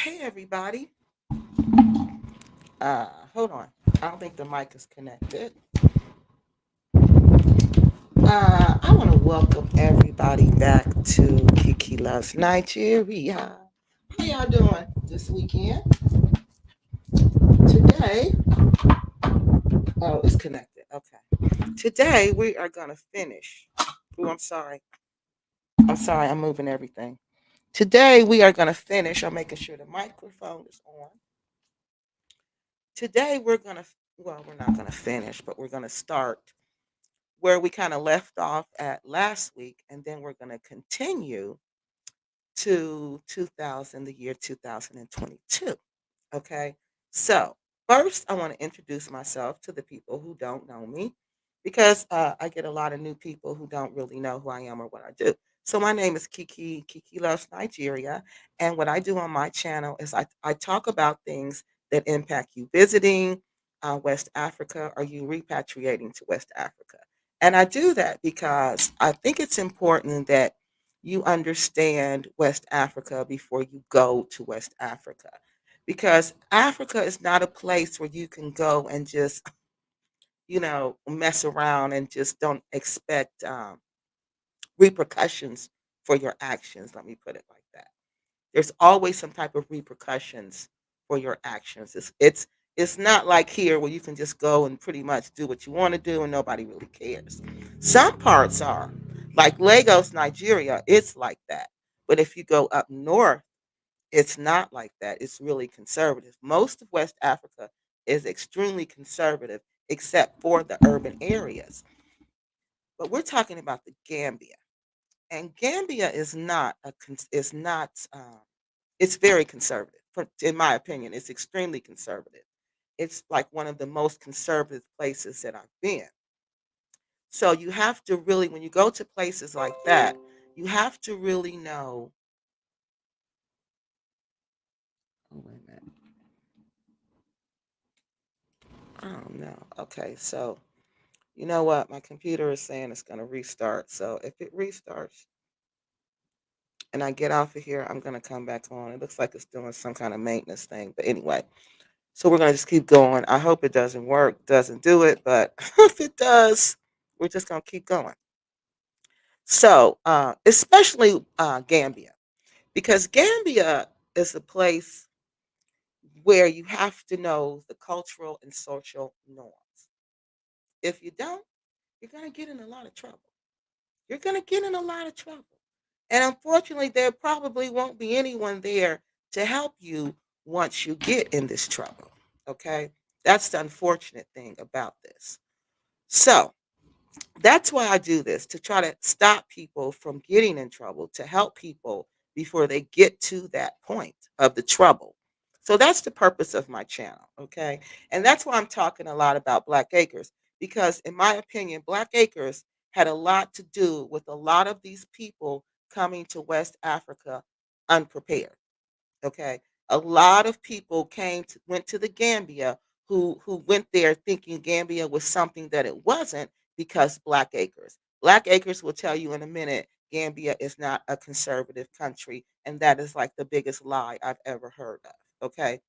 Hey everybody. Hold on. I don't think the mic is connected. I want to welcome everybody back to Kiki Loves Nigeria. How y'all doing this weekend? Today, oh, it's connected. Okay. Today we are gonna finish. Oh, I'm sorry. I'm sorry. I'm moving everything. Today we are gonna finish. I'm making sure the microphone is on. Today we're not gonna finish, but we're gonna start where we kind of left off at last week, and then we're going to continue to 2000, the year 2022. Okay, so first, I want to introduce myself to the people who don't know me because I get a lot of new people who don't really know who I am or what I do. So, my name is Kiki. Kiki Loves Nigeria. And what I do on my channel is I talk about things that impact you visiting West Africa or you repatriating to West Africa. And I do that because I think it's important that you understand West Africa before you go to West Africa because Africa is not a place where you can go and just, mess around and just don't expect repercussions for your actions. Let me put it like that. There's always some type of repercussions for your actions. It's not like here where you can just go and pretty much do what you want to do and nobody really cares. Some parts are like Lagos, Nigeria. It's like that. But if you go up north, it's not like that. It's really conservative. Most of West Africa is extremely conservative, except for the urban areas. But we're talking about the Gambia, and Gambia is not. It's very conservative. In my opinion, it's extremely conservative. It's like one of the most conservative places that I've been. So you have to really, when you go to places like that, you have to really know. Oh wait a minute. I don't know. Okay, so you know what? My computer is saying it's going to restart. So if it restarts and I get off of here, I'm going to come back on. It looks like it's doing some kind of maintenance thing. But anyway, so we're going to just keep going. I hope it doesn't work, doesn't do it. But if it does, we're just going to keep going. So, especially Gambia, because Gambia is a place where you have to know the cultural and social norms. If you don't, you're going to get in a lot of trouble. You're going to get in a lot of trouble. And unfortunately, there probably won't be anyone there to help you once you get in this trouble. Okay? That's the unfortunate thing about this. So, that's why I do this to try to stop people from getting in trouble, to help people before they get to that point of the trouble. So that's the purpose of my channel, okay? And that's why I'm talking a lot about Black Acres because in my opinion, Black Acres had a lot to do with a lot of these people coming to West Africa unprepared. Okay. A lot of people went to the Gambia who went there thinking Gambia was something that it wasn't because Black Acres. Black Acres will tell you in a minute Gambia is not a conservative country, and that is like the biggest lie I've ever heard of. Okay.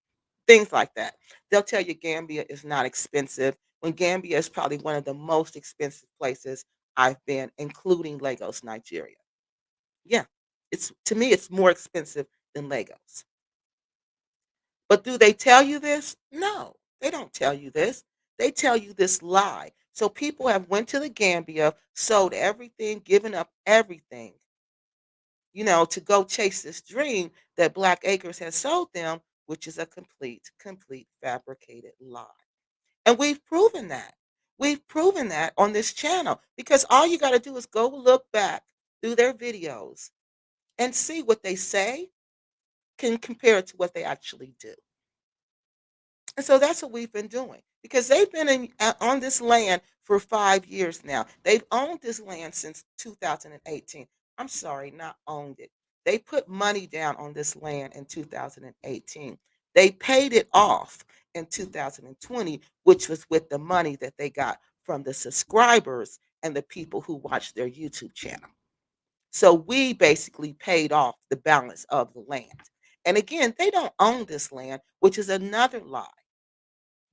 Things like that. They'll tell you Gambia is not expensive when Gambia is probably one of the most expensive places I've been, including Lagos, Nigeria. Yeah. It's to me it's more expensive than Lagos. But do they tell you this? No, they don't tell you this. They tell you this lie. So people have went to the Gambia, sold everything, given up everything, to go chase this dream that Black Acres has sold them, which is a complete fabricated lie. And we've proven that. We've proven that on this channel because all you got to do is go look back through their videos and see what they say can compare it to what they actually do. And so that's what we've been doing because they've been on this land for 5 years now. They've owned this land since 2018. I'm sorry, not owned it. They put money down on this land in 2018. They paid it off in 2020, which was with the money that they got from the subscribers and the people who watch their YouTube channel. So we basically paid off the balance of the land. And again, they don't own this land, which is another lie.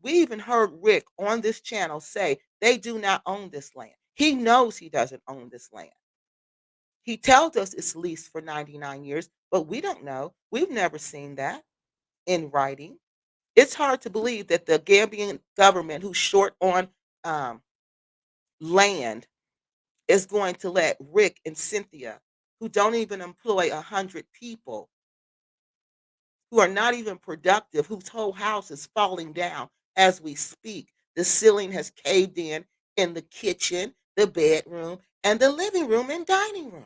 We even heard Rick on this channel say they do not own this land. He knows he doesn't own this land. He tells us it's leased for 99 years, but we don't know. We've never seen that in writing. It's hard to believe that the Gambian government, who's short on um, land, is going to let Rick and Cynthia, who don't even employ 100 people, who are not even productive, whose whole house is falling down as we speak. The ceiling has caved in the kitchen, the bedroom, and the living room and dining room.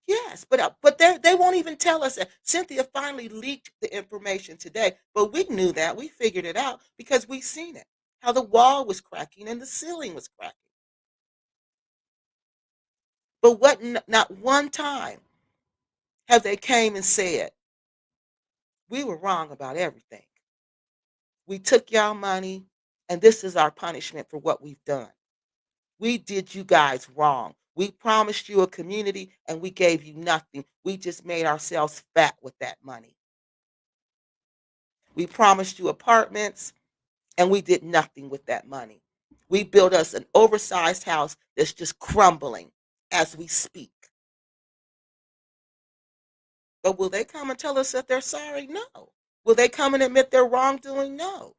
Yes, but they won't even tell us that. Cynthia finally leaked the information today, but we knew that. We figured it out because we seen it. How the wall was cracking and the ceiling was cracking. But not one time have they came and said, we were wrong about everything. We took y'all money, and this is our punishment for what we've done. We did you guys wrong. We promised you a community, and we gave you nothing. We just made ourselves fat with that money. We promised you apartments, and we did nothing with that money. We built us an oversized house that's just crumbling as we speak. But will they come and tell us that they're sorry? No. Will they come and admit their wrongdoing? No.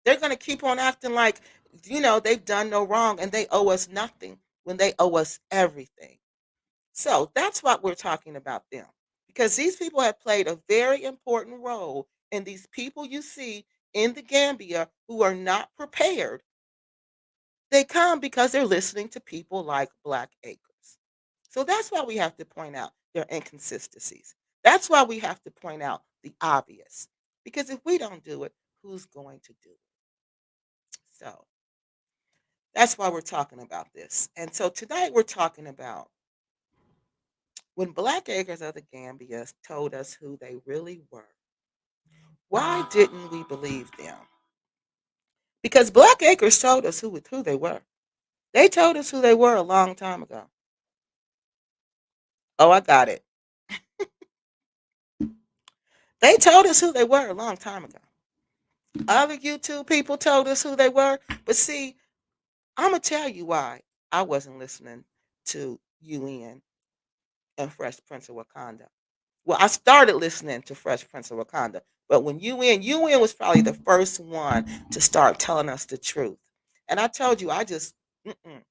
They're going to keep on acting like, they've done no wrong and they owe us nothing when they owe us everything. So that's what we're talking about them. Because these people have played a very important role in these people you see in the Gambia who are not prepared. They come because they're listening to people like Black Acres. So that's why we have to point out their inconsistencies. That's why we have to point out the obvious. Because if we don't do it, who's going to do it? So that's why we're talking about this. And so tonight we're talking about when Black Acres of the Gambia told us who they really were. Why didn't we believe them? Because Black Acres told us who they were. They told us who they were a long time ago. Oh, I got it. They told us who they were a long time ago. Other YouTube people told us who they were. But see, I'm going to tell you why I wasn't listening to UN and Fresh Prince of Wakanda. Well, I started listening to Fresh Prince of Wakanda, but when UN was probably the first one to start telling us the truth. And I told you, mm-mm.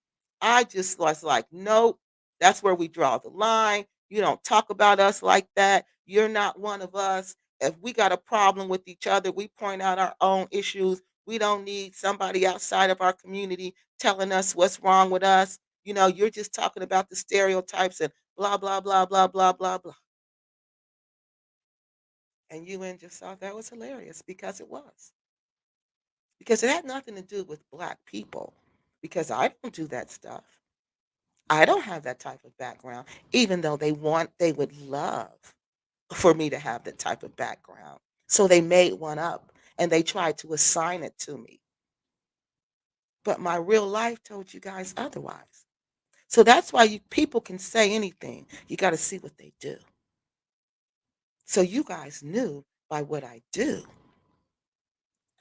I just was like, nope, that's where we draw the line. You don't talk about us like that. You're not one of us. If we got a problem with each other, we point out our own issues. We don't need somebody outside of our community telling us what's wrong with us. You're just talking about the stereotypes and blah, blah, blah, blah, blah, blah, blah. And UN just thought that was hilarious because it was. Because it had nothing to do with Black people. Because I don't do that stuff. I don't have that type of background, even though they would love for me to have that type of background. So they made one up and they tried to assign it to me. But my real life told you guys otherwise. So that's why people can say anything. You got to see what they do. So you guys knew by what I do.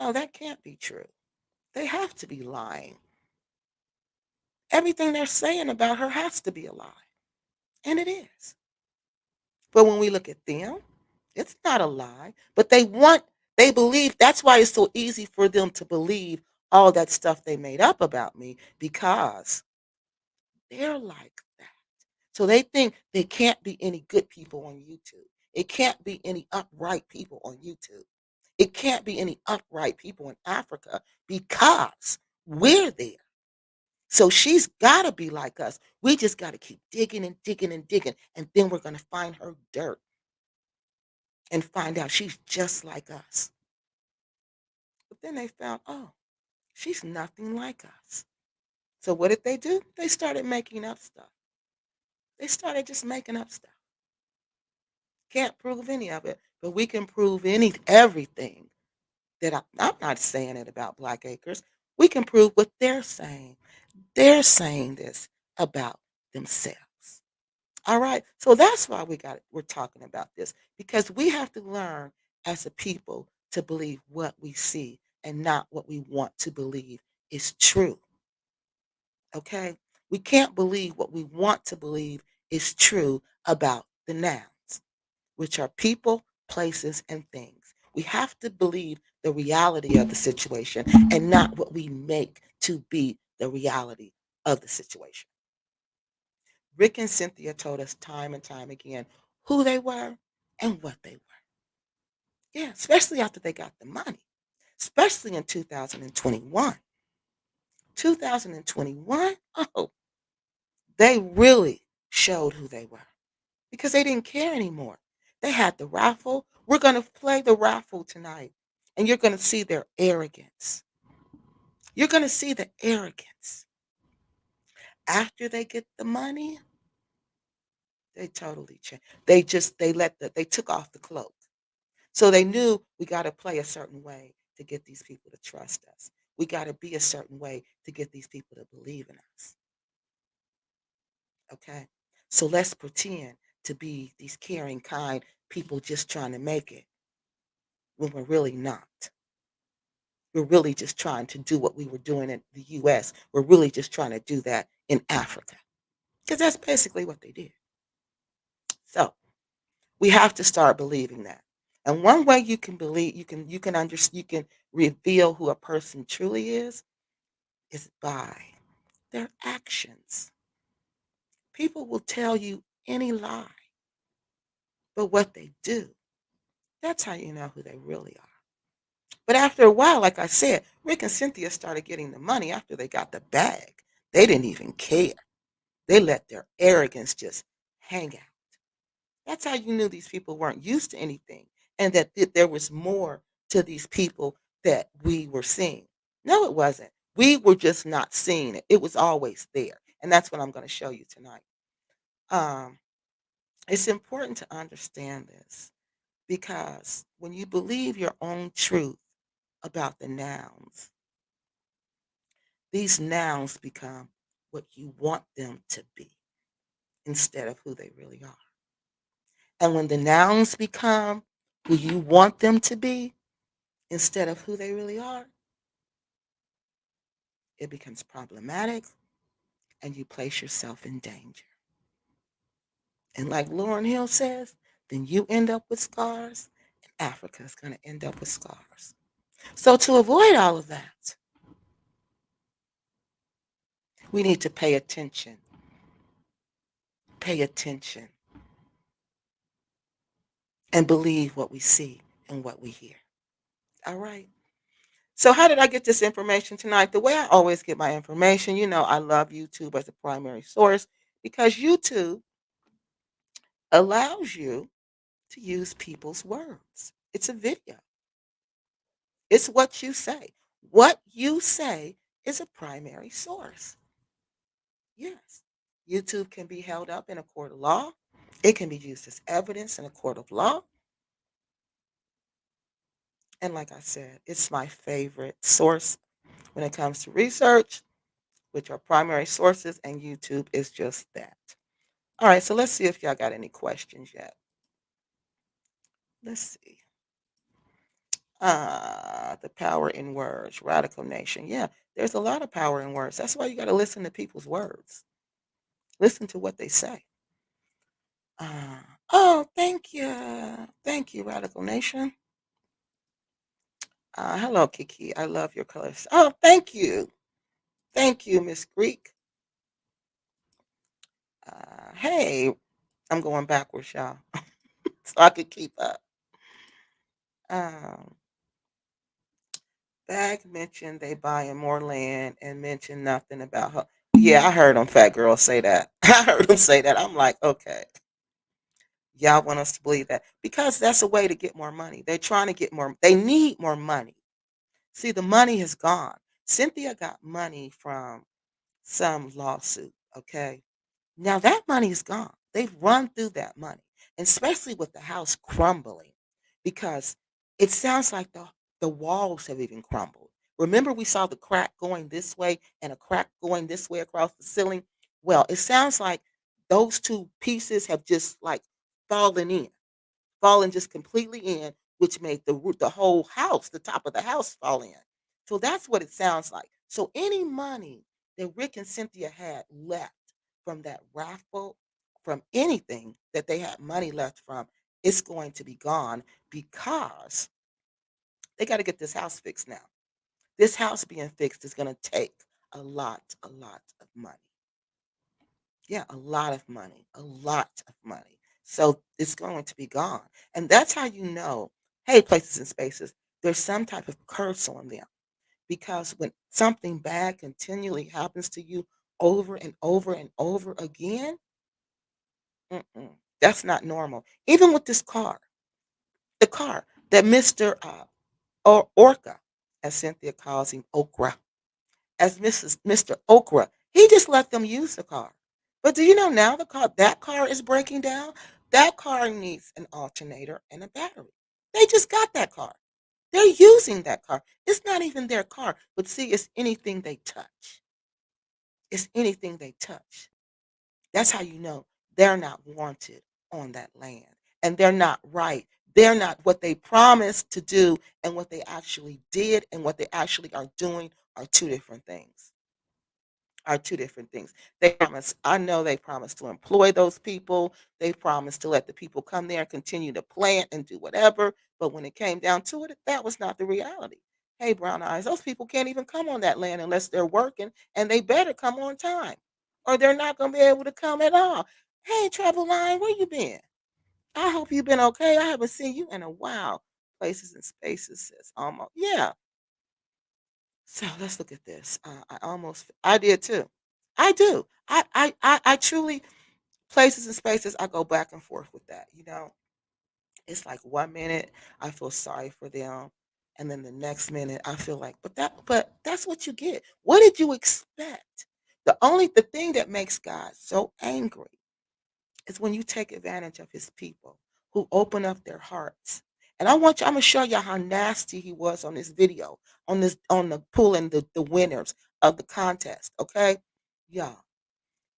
Oh, that can't be true. They have to be lying. Everything they're saying about her has to be a lie. And it is. But when we look at them, it's not a lie. But they believe, that's why it's so easy for them to believe all that stuff they made up about me because they're like that. So they think they can't be any good people on YouTube. It can't be any upright people on YouTube. It can't be any upright people in Africa because we're there. So she's got to be like us. We just got to keep digging and digging and digging. And then we're going to find her dirt and find out she's just like us. But then they found, oh, she's nothing like us. So what did they do? They started making up stuff. They started just making up stuff. Can't prove any of it, but we can prove everything I'm not saying it about Black Acres. We can prove what they're saying. They're saying this about themselves. All right. So that's why we're talking about this because we have to learn as a people to believe what we see and not what we want to believe is true. Okay? We can't believe what we want to believe is true about the nouns, which are people, places, and things. We have to believe the reality of the situation and not what we make to be the reality of the situation. Rick and Cynthia told us time and time again who they were and what they were. Yeah, especially after they got the money, especially in 2021. 2021, oh, they really showed who they were because they didn't care anymore. They had the raffle. We're going to play the raffle tonight, and you're going to see their arrogance. You're going to see the arrogance. After they get the money, they totally changed. They took off the cloak. So they knew we got to play a certain way to get these people to trust us. We got to be a certain way to get these people to believe in us. Okay. So let's pretend to be these caring, kind people just trying to make it when we're really not. We're really just trying to do what we were doing in the US. We're really just trying to do that in Africa because that's basically what they did. So we have to start believing that. And one way you can believe, you can reveal who a person truly is by their actions. People will tell you any lie, but what they do, that's how you know who they really are. But after a while, like I said, Rick and Cynthia started getting the money after they got the bag. They didn't even care. They let their arrogance just hang out. That's how you knew these people weren't used to anything and that there was more to these people that we were seeing. No, it wasn't. We were just not seeing it. It was always there. And that's what I'm going to show you tonight. Um, it's important to understand this because when you believe your own truth about the nouns, these nouns become what you want them to be instead of who they really are. And when the nouns become who you want them to be instead of who they really are, it becomes problematic and you place yourself in danger. And like Lauren Hill says, then you end up with scars and Africa is going to end up with scars. So to avoid all of that, we need to pay attention, and believe what we see and what we hear. All right. So how did I get this information tonight? The way I always get my information, I love YouTube as a primary source because YouTube allows you to use people's words. It's a video. It's what you say. What you say is a primary source. Yes. YouTube can be held up in a court of law. It can be used as evidence in a court of law. And like I said, it's my favorite source when it comes to research, which are primary sources, and YouTube is just that. All right, so let's see if y'all got any questions yet. Let's see. The power in words, radical nation. Yeah, there's a lot of power in words. That's why you got to listen to people's words. Listen to what they say. Uh, oh, thank you. Thank you, Radical Nation. Hello, Kiki. I love your colors. Oh, thank you. Thank you, Miss Greek. Hey, I'm going backwards, y'all, so I could keep up. Um, Bag mentioned they buying more land and mentioned nothing about her. Yeah, I heard them fat girls say that. I heard them say that. I'm like, okay, y'all want us to believe that because that's a way to get more money. They're trying to get more. They need more money. See, the money has gone. Cynthia got money from some lawsuit. Okay, now that money is gone. They've run through that money, and especially with the house crumbling, because it sounds like the walls have even crumbled. Remember, we saw the crack going this way and a crack going this way across the ceiling. Well, it sounds like those two pieces have just like fallen in, fallen just completely in, which made the whole house, the top of the house, fall in. So that's what it sounds like. So any money that Rick and Cynthia had left from that raffle, from anything that they had money left from, it's going to be gone because they got to get this house fixed now. This house being fixed is going to take a lot of money. Yeah, a lot of money, a lot of money. So it's going to be gone. And that's how you know, hey, places and spaces, there's some type of curse on them. Because when something bad continually happens to you over and over and over again, that's not normal. Even with this car, the car that Mr. Orca, as Cynthia calls him, Okra, as Mr. Okra. He just let them use the car. But do you know now that car is breaking down? That car needs an alternator and a battery. They just got that car. They're using that car. It's not even their car. But see, it's anything they touch. It's anything they touch. That's how you know they're not wanted on that land. And they're not right. They're not what they promised to do and what they actually did and what they actually are doing are two different things. Are two different things. They promise I know they promised to employ those people. They promised to let the people come there and continue to plant and do whatever. But when it came down to it, that was not the reality. Hey, brown eyes, those people can't even come on that land unless they're working, and they better come on time, or they're not going to be able to come at all. Hey, travel line, where you been? I hope you've been okay. I haven't seen you in a while. Places and spaces says almost. Yeah, so let's look at this. I did too. I do. I truly, places and spaces, I go back and forth with that. It's like 1 minute I feel sorry for them. And then the next minute I feel like, but that's what you get. What did you expect? The thing that makes God so angry is when you take advantage of his people who open up their hearts. And I'm gonna show y'all how nasty he was on this video, on the pulling the winners of the contest. Okay. Y'all.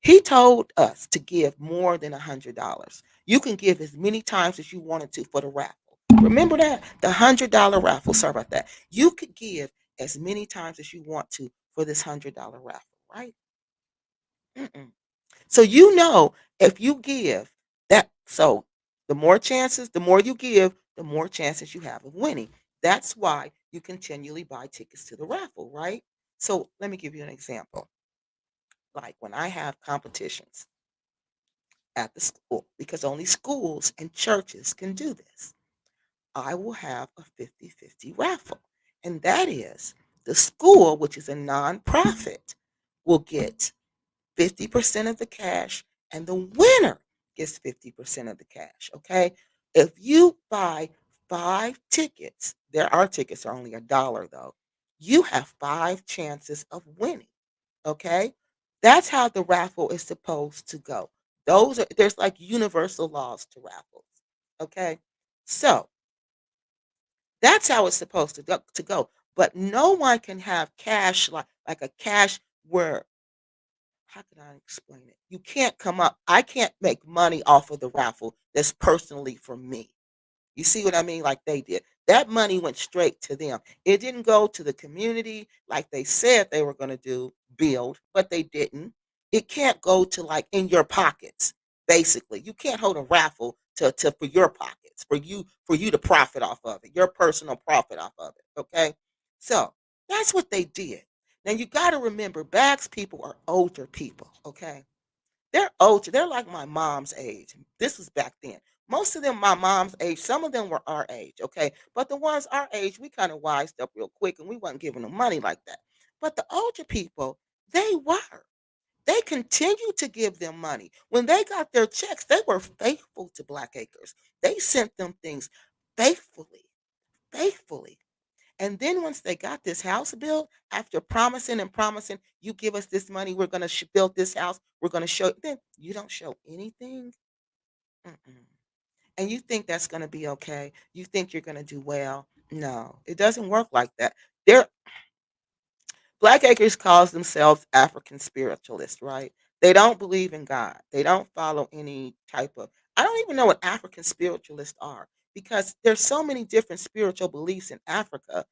He told us to give more than $100. You can give as many times as you wanted to for the raffle. Remember that? The $100 raffle. Sorry about that. You could give as many times as you want to for this $100 raffle, right? Mm-mm. So if you give the more chances, the more you give, the more chances you have of winning. That's why you continually buy tickets to the raffle, right? So let me give you an example. Like when I have competitions at the school, because only schools and churches can do this, I will have a 50-50 raffle. And that is the school, which is a nonprofit, will get 50% of the cash, and the winner gets 50% of the cash. Okay. If you buy 5 tickets, our tickets are only $1 though, you have 5 chances of winning. Okay. That's how the raffle is supposed to go. There's like universal laws to raffles. Okay. So that's how it's supposed to go. But no one can have cash like a cash where, how can I explain it? You can't come up. I can't make money off of the raffle that's personally for me. You see what I mean? Like they did. That money went straight to them. It didn't go to the community like they said they were going to build, but they didn't. It can't go to like in your pockets. Basically, you can't hold a raffle to for your pockets for you to profit off of it, your personal profit off of it. Okay, so that's what they did. Now you got to remember, Bags people are older people. Okay, they're older. They're like my mom's age. This was back then. Most of them my mom's age. Some of them were our age, okay? But the ones our age, we kind of wised up real quick and we wasn't giving them money like that. But the older people, they were. They continued to give them money. When they got their checks, they were faithful to Black Acres. They sent them things faithfully, faithfully. And then once they got this house built, after promising and promising, you give us this money, we're going to build this house, we're going to show, then you don't show anything. Mm-mm. And you think that's going to be okay. You think you're going to do well. No, it doesn't work like that. They're Black Acres calls themselves African spiritualists, right? They don't believe in God. They don't follow any type of I don't even know what African spiritualists are because there's so many different spiritual beliefs in Africa.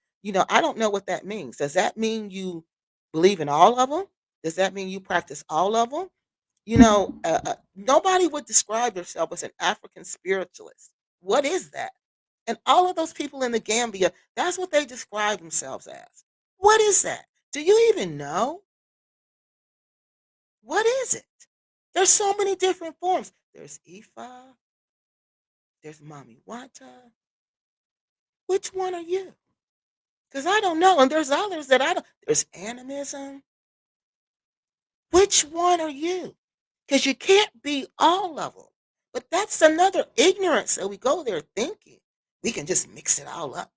I don't know what that means. Does that mean you believe in all of them? Does that mean you practice all of them? Nobody would describe themselves as an African spiritualist. What is that? And all of those people in the Gambia, that's what they describe themselves as. What is that? Do you even know? What is it? There's so many different forms. There's Ifa, there's Mami Wata. Which one are you? Because I don't know. And there's others that I don't. There's animism. Which one are you? Because you can't be all of them. But that's another ignorance that we go there thinking we can just mix it all up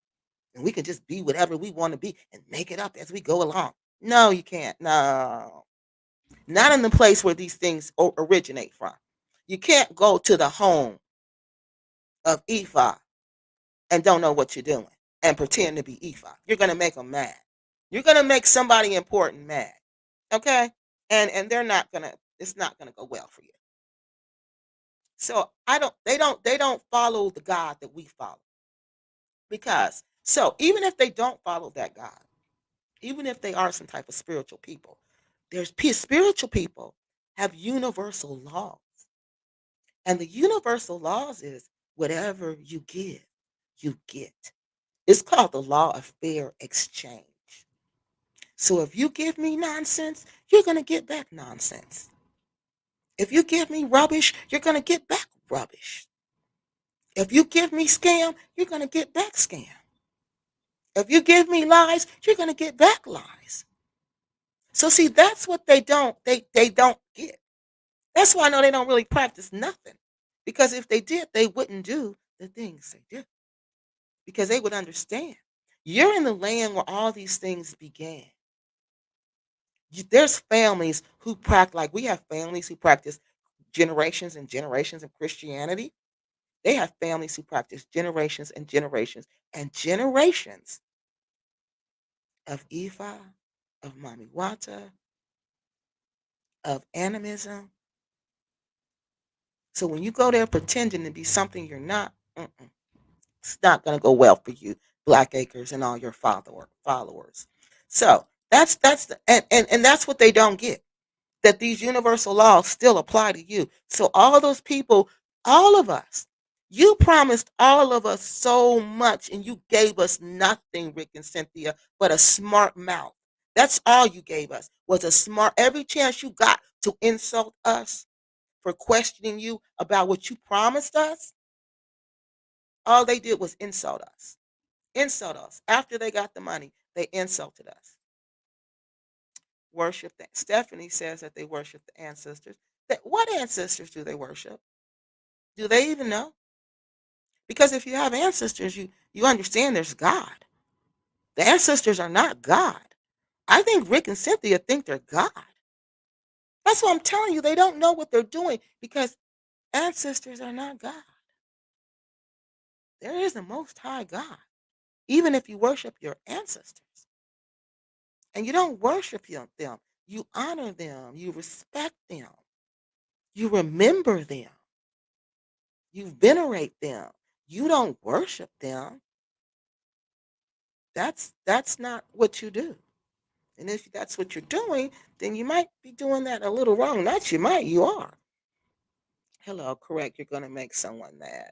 and we can just be whatever we want to be and make it up as we go along. No, you can't. No. Not in the place where these things originate from. You can't go to the home of Ifa and don't know what you're doing and pretend to be Ifa. You're going to make them mad. You're going to make somebody important mad. Okay? And they're not going to it's not going to go well for you. So I don't they don't follow the God that we follow. Because so even if they don't follow that God, even if they are some type of spiritual people, spiritual people have universal laws. And the universal laws is whatever you give, you get. It's called the law of fair exchange. So if you give me nonsense, you're going to get back nonsense. If you give me rubbish, you're going to get back rubbish. If you give me scam, you're going to get back scam. If you give me lies, you're going to get back lies. So see, that's what they don't get. That's why I know they don't really practice nothing. Because if they did, they wouldn't do the things they do. Because they would understand. You're in the land where all these things began. There's families who practice, like we have families who practice generations and generations of Christianity. They have families who practice generations and generations of Ifa, of Mami Wata, of animism. So when you go there pretending to be something you're not, it's not going to go well for you, Black Acres and all your followers. So that's the and that's what they don't get. That these universal laws still apply to you. So all those people, all of us, you promised all of us so much and you gave us nothing, Rick and Cynthia, but a smart mouth. That's all you gave us was a smart every chance you got to insult us for questioning you about what you promised us. All they did was insult us. Insult us. After they got the money, they insulted us. Worship that. Stephanie says that they worship the ancestors. What ancestors do they worship? Do they even know? Because if you have ancestors, you understand there's God. The ancestors are not God. I think Rick and Cynthia think they're God. That's what I'm telling you. They don't know what they're doing because ancestors are not God. There is a most high God. Even if you worship your ancestors and you don't worship them, you honor them, you respect them, you remember them, you venerate them. You don't worship them. That's not what you do. And if that's what you're doing, then you might be doing that a little wrong. Not you might, you are. Hello, correct. You're going to make someone mad.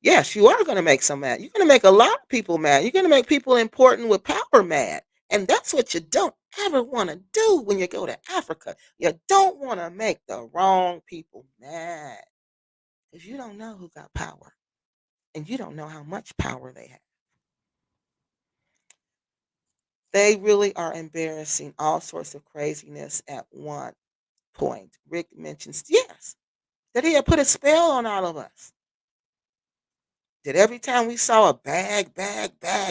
Yes, you are going to make some mad. You're going to make a lot of people mad. You're going to make people important with power mad. And that's what you don't ever want to do when you go to Africa. You don't want to make the wrong people mad because you don't know who got power and you don't know how much power they have. They really are embarrassing all sorts of craziness at one point. Rick mentions, yes, that he had put a spell on all of us. That every time we saw a bag,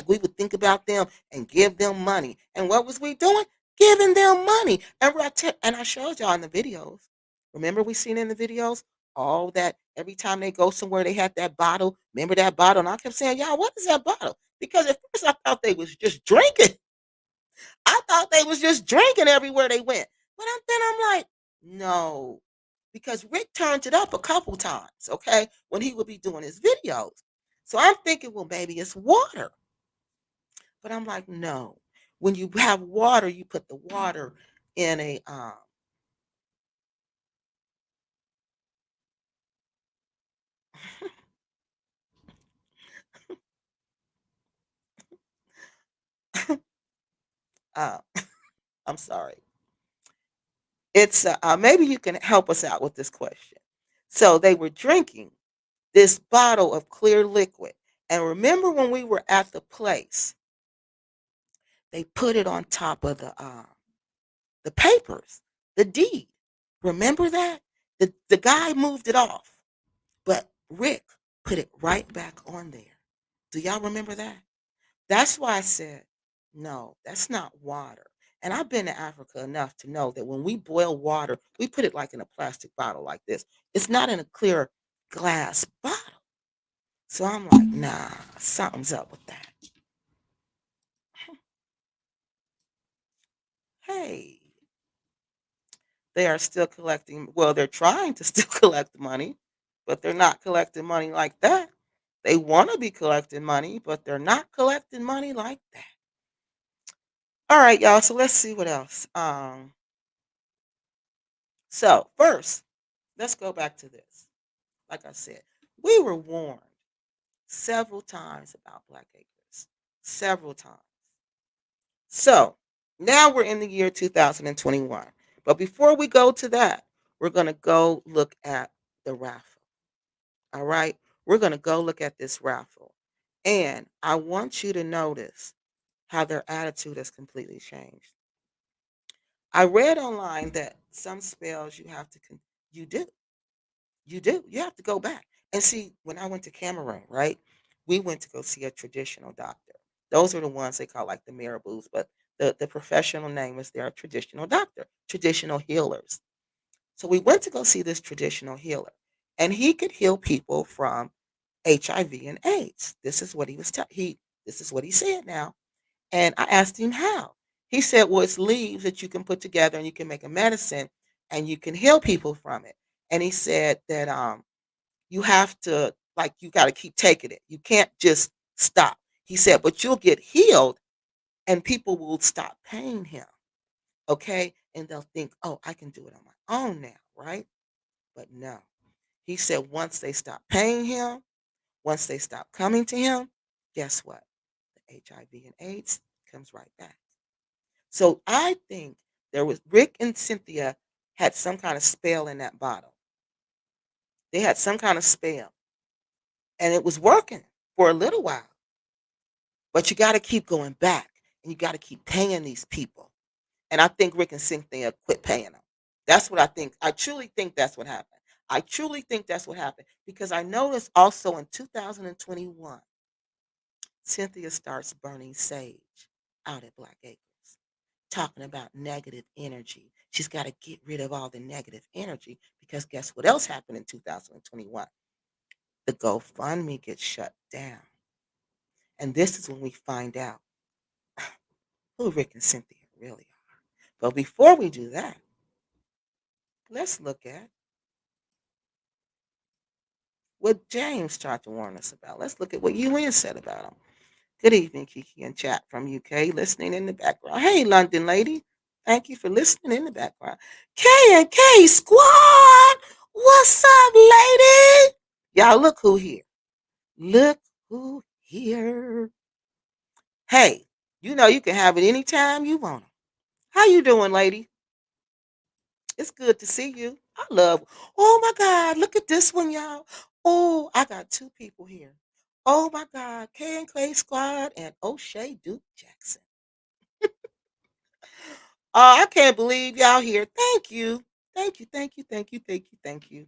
we would think about them and give them money. And what was we doing? Giving them money. And I showed y'all in the videos. Remember we seen in the videos all that every time they go somewhere they had that bottle. Remember that bottle? And I kept saying, y'all, what is that bottle? Because at first I thought they was just drinking. I thought they was just drinking everywhere they went. But then I'm like, No, because Rick turned it up a couple times, okay, when he would be doing his videos. So I'm thinking, well, maybe it's water. But I'm like, no. When you have water, you put the water in a uh I'm sorry. It's maybe you can help us out with this question. So they were drinking this bottle of clear liquid. And remember when we were at the place, they put it on top of the papers, the deed. Remember that? The guy moved it off, but Rick put it right back on there. Do y'all remember that? That's why I said, no, that's not water. And I've been to Africa enough to know that when we boil water, we put it like in a plastic bottle like this. It's not in a clear glass bottle. So I'm like, nah, something's up with that. Hey, they are still collecting. Well, they're trying to still collect money, but they're not collecting money like that. They want to be collecting money, but they're not collecting money like that. All right, y'all. So let's see what else. So first, let's go back to this. Like I said, we were warned several times about Black Acres, several times. So now we're in the year 2021. But before we go to that, we're going to go look at the raffle. All right. We're going to go look at this raffle. And I want you to notice how their attitude has completely changed. I read online that some spells you have to, you do. You do. You have to go back. And see, when I went to Cameroon, right, we went to go see a traditional doctor. Those are the ones they call like the marabouts, but the professional name is their traditional doctor, traditional healers. So we went to go see this traditional healer, and he could heal people from HIV and AIDS. This is what he was he this is what he said now. And I asked him how. He said, well, it's leaves that you can put together and you can make a medicine and you can heal people from it. And he said that you have to like you got to keep taking it. You can't just stop. He said, but you'll get healed and people will stop paying him. Okay? And they'll think, "Oh, I can do it on my own now," right? But no. He said once they stop paying him, once they stop coming to him, guess what? The HIV and AIDS comes right back. So I think there was Rick and Cynthia had some kind of spell in that bottle. They had some kind of spell and it was working for a little while. But you got to keep going back and you got to keep paying these people. And I think Rick and Cynthia quit paying them. That's what I think. I truly think that's what happened. I truly think that's what happened because I noticed also in 2021, Cynthia starts burning sage out at Black Acres, talking about negative energy. She's got to get rid of all the negative energy because guess what else happened in 2021? The GoFundMe gets shut down. And this is when we find out who Rick and Cynthia really are. But before we do that, let's look at what James tried to warn us about. Let's look at what UN said about him. Good evening, Kiki and chat from UK, listening in the background. Hey, London lady, thank you for listening in the background. K and K squad, what's up, lady? Y'all, look who here. Look who here. Hey, you know you can have it anytime you want 'em. How you doing, lady? It's good to see you. I love. Oh my God, look at this one, y'all. Oh, I got two people here. Oh my God, K and Clay Squad and O'Shea Duke Jackson. Oh, I can't believe y'all here. Thank you. Thank you. Thank you. Thank you. Thank you. Thank you.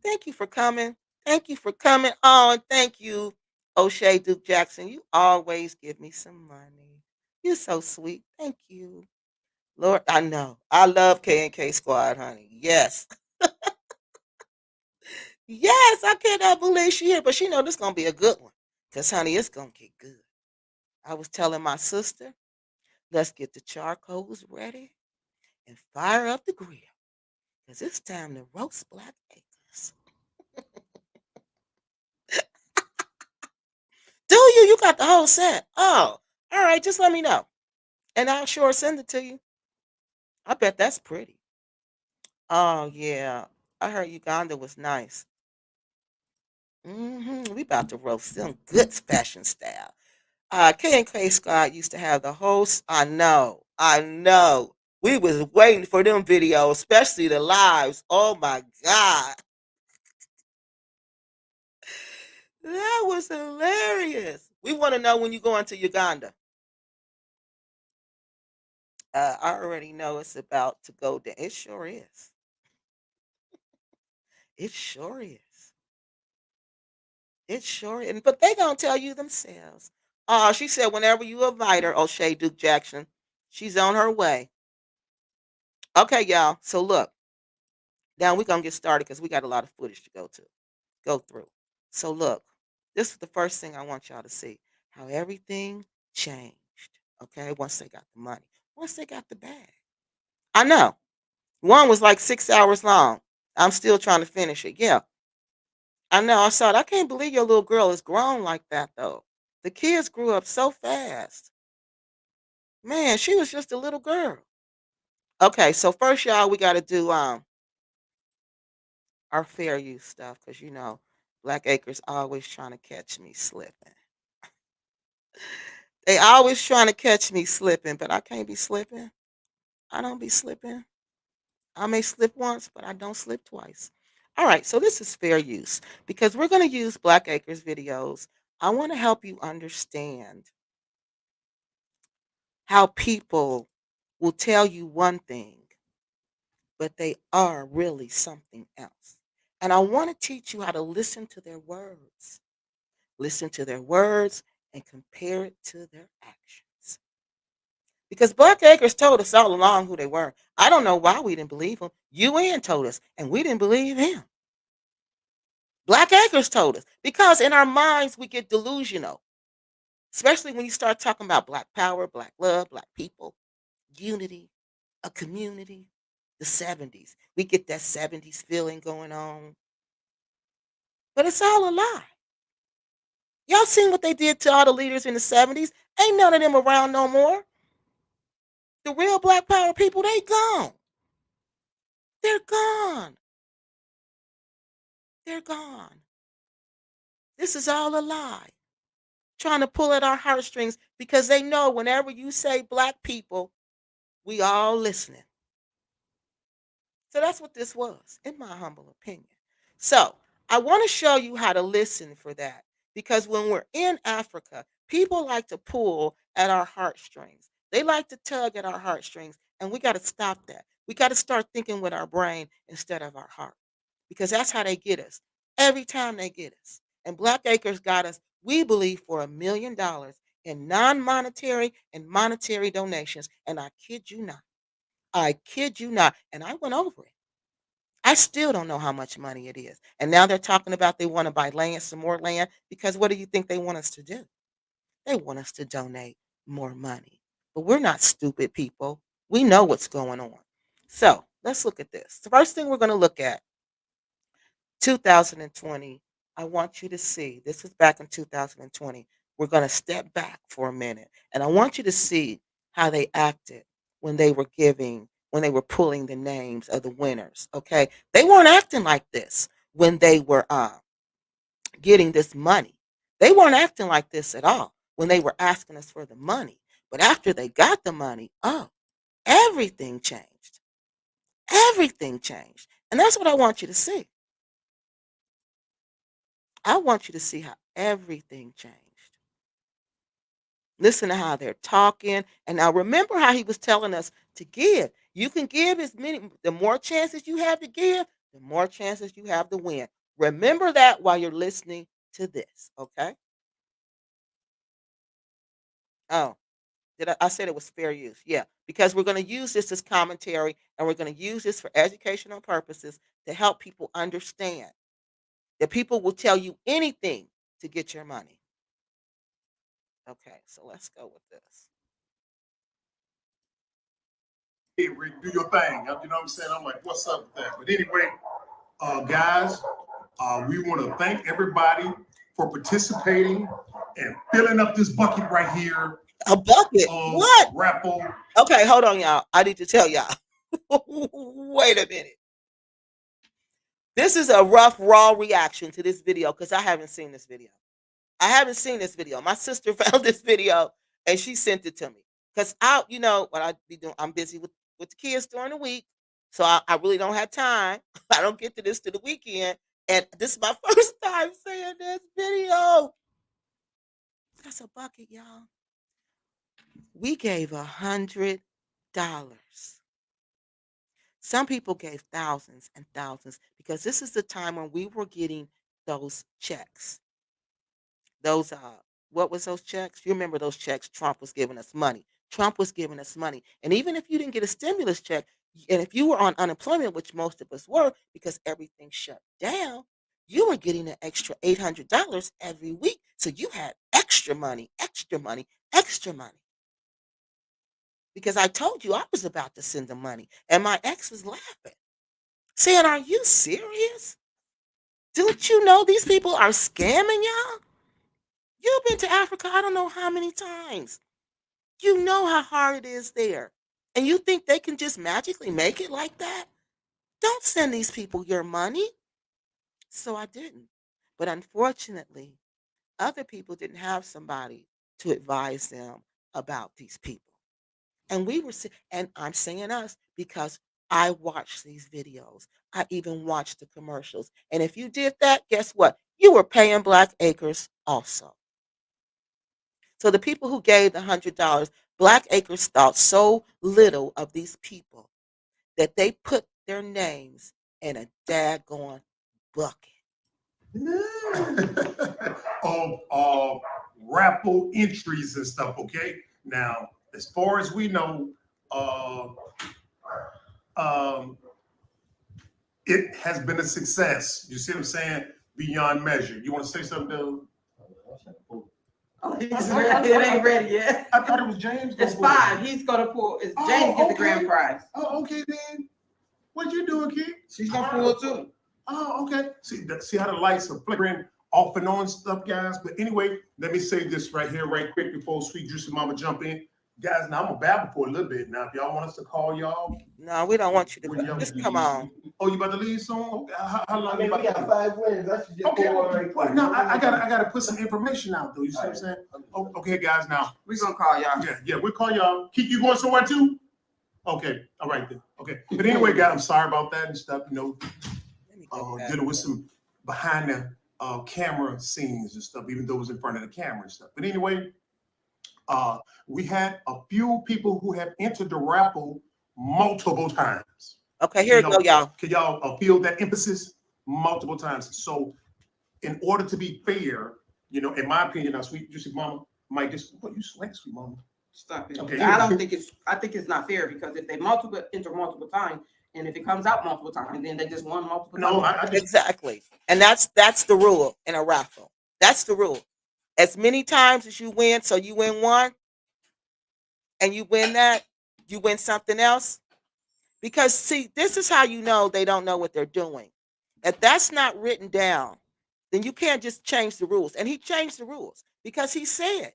Thank you for coming. Thank you for coming. Oh, and thank you, O'Shea Duke Jackson. You always give me some money. You're so sweet. Thank you. Lord, I know. I love K and K Squad, honey. Yes. Yes, I cannot believe she here, but she know this gonna be a good one. Cause honey, it's gonna get good. I was telling my sister, let's get the charcoals ready and fire up the grill. because it's time to roast black acres. Do you? You got the whole set. Oh, all right. Just let me know. And I'll sure send it to you. I bet that's pretty. Oh, yeah. I heard Uganda was nice. We about to roast them good fashion style. K&K Scott used to have the host. I know. We was waiting for them videos, especially the lives. Oh my God. That was hilarious. We want to know when you go into Uganda. I already know it's about to go down. It sure is. It sure is. It sure is. But they gonna tell you themselves. She said whenever you invite her, O'Shea Duke Jackson, she's on her way. Okay, y'all. So look, now we're gonna get started because we got a lot of footage to go through. So look, this is the first thing I want y'all to see. How everything changed. Okay, once they got the money. Once they got the bag. I know. One was like 6 hours long. I'm still trying to finish it. Yeah. I know. I saw it. I can't believe your little girl is grown like that though. The kids grew up so fast. Man, she was just a little girl. Okay, so first y'all we gotta do our fair use stuff because Black Acres always trying to catch me slipping. They always trying to catch me slipping, but I can't be slipping. I don't be slipping. I may slip once, but I don't slip twice. All right, so this is fair use because we're going to use Black Acres videos. I want to help you understand how people will tell you one thing, but they are really something else. And I want to teach you how to listen to their words. Listen to their words and compare it to their actions. Because Black Acres told us all along who they were. I don't know why we didn't believe him. UN told us, and we didn't believe him. Black Acres told us. Because in our minds, we get delusional, especially when you start talking about Black power, Black love, Black people, unity, a community, the 70s. We get that 70s feeling going on. But it's all a lie. Y'all seen what they did to all the leaders in the 70s? Ain't none of them around no more. The real Black power people, they gone. They're gone. They're gone. This is all a lie. Trying to pull at our heartstrings because they know whenever you say Black people, we all listening. So that's what this was, in my humble opinion. So I want to show you how to listen for that because when we're in Africa, people like to pull at our heartstrings. They like to tug at our heartstrings, and we got to stop that. We got to start thinking with our brain instead of our heart because that's how they get us every time they get us. And Black Acres got us, we believe, for $1 million in non monetary and monetary donations. And I kid you not. I kid you not. And I went over it. I still don't know how much money it is. And now they're talking about they want to buy land, some more land, because what do you think they want us to do? They want us to donate more money. But we're not stupid people. We know what's going on. So let's look at this. The first thing we're going to look at 2020. I want you to see this is back in 2020. We're going to step back for a minute and I want you to see how they acted when they were pulling the names of the winners. Okay. They weren't acting like this when they were getting this money. They weren't acting like this at all when they were asking us for the money. But after they got the money, oh, everything changed. Everything changed. And that's what I want you to see. I want you to see how everything changed. Listen to how they're talking. And now remember how he was telling us to give. You can give as many, the more chances you have to give, the more chances you have to win. Remember that while you're listening to this, okay? Oh, I said it was fair use. Yeah, because we're going to use this as commentary and we're going to use this for educational purposes to help people understand that people will tell you anything to get your money. Okay, so let's go with this. hey, Rick, do your thing. You know what I'm saying? I'm like, what's up with that? But anyway, guys, we want to thank everybody for participating and filling up this bucket right here A bucket? of What? raffle. Okay, hold on, y'all. I need to tell y'all. Wait a minute. This is a rough, raw reaction to this video because I haven't seen this video. I haven't seen this video. My sister found this video and she sent it to me. Because what I be doing, I'm busy with the kids during the week. So I really don't have time. I don't get to this to the weekend. And this is my first time seeing this video. That's a bucket, y'all. We gave $100. Some people gave thousands and thousands because this is the time when we were getting those checks. Those what was those checks? You remember those checks? Trump was giving us money. Trump was giving us money. And even if you didn't get a stimulus check, and if you were on unemployment, which most of us were because everything shut down, you were getting an extra $800 every week. So you had extra money, extra money, extra money. Because I told you I was about to send the money. And my ex was laughing, saying, "Are you serious? Don't you know these people are scamming y'all? You've been to Africa, I don't know how many times. You know how hard it is there. And you think they can just magically make it like that? Don't send these people your money." So I didn't. But unfortunately, other people didn't have somebody to advise them about these people. And and I'm saying us because I watched these videos. I even watched the commercials. And if you did that, guess what? You were paying Black Acres also. So the people who gave the $100, Black Acres thought so little of these people that they put their names in a daggone bucket. of raffle entries and stuff. Okay. Now, as far as we know, uh, um, it has been a success. You see what I'm saying? Beyond measure. You want to say something, Bill? Oh, it ain't ready yet. I thought it was James. It's five. He's gonna pull. It's James get the grand prize. Oh, okay then. What you doing, kid? She's gonna pull too. Oh, okay. See how the lights are flickering off and on stuff, guys. But anyway, let me say this right here, right quick, before Sweet Juicy Mama jump in. Guys, now I'm gonna babble for a little bit. Now, if y'all want us to call y'all, no, we don't want you to. Just come on. Oh, you about to leave soon? Okay. How long? I mean, we got 5 wins. I should just Okay. go on right quick. No, I gotta put some information out though. You see what I'm saying? Oh, okay, guys. Now We're gonna call y'all. yeah, we'll call y'all. Keep you going somewhere too? Okay, all right then. Okay, but anyway, guys, I'm sorry about that and stuff. Dealing with some behind the camera scenes and stuff, even though it was in front of the camera and stuff. But anyway, we had a few people who have entered the raffle multiple times. Okay, here you go, y'all. Can y'all feel that emphasis? Multiple times. So, in order to be fair, in my opinion, now, Sweet Juicy Mama might just, what you sweat, Sweet Mama? Stop it. Okay. I think it's not fair because if they enter multiple times, and if it comes out multiple times, then they just won multiple times. No, I just, Exactly. And that's the rule in a raffle. That's the rule. As many times as you win, so you win one and you win that, you win something else. Because see, this is how you know they don't know what they're doing. If that's not written down, then you can't just change the rules. And he changed the rules because he said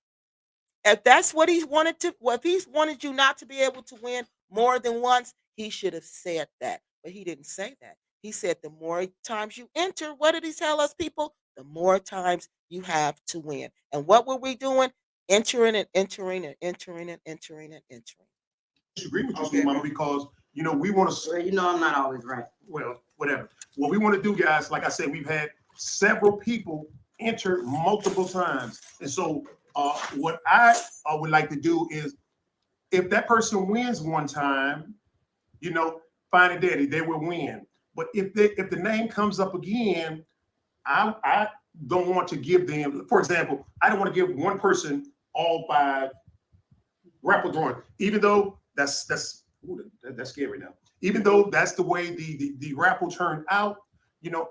if that's what he wanted to, well, if he wanted you not to be able to win more than once, he should have said that. But he didn't say that. He said the more times you enter, what did he tell us, people? The more times you have to win. And what were we doing? Entering and entering and entering and entering and entering. disagree with you, Sweet Mama, because we want to. Well, I'm not always right. Well, whatever. What we want to do, guys, like I said, we've had several people enter multiple times, and so what I would like to do is, if that person wins one time, fine and dandy, they will win. But if the name comes up again, I don't want to give them. For example, I don't want to give one person all 5 raffle drawings, even though that's scary now. Even though that's the way the raffle turned out,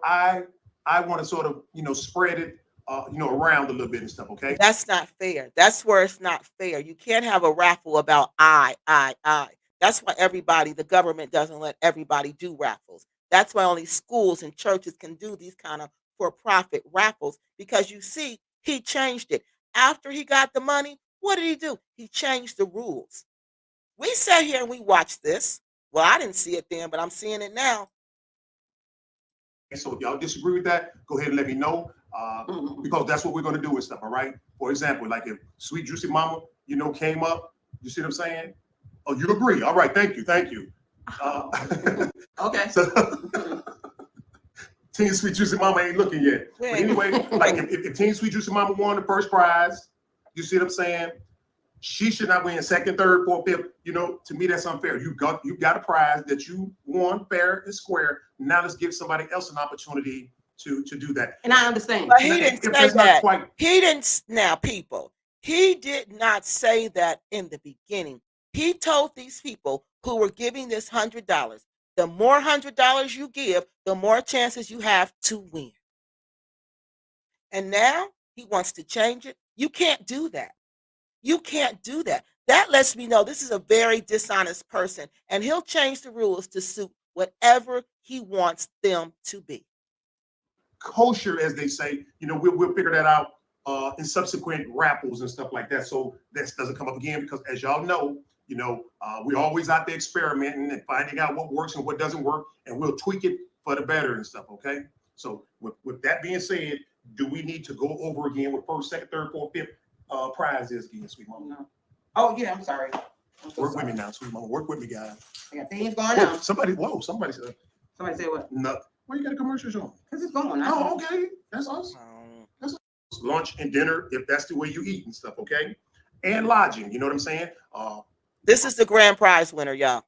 I want to sort of spread it around a little bit and stuff. Okay. That's not fair. That's where it's not fair. You can't have a raffle about I. That's why the government doesn't let everybody do raffles. That's why only schools and churches can do these kind of for-profit raffles, because you see, he changed it. After he got the money, what did he do? He changed the rules. We sat here and we watched this. Well, I didn't see it then, but I'm seeing it now. And so if y'all disagree with that, go ahead and let me know. Because that's what we're going to do with stuff. All right. For example, like if Sweet Juicy Mama, came up, you see what I'm saying? Oh, you agree? All right. Thank you. Thank you. Okay. So, Teen Sweet Juicy Mama ain't looking yet. But anyway, like if Teen Sweet Juicy Mama won the first prize, you see what I'm saying? She should not win second, third, fourth, fifth. To me, that's unfair. You got a prize that you won fair and square. Now let's give somebody else an opportunity to do that. And I understand. But he didn't say that. Quite, he didn't. Now, people, he did not say that in the beginning. He told these people who were giving this $100, the more $100 you give, the more chances you have to win. And now he wants to change it. You can't do that. You can't do that. That lets me know this is a very dishonest person, and he'll change the rules to suit whatever he wants them to be. Kosher, as they say, we'll figure that out in subsequent raffles and stuff like that. So that doesn't come up again, because as y'all know, we're always out there experimenting and finding out what works and what doesn't work, and we'll tweak it for the better and stuff. Okay. So with that being said, do we need to go over again with first, second, third, fourth, fifth prizes again, Sweet Mama? No. Oh yeah, I'm sorry. Work with me now, Sweet Mama. Work with me, guys. I got things going on. Somebody said. Somebody say what? No. Why you got a commercial show? Because it's going on. Oh, okay. That's us. That's us. Lunch and dinner, if that's the way you eat and stuff, okay? And lodging, you know what I'm saying? This is the grand prize winner, y'all.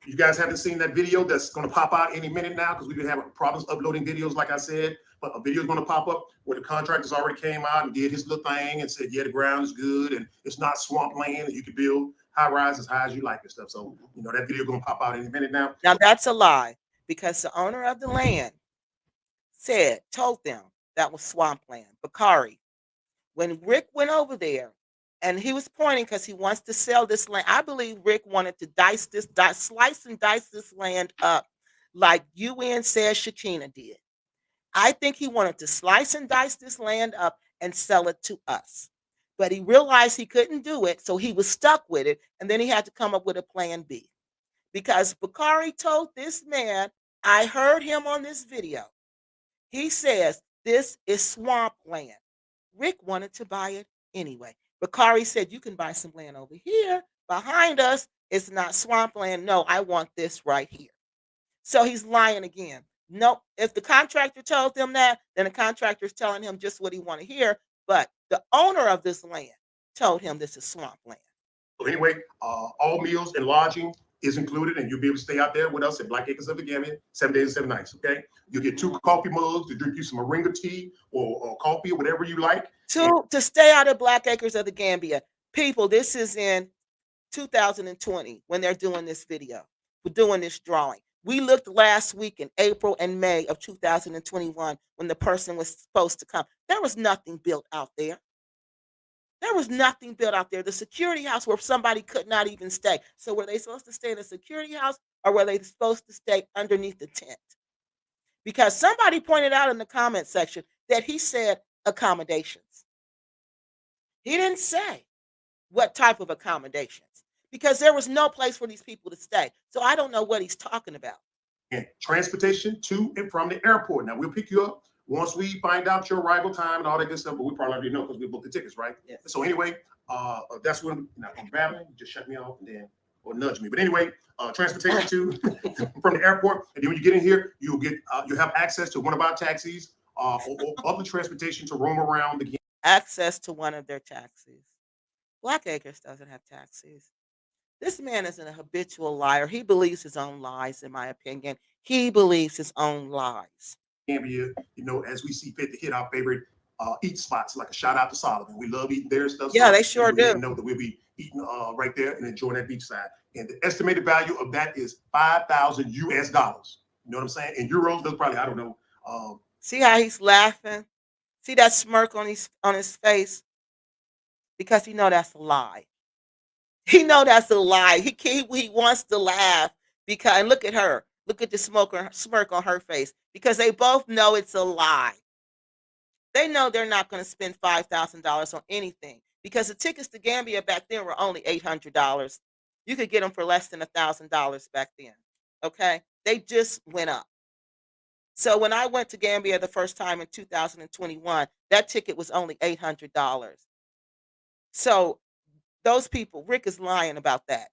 You guys haven't seen that video that's going to pop out any minute now, because we've been having problems uploading videos, like I said. But a video is going to pop up where the contractors already came out and did his little thing and said, yeah, the ground is good and it's not swamp land, and you can build high rise as high as you like and stuff. So, that video is going to pop out any minute now. Now, that's a lie, because the owner of the land told them that was swampland, Bakari. When Rick went over there and he was pointing because he wants to sell this land, I believe Rick wanted to slice and dice this land up like UN says Shakina did. I think he wanted to slice and dice this land up and sell it to us. But he realized he couldn't do it, so he was stuck with it, and then he had to come up with a plan B. Because Bakari told this man, I heard him on this video. He says, this is swamp land. Rick wanted to buy it anyway. Bakari said, you can buy some land over here behind us. It's not swamp land. No, I want this right here. So he's lying again. Nope. If the contractor told them that, then the contractor is telling him just what he want to hear. But the owner of this land told him this is swamp land. So anyway, all meals and lodging is included, and you'll be able to stay out there with us at Black Acres of the Gambia 7 days and 7 nights. Okay, you'll get 2 coffee mugs to drink you some moringa tea or coffee or whatever you like. To stay out of Black Acres of the Gambia, people. This is in 2020 when they're doing this video. We're doing this drawing. We looked last week in April and May of 2021 when the person was supposed to come. There was nothing built out there. There was nothing built out there. The security house where somebody could not even stay. So were they supposed to stay in a security house, or were they supposed to stay underneath the tent? Because somebody pointed out in the comment section that he said accommodations. He didn't say what type of accommodations, because there was no place for these people to stay. So I don't know what he's talking about. And transportation to and from the airport. Now, we'll pick you up once we find out your arrival time and all that good stuff, but we probably already know because we booked the tickets, right? Yes. So anyway, that's when I'm babbling, just shut me off and then, or nudge me. But anyway, transportation to from the airport. And then when you get in here, you'll have access to one of our taxis or public transportation to roam around again. Access to one of their taxis. Black Acres doesn't have taxis. This man isn't a habitual liar. He believes his own lies, in my opinion. He believes his own lies. Gambia, as we see fit to hit our favorite eat spots, like a shout out to Solomon. We love eating their stuff. Yeah, they sure do. Know that we'll be eating right there and enjoying that beachside. And the estimated value of that is $5,000 US. You know what I'm saying? In euros, that's probably, I don't know. See how he's laughing? See that smirk on his face? Because that's a lie. He know that's a lie. He wants to laugh because and look at her. Look at the smirk on her face because they both know it's a lie. They know they're not going to spend $5,000 on anything because the tickets to Gambia back then were only $800. You could get them for less than $1,000 back then. Okay, they just went up. So when I went to Gambia the first time in 2021, that ticket was only $800. So those people, Rick is lying about that.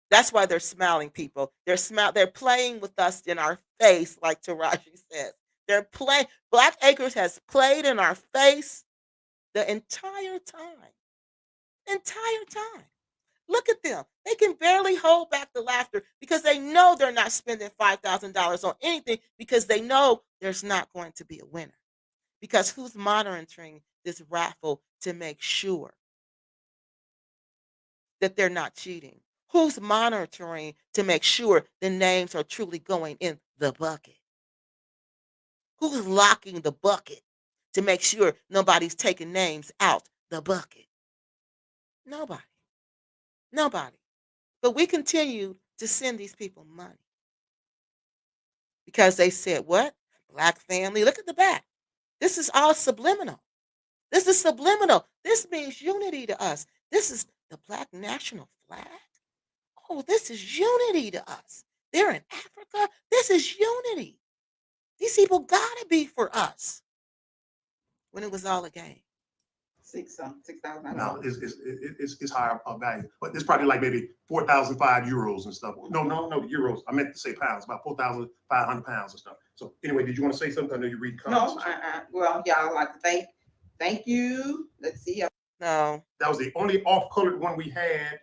That's why they're smiling, people. They're playing with us in our face, like Taraji says. They're playing. Black Acres has played in our face the entire time. Entire time. Look at them. They can barely hold back the laughter because they know they're not spending $5,000 on anything because they know there's not going to be a winner. Because who's monitoring this raffle to make sure that they're not cheating? Who's monitoring to make sure the names are truly going in the bucket? Who's locking the bucket to make sure nobody's taking names out the bucket? Nobody. Nobody. But we continue to send these people money because they said, what? Black family. Look at the back. This is all subliminal. This is subliminal. This means unity to us. This is the Black national flag. Oh, this is unity to us. They're in Africa. This is unity. These people gotta be for us. When it was all a game. 6,000. No, it's higher value, but it's probably like maybe 4,005 euros and stuff. No, euros. I meant to say pounds, about 4,500 pounds and stuff. So anyway, did you want to say something? I know you read comments. No, well, yeah, I'd like to thank you. Let's see. No. That was the only off-colored one we had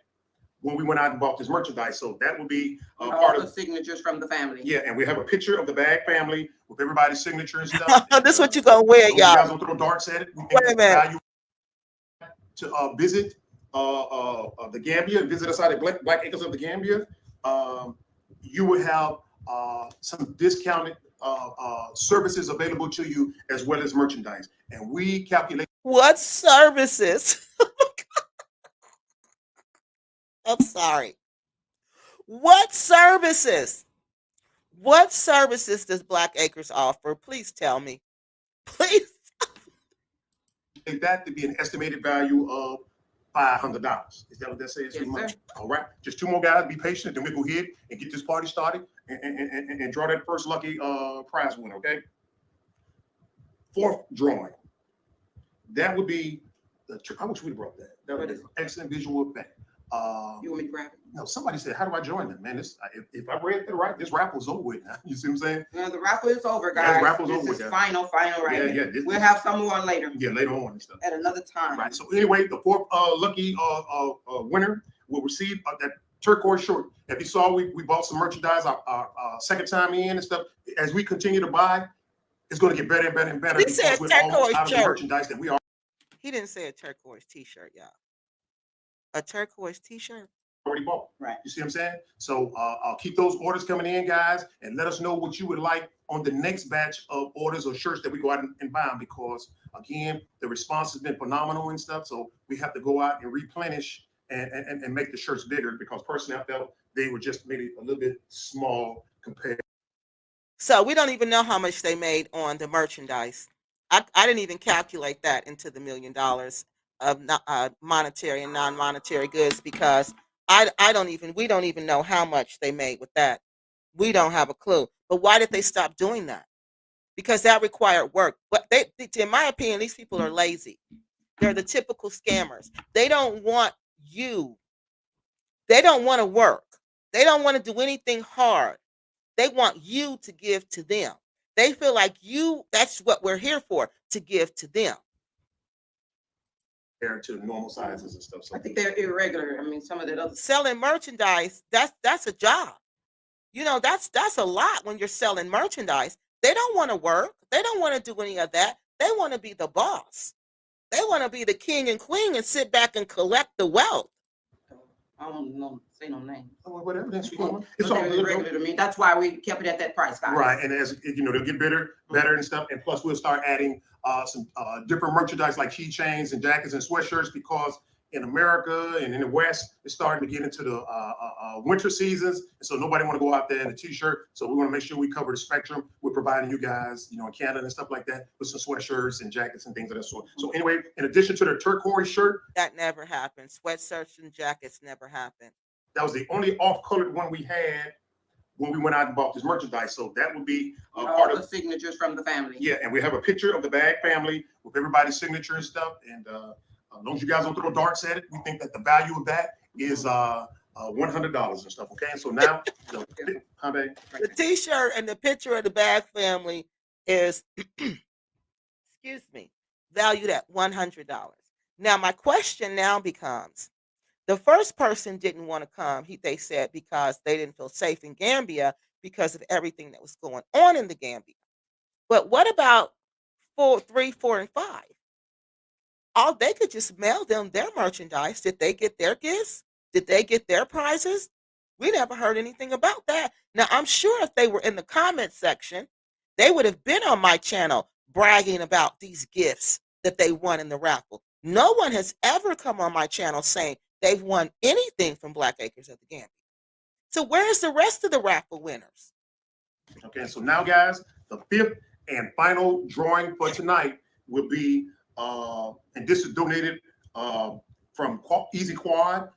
when we went out and bought this merchandise. So that would be part all of the signatures from the family. Yeah, and we have a picture of the bag family with everybody's signature and stuff. This is what you gonna wear, so y'all. You guys don't throw darts at it. Wait a minute. To visit the Gambia, visit us out at Black Acres of the Gambia. You will have some discounted services available to you as well as merchandise. And we calculate what services? I'm sorry. What services? What services does Black Acres offer? Please tell me. Please. that to be an estimated value of $500. Is that what that says? Yes, sir. All right. Just two more guys. Be patient. Then we go ahead and get this party started and draw that first lucky prize winner. Okay. Fourth drawing. That would be I wish we'd brought that. That would be an excellent visual effect. You want me to grab it? No, somebody said, "How do I join them?" Man, if I read that right, this raffle's over with now. You see what I'm saying? No, the raffle is over, guys. Yeah, the raffle's this over is with, final right Yeah, here. yeah. We'll have some more later. Yeah, later on and stuff. At another time. Right. So anyway, the fourth lucky winner will receive that turquoise shirt. If you saw, we bought some merchandise our second time in and stuff. As we continue to buy, it's going to get better and better and better. He said turquoise out of the shirt. merchandise that we are. He didn't say a turquoise t-shirt, y'all. A turquoise t-shirt? Already bought. Right. You see what I'm saying? So I'll keep those orders coming in, guys, and let us know what you would like on the next batch of orders or shirts that we go out and buy them, because again, the response has been phenomenal and stuff. So we have to go out and replenish and make the shirts bigger, because personally I felt they were just maybe a little bit small compared. So we don't even know how much they made on the merchandise. I didn't even calculate that into the $1 million of monetary and non-monetary goods, because we don't even know how much they made with that. We don't have a clue. But why did they stop doing that? Because that required work. But in my opinion, these people are lazy. They're the typical scammers. They don't want you. They don't want to work. They don't want to do anything hard. They want you to give to them. They feel like that's what we're here for, to give to them. To normal sizes and stuff. So I think they're irregular. I mean, some of that other selling merchandise, that's a job. You know, that's a lot when you're selling merchandise. They don't want to work. They don't want to do any of that. They want to be the boss. They want to be the king and queen and sit back and collect the wealth. I don't know, say no names. Whatever. That's It's all irregular to me. That's why we kept it at that price, guys. Right, and as you know, they'll get better and stuff. And plus, we'll start adding some different merchandise like keychains and jackets and sweatshirts, because in America and in the West, it's starting to get into the winter seasons, and so nobody want to go out there in a t-shirt. So we want to make sure we cover the spectrum. We're providing you guys, in Canada and stuff like that, with some sweatshirts and jackets and things of that sort. So anyway, in addition to the turquoise shirt, That never happened. Sweatshirts and jackets never happened. that was the only off-colored one we had when we went out and bought this merchandise. So that would be All part the of. signatures from the family. Yeah, and we have a picture of the Bag family with everybody's signature and stuff. And as long as you guys don't throw darts at it, we think that the value of that is $100 and stuff. Okay, and so now, how babe? The T-shirt and the picture of the Bag family is, excuse me, valued at $100. Now, my question now becomes: the first person didn't want to come. They said because they didn't feel safe in Gambia because of everything that was going on in the Gambia. But what about 4, 3, 4, and 5? All they could just mail them their merchandise. Did they get their gifts? Did they get their prizes? We never heard anything about that. Now, I'm sure if they were in the comment section, they would have been on my channel bragging about these gifts that they won in the raffle. No one has ever come on my channel saying they've won anything from Black Acres of the Gambia. So where's the rest of the raffle winners? Okay, so now, guys, the fifth and final drawing for tonight will be, and this is donated from Easy Quad.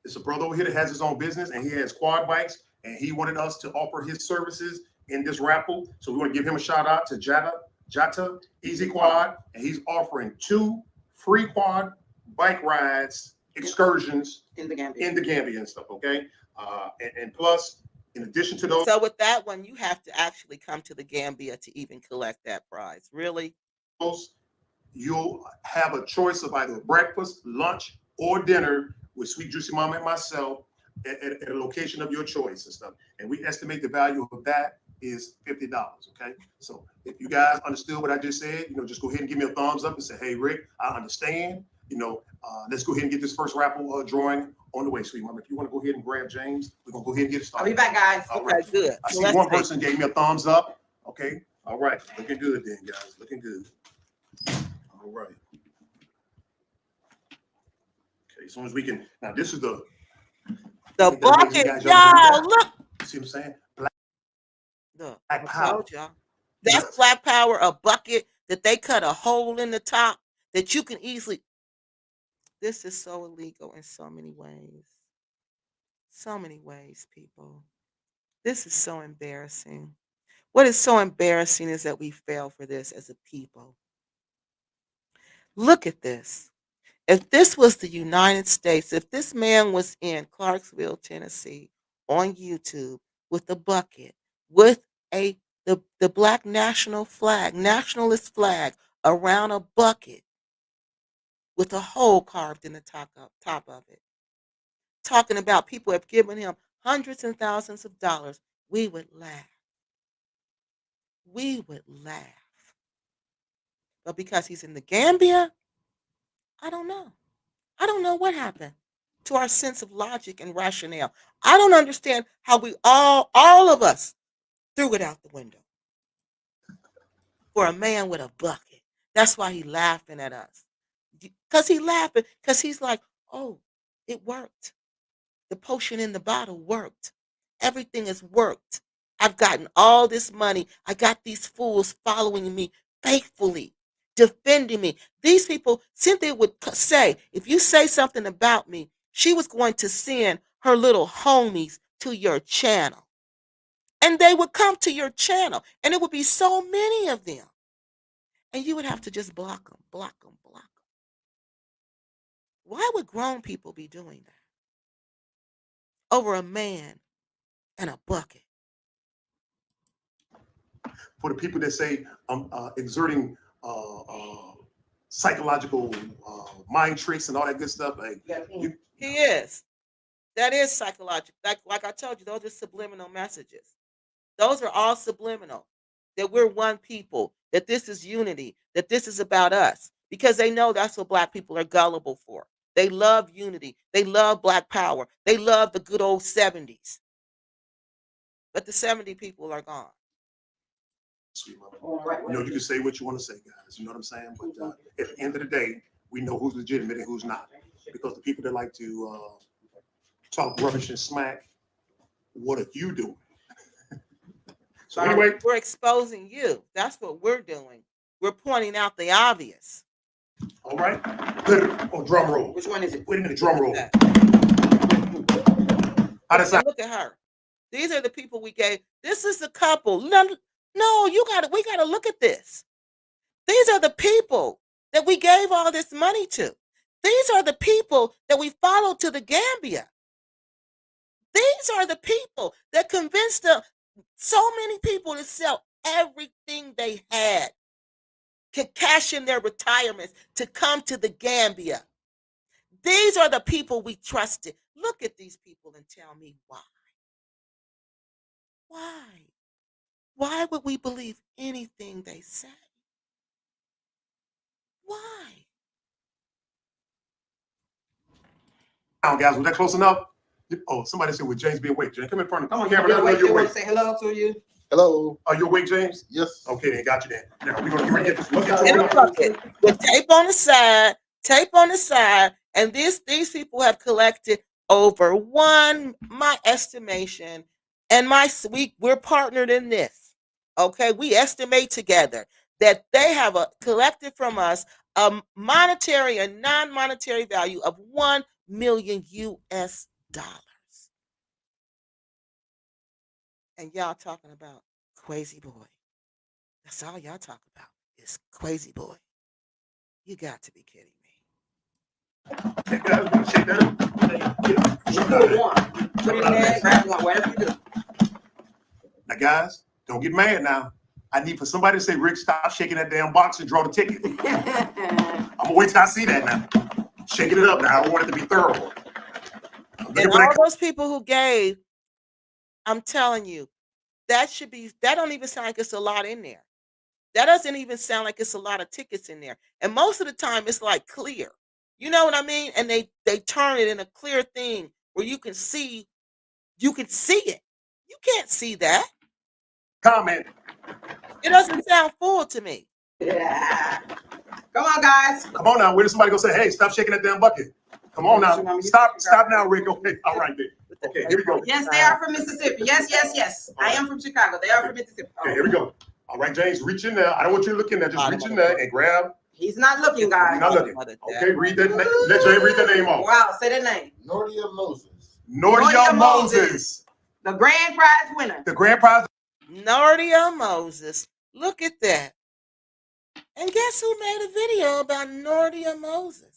It's a brother over here that has his own business, and he has quad bikes, and he wanted us to offer his services in this raffle. So we want to give him a shout out to Jata Easy Quad, and he's offering 2 free quad bike rides, excursions In the Gambia. and stuff. Okay, and plus, in addition to those. So with that one, you have to actually come to the Gambia to even collect that prize. Really? You'll have a choice of either breakfast, lunch, or dinner with Sweet Juicy Mama and myself at a location of your choice and stuff. And we estimate the value of that is $50. Okay. So if you guys understood what I just said, just go ahead and give me a thumbs up and say, hey, Rick, I understand. Let's go ahead and get this first raffle drawing on the way, Sweet Mama. If you want to go ahead and grab James, we're going to go ahead and get it started. I'll be back, guys. All Okay, right. good. I So see let's one see. person gave me a thumbs up. Okay. All right. Looking good then, guys. Looking good. All right. Okay. As soon as we can. Now, this is the bucket. guys, Y'all, look. You see what I'm saying? Look, Black I power. told y'all. That's Yes. Black Power, a bucket that they cut a hole in the top that you can easily. This is so illegal in so many ways. So many ways, people. This is so embarrassing. What is so embarrassing is that we fail for this as a people. Look at this. If this was the United States, if this man was in Clarksville, Tennessee, on YouTube with a bucket, with the black national flag, nationalist flag around a bucket with a hole carved in the top of it, talking about people have given him hundreds and thousands of dollars, we would laugh. We would laugh. But because he's in the Gambia, I don't know. I don't know what happened to our sense of logic and rationale. I don't understand how we all of us threw it out the window for a man with a bucket. That's why he laughing at us. Because he laughing, because he's like, oh, it worked. The potion in the bottle worked. Everything has worked. I've gotten all this money. I got these fools following me faithfully, defending me. These people, Cynthia would say, if you say something about me, she was going to send her little homies to your channel. And they would come to your channel. And it would be so many of them. And you would have to just block them, block them, block them. Why would grown people be doing that over a man and a bucket? For the people that say I'm exerting psychological mind tricks and all that good stuff, He is. That is psychological. Like I told you, those are subliminal messages. Those are all subliminal. That we're one people, that this is unity, that this is about us. Because they know that's what black people are gullible for. They love unity. They love black power. They love the good old 70s. But the 70 people are gone. you can say what you want to say, guys. You know what I'm saying? But at the end of the day, we know who's legitimate and who's not. because the people that like to talk rubbish and smack, what are you doing? So anyway, We're exposing you. That's what we're doing. We're pointing out the obvious. all right. Oh, drum roll. Which one is it? Wait a minute, drum roll. That. How does that? Look at her. These are the people we gave. This is the couple. No, we gotta look at this. These are the people that we gave all this money to. These are the people that we followed to the Gambia. These are the people that convinced so many people to sell everything they had, to cash in their retirements, to come to the Gambia. These are the people we trusted. Look at these people and tell me why. Why? Why would we believe anything they say? Why? Now, guys, was that close enough? Oh, somebody said, "Would James be awake?" James, come in front of Come the on, camera. you're Let awake. us know They you're want awake. to say hello to you. Hello. Are you awake, James? Yes. Okay, then got you then. Now we're gonna get ready to get this. Let's get In to a it. bucket with tape on the side, and these people have collected over my estimation, and we're partnered in this. Okay, we estimate together that they have collected from us a monetary and non-monetary value of $1 million US. And y'all talking about crazy boy. That's all y'all talk about is crazy boy. You got to be kidding me. Shake that up, shake that up. You pull one. Put it in there, grab one, whatever you do. Now, guys, don't get mad now. I need for somebody to say, "Rick, stop shaking that damn box and draw the ticket." I'm gonna wait till I see that now. Shaking it up now. I want it to be thorough. I'm looking And for all that. those people who gave, I'm telling you, that don't even sound like it's a lot in there. That doesn't even sound like it's a lot of tickets in there. And most of the time it's like clear. You know what I mean? And they turn it in a clear thing where you can see it. You can't see that. Comment. It doesn't sound full to me. Yeah. Come on, guys. Come on now. Where does somebody go say, "Hey, stop shaking that damn bucket"? Come on now. Stop now, Rick. Okay. All right, then. Okay, here we go. Yes, they are from Mississippi. Yes. I am from Chicago. They are from Mississippi. Okay, here we go. All right, James, reach in there. I don't want you to look in there. Just reach in there and grab. He's not looking, guys. You're not looking. Okay, read that. Let James read the name off. Wow, say that name. Nordia Moses. Nordia Moses. The grand prize winner. The grand prize. Nordia Moses. Look at that. And guess who made a video about Nordia Moses?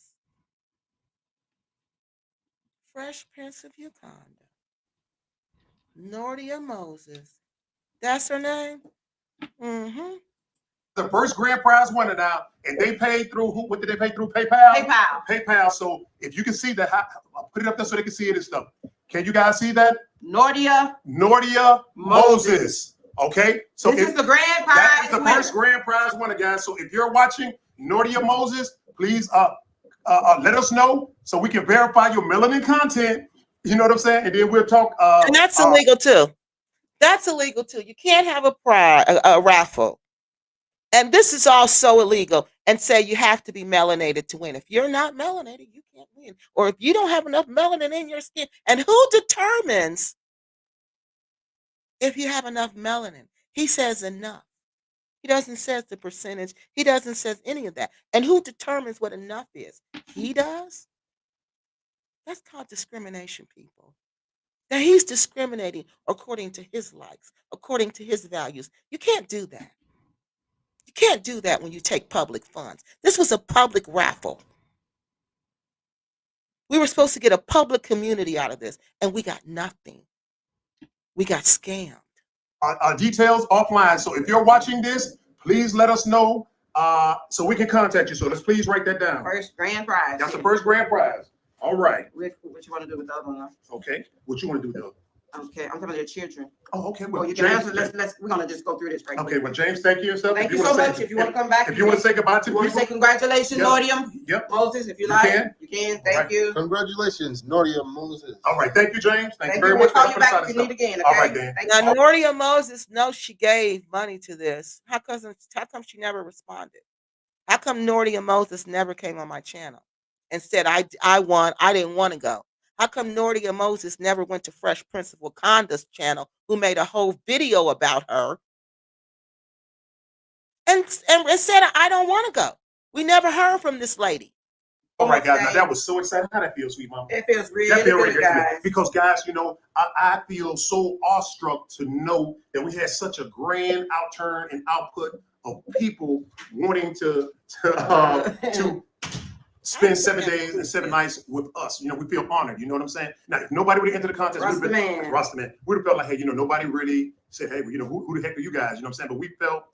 Fresh Prince of Uganda. Nordia Moses. That's her name? Mm-hmm. The first grand prize winner now, and they paid through who? What did they pay through? PayPal. PayPal. So if you can see that, I'll put it up there so they can see it and stuff. Can you guys see that? Nordia Moses. Okay. So this is the grand prize. That is the winner. first grand prize winner, guys. So if you're watching Nordia Moses, please let us know so we can verify your melanin content. You know what I'm saying? And then we'll talk. And that's illegal too. That's illegal too. You can't have a raffle. And this is all so illegal, and say you have to be melanated to win. If you're not melanated, you can't win. Or if you don't have enough melanin in your skin, and who determines if you have enough melanin? He says enough. He doesn't say the percentage. He doesn't say any of that. And who determines what enough is? He does. That's called discrimination, people. Now he's discriminating according to his likes, according to his values. You can't do that. You can't do that when you take public funds. This was a public raffle. We were supposed to get a public community out of this, and we got nothing. We got scammed. Details offline. So if you're watching this, please let us know so we can contact you. So let's please write that down. First grand prize. That's the first grand prize. All right. Rick, what you want to do with the other one? Okay. What you want to do though? Okay, I'm talking about your children. Oh, okay. Well, Well, you can answer. We're gonna just go through this right Okay. quick. Well, James, thank you and stuff. Thank you so much. If you want to come back, if you want to say goodbye to you want to people, say congratulations, Yep. Nordia Yep. Moses, if you You like. can. You can. Thank Right. you. Congratulations, Nordia Moses. All right. Thank you, James. Thank you very We'll much. call for you helping back us out if and you stuff. need again. Okay. All right, then. Thank Now, you. Nordia Moses knows she gave money to this. How come she never responded? How come Nordia Moses never came on my channel and said, I won. I didn't want to go. How come Nordia Moses never went to Fresh Prince of Wakanda's channel, who made a whole video about her, and said, I don't want to go? We never heard from this lady. All right, guys. Now that was so exciting. How that feel, sweet mama? It feels really That feel good, really good to me. guys. Because, guys, you know, I feel so awestruck to know that we had such a grand outturn and output of people wanting to spend 7 days and 7 nights with us. You know, we feel honored. You know what I'm saying? Now, if nobody would have entered the contest, Rasta man. we'd have felt like, hey, you know, nobody really said, hey, you know, who the heck are you guys? You know what I'm saying? But we felt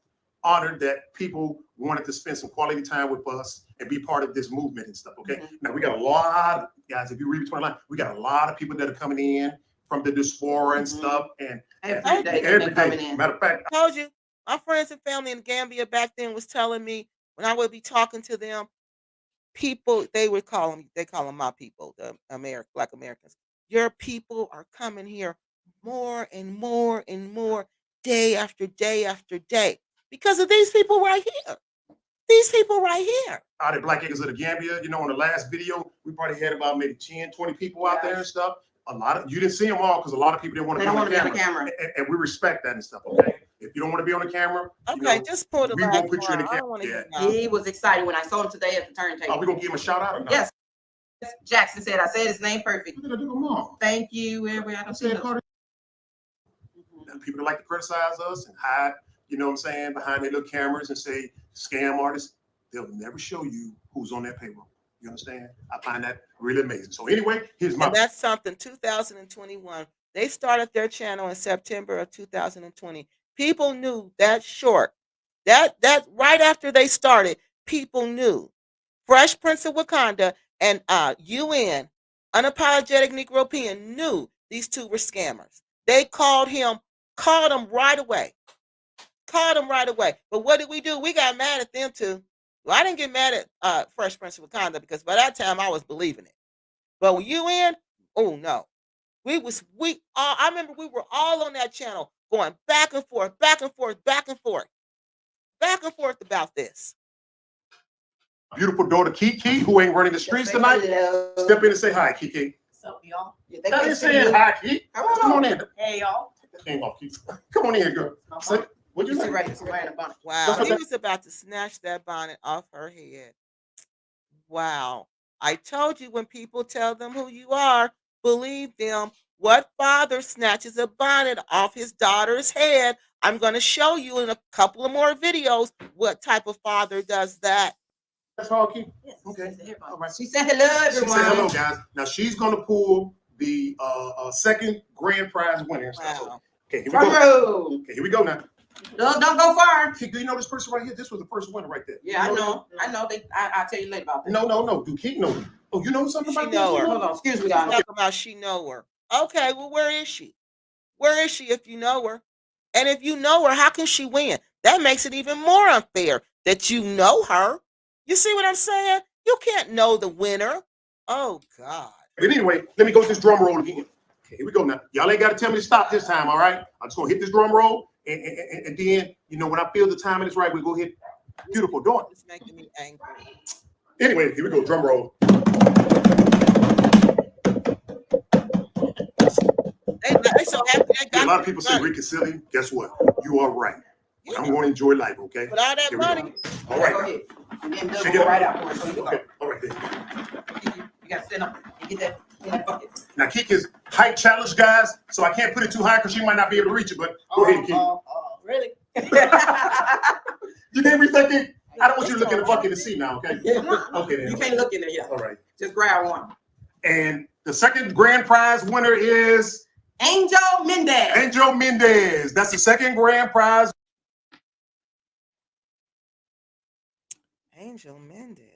honored that people wanted to spend some quality time with us and be part of this movement and stuff. Okay. Mhm. Now we got a lot, guys. If you read between the lines, we got a lot of people that are coming in from the diaspora and Mhm. stuff. And Every day, every they coming day. in. Matter of fact, I told you, my friends and family in Gambia back then was telling me when I would be talking to them, people, they call them my people, the Black Americans. Your people are coming here more and more and more, day after day after day, because of these people right here. These people right here. out at Black Acres of the Gambia, you know, on the last video, we probably had about maybe 10, 20 people out there and stuff. A lot of, you didn't see them all because a lot of people didn't want They to be don't on want the to be on camera. the camera. And we respect that and stuff, okay? If you don't want to be on the camera, you Okay, know, just pull the we last won't put you in the one. I don't want to camera. hear now. He was excited when I saw him today at the turntable. Are we going to give him a shout out or not? Yes. Jackson said, I said his name perfect. Look at that little mom. Thank you. I don't see Said no. Carter. Now, people that like to criticize us and hide, you know what I'm saying, behind their little cameras and say scam artists, they'll never show you who's on their payroll. You understand? I find that really amazing. So anyway, here's my And that's something. 2021. They started their channel in September of 2020. People knew that short. That right after they started, people knew. Fresh Prince of Wakanda and UN, Unapologetic Negropean, knew these two were scammers. They called him right away. Called him right away. But what did we do? We got mad at them too. Well, I didn't get mad at Fresh Prince of Wakanda because by that time I was believing it. But when you in, oh no. I remember we were all on that channel going back and forth, back and forth, back and forth, back and forth about this. beautiful daughter Kiki, who ain't running the streets tonight. Hello. Step in and say hi, Kiki. What's up, y'all? Yeah, they I can't ain't see saying you. hi, Kiki. Come on in. Hey, y'all. Came off, Kiki. Come on in, girl. Say, what'd you You see say? right here, wearing a bonnet. Wow, That's he what was about to snatch that bonnet off her head. Wow. I told you, when people tell them who you are, believe them. What father snatches a bonnet off his daughter's head? I'm going to show you in a couple of more videos what type of father does that. That's all, Kiki. Yes, Okay. she said everybody. All right. She said hello, She everyone. said hello, guys. Now she's gonna pull the second grand prize winner and stuff. So, Wow. okay, here we Drum go. roll. Okay, here we go now. Don't go far. Keith, do you know this person right here? This was the first winner right there. Yeah, You I know. I'll tell you later about that. No. Do Keith know? Oh, you know something She about know this? her. Hold on. Excuse me, Talk y'all. about she know her. Okay, well, where is she? Where is she if you know her? And if you know her, how can she win? That makes it even more unfair that you know her. You see what I'm saying? You can't know the winner. Oh, God. But anyway, let me go with this drum roll again. Okay, here we go now. Y'all ain't got to tell me to stop this time, all right? I'm just gonna hit this drum roll, and then, you know, when I feel the timing is right, we go hit beautiful daughter. It's making me angry. Anyway, here we go, drum roll. They so happy they Yeah, got a lot of people say money. Ricky Silly. Guess what? You are right. Yeah. I'm going to enjoy life, okay? With all that Here we go. money. All Go right. ahead. And then Shake go it right up. out for it. So you go. Okay. All right then. You got to stand up and get that in that bucket. Now, Keek is height challenged, guys, so I can't put it too high because she might not be able to reach it. But go ahead, Keek. Really? You can't reach that, Keek? I don't want you to look in the bucket and see now, okay? Okay, then. You can't look in there yet. All right. Just grab one. And the second grand prize winner is Angel Mendez. Angel Mendez. That's the second grand prize. Angel Mendez.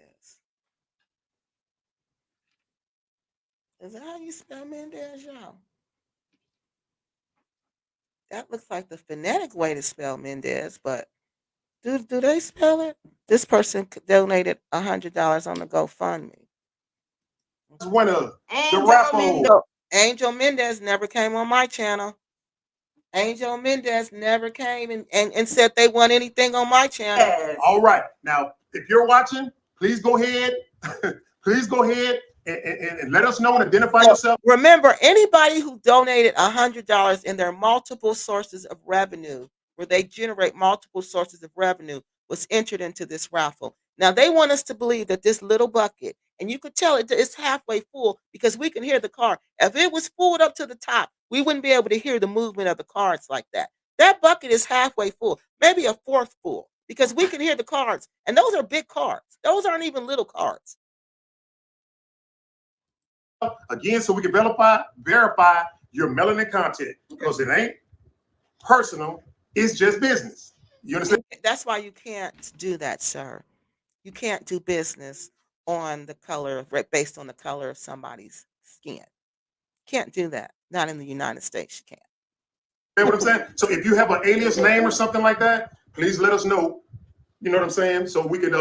Is that how you spell Mendez, y'all? That looks like the phonetic way to spell Mendez, but do they spell it? This person donated $100 on the GoFundMe. Winner, the Angel raffle. Mendez. Angel Mendez never came on my channel. Angel Mendez never came and said they want anything on my channel. Yes. All right. Now, if you're watching, please go ahead. please go ahead and let us know and identify yourself. Remember, anybody who donated $100 in their multiple sources of revenue, where they generate multiple sources of revenue, was entered into this raffle. Now they want us to believe that this little bucket, and you could tell it's halfway full because we can hear the card. If it was full up to the top, we wouldn't be able to hear the movement of the cards like that. That bucket is halfway full, maybe a fourth full, because we can hear the cards, and those are big cards. Those aren't even little cards. Again, so we can verify your melanin content, because it ain't personal, it's just business. You understand? That's why you can't do that, sir. You can't do business on the color, based on the color of somebody's skin. Can't do that. Not in the United States, you can't. You know what I'm saying? So if you have an alias name or something like that, please let us know. You know what I'm saying? So we could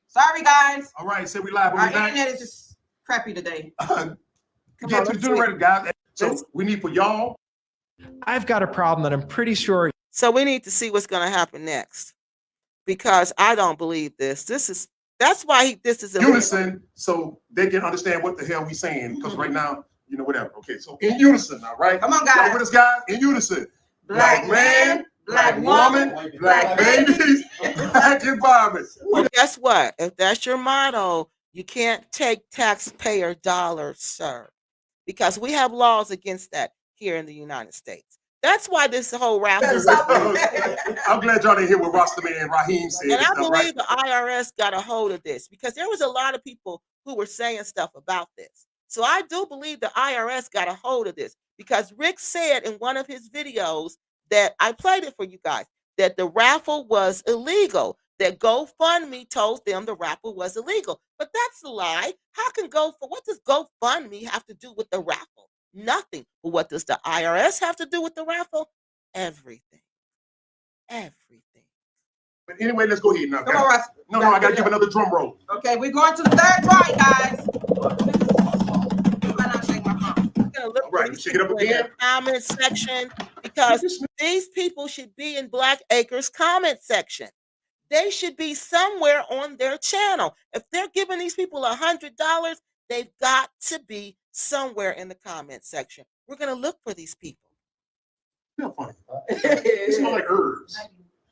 Sorry, guys. all right, say we live. Our internet is just crappy today. Get to the generator, guys. So we need for y'all. I've got a problem that I'm pretty sure. So we need to see what's going to happen next, because I don't believe this. That's why this is illegal. Unison, so they can understand what the hell we saying. Because right now, you know, whatever. Okay, so in unison, all right. Come on, Y'all guys. with us, guys? In unison. Black man, black woman, black babies, black environment. Well, guess what? If that's your motto, you can't take taxpayer dollars, sir, because we have laws against that here in the United States. That's why this whole raffle. I'm glad y'all didn't hear what Rostami and Raheem said. And I stuff, right? believe the IRS got a hold of this, because there was a lot of people who were saying stuff about this. So I do believe the IRS got a hold of this, because Rick said in one of his videos, that I played it for you guys, that the raffle was illegal, that GoFundMe told them the raffle was illegal. But that's a lie. What does GoFundMe have to do with the raffle? Nothing. But what does the IRS have to do with the raffle? Everything. Everything. But anyway, let's go ahead now. Come on, Russ. No, I gotta give another drum roll. Okay, we're going to the third drawing, guys. You might not shake my phone. I'm gonna look All right, for these shake it up people in again. the comment section, because these people should be in Black Acres comment section. They should be somewhere on their channel. If they're giving these people $100, they've got to be somewhere in the comment section. We're gonna look for these people. Feel funny. It smells like herbs.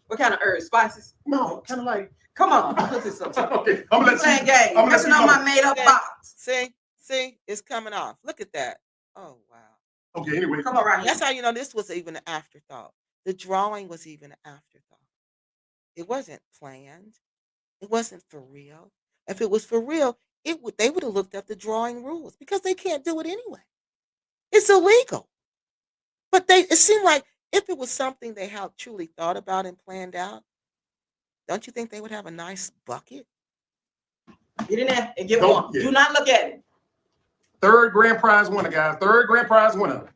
What kind of herbs? Spices? No, kind of like. Come on, put this up. Okay, I'm gonna let Playing you. game. I'm gonna let Messing you on know. my made-up box. See, it's coming off. Look at that. Oh wow. Okay, anyway. Come on, right That's how you know this was even an afterthought. The drawing was even an afterthought. It wasn't planned. It wasn't for real. If it was for real, they would have looked up the drawing rules, because they can't do it anyway. It's illegal. But it seemed like if it was something they had truly thought about and planned out, don't you think they would have a nice bucket? Get in there and get Don't- one. yeah. Do not look at it. Third grand prize winner, guys. Third grand prize winner.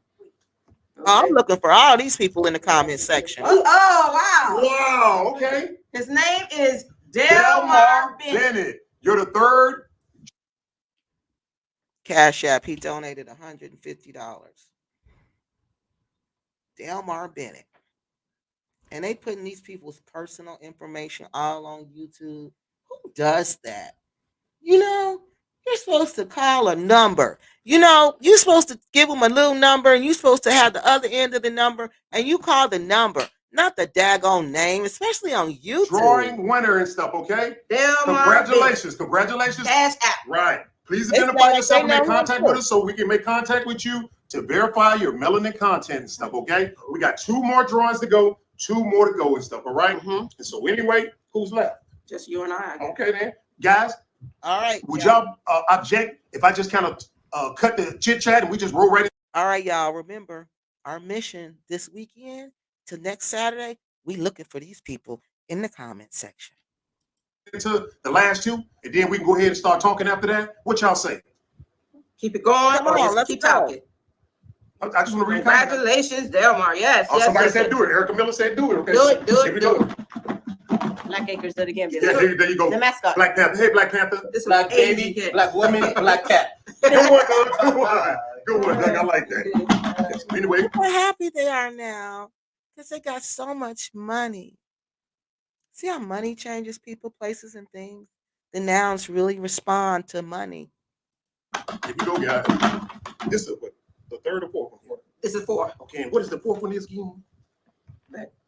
I'm looking for all these people in the comment section. Oh, wow. Wow. Okay. His name is Delmar Bennett. Bennett. You're the third. Cash App, he donated $150. Delmar Bennett. And they putting these people's personal information all on YouTube. Who does that? You know, you're supposed to call a number. You know, you're supposed to give them a little number, and you're supposed to have the other end of the number, and you call the number, not the daggone name, especially on YouTube. Drawing winner and stuff, okay? Delmar Congratulations. Congratulations. Cash App. Right. Please They identify sound like yourself they and make know who contact it with is. us so we can make contact with you to verify your melanin content and stuff, okay? We got 2 more drawings to go, 2 more to go and stuff, all right? Mhm. And so anyway, who's left? Just you and I. Okay, then. Guys, All right. would y'all. y'all object if I just kind of cut the chit chat and we just roll right All right, y'all. Remember our mission this weekend to next Saturday. We looking for these people in the comment section. into the last 2, and then we can go ahead and start talking after that? What y'all say? Keep it going Come or on, just let's keep go. talking. I just want to read comments. Congratulations, Delmar. Yes. Oh, yes, somebody yes, said yes. do it. Erica Miller said do it. Okay. Do it, do it, Here we do go. it. Black Acres of the Gambia. Yeah, there you go. The mascot. Black Panther. Hey, Black Panther. This Black was baby, AD. black woman, black cat. Good one, Doug. Good one. Good one, Doug. I like that. So anyway, Look how happy they are now, because they got so much money. See how money changes people, places, and things? The nouns really respond to money. Here we go, guys. This is what, the third or fourth one? This is 4. Okay, and what is the fourth one is again?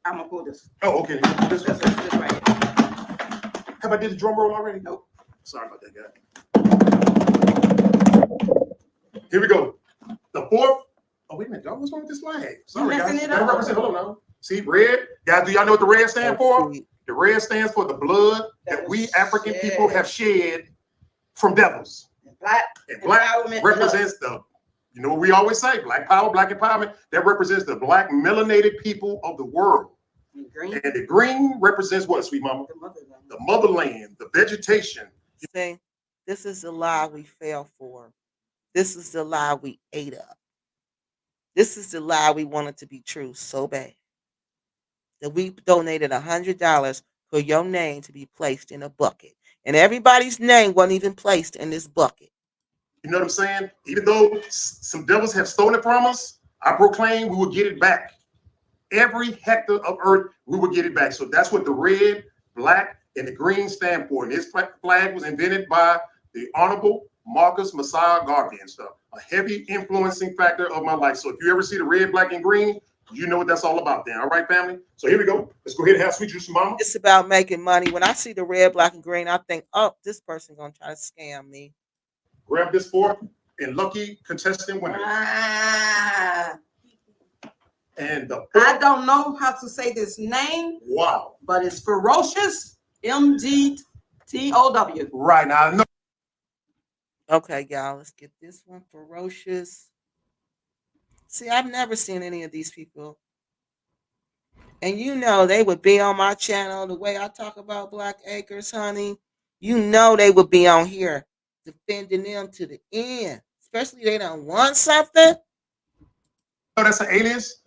I'm gonna pull this. Oh, okay. This one. This right here. Have I did the drum roll already? Nope. Sorry about that, guy. Here we go. The fourth. Oh, wait a minute, dog. What's wrong with this flag? Sorry, messing guys. it That'll up. represent, hold on now. See, red. Guys, do y'all know what the red stand for? The red stands for the blood that we African people have shed from devils. Black. And black Empowerment, represents the, you know what we always say, black power, black empowerment. That represents the black melanated people of the world. And green. And the green represents what, sweet mama? The motherland, the vegetation. See, this is the lie we fell for. This is the lie we ate up. This is the lie we wanted to be true so bad that we donated $100 for your name to be placed in a bucket. And everybody's name wasn't even placed in this bucket. You know what I'm saying? Even though some devils have stolen it from us, I proclaim we will get it back. Every hectare of earth, we will get it back. So that's what the red, black, and the green stand for. And this flag was invented by the Honorable Marcus Messiah Garvey and stuff. A heavy influencing factor of my life. So if you ever see the red, black, and green, you know what that's all about then. All right, family? So here we go. Let's go ahead and have sweet juice, mama. It's about making money. When I see the red, black, and green, I think, oh, this person gonna try to scam me. Grab this fourth and lucky contestant winner. And the I don't know how to say this name. Wow. But it's Ferocious MGTOW. Right now, I know. Okay, y'all, let's get this one. Ferocious. See, I've never seen any of these people. And you know they would be on my channel the way I talk about Black Acres, honey. You know they would be on here defending them to the end. Especially they don't want something. Oh, that's an alias.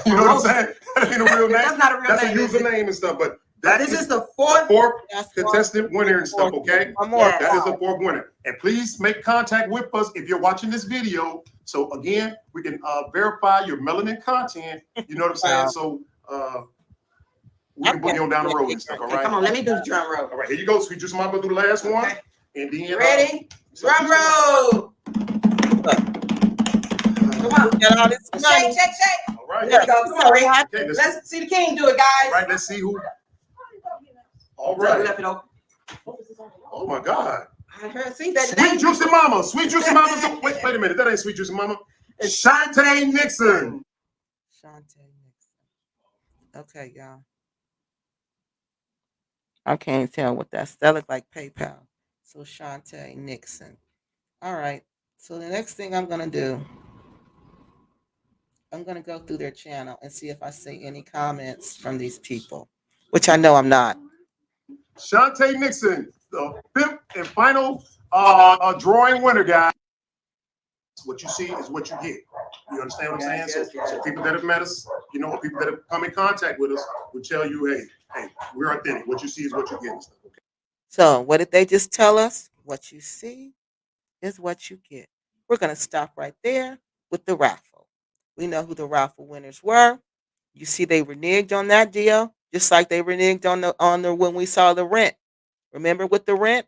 You know what I'm saying? That ain't a real name. That's not a real That's name. a username and stuff. But This is the fourth. That's contestant winner and stuff, okay? One more. Yes. That is the fourth winner. And please make contact with us if you're watching this video. So again, we can verify your melanin content. You know what I'm saying? So we can put you on down the road and stuff, all right? Come on, let me do the drum roll. All right, here you go, sweet juice mama. Do the last one. Okay. And then Ready? Drum roll. Come on. Get all this money. Shake, shake, shake. All right. There we go. Come on, Ray. Okay, Let's see the king do it, guys. all right, let's see who. All We right. left it open. Oh my God. I heard. See that Sweet name? Juicy Mama. Sweet Juicy Mama. Wait a minute. That ain't Sweet Juicy Mama. It's Shantae Nixon. Shantae Nixon. Okay, y'all. I can't tell what that's. That look like PayPal. So Shantae Nixon. All right. So the next thing I'm gonna do, I'm gonna go through their channel and see if I see any comments from these people, which I know I'm not. Shantae Nixon, the fifth and final drawing winner, guys. What you see is what you get. You understand what I'm saying? So people that have met us, you know, people that have come in contact with us will tell you, hey, we're authentic. What you see is what you get. And stuff, okay? So what did they just tell us? What you see is what you get. We're gonna stop right there with the raffle. We know who the raffle winners were. You see, they reneged on that deal, just like they reneged on the when we saw the rent. Remember with the rent,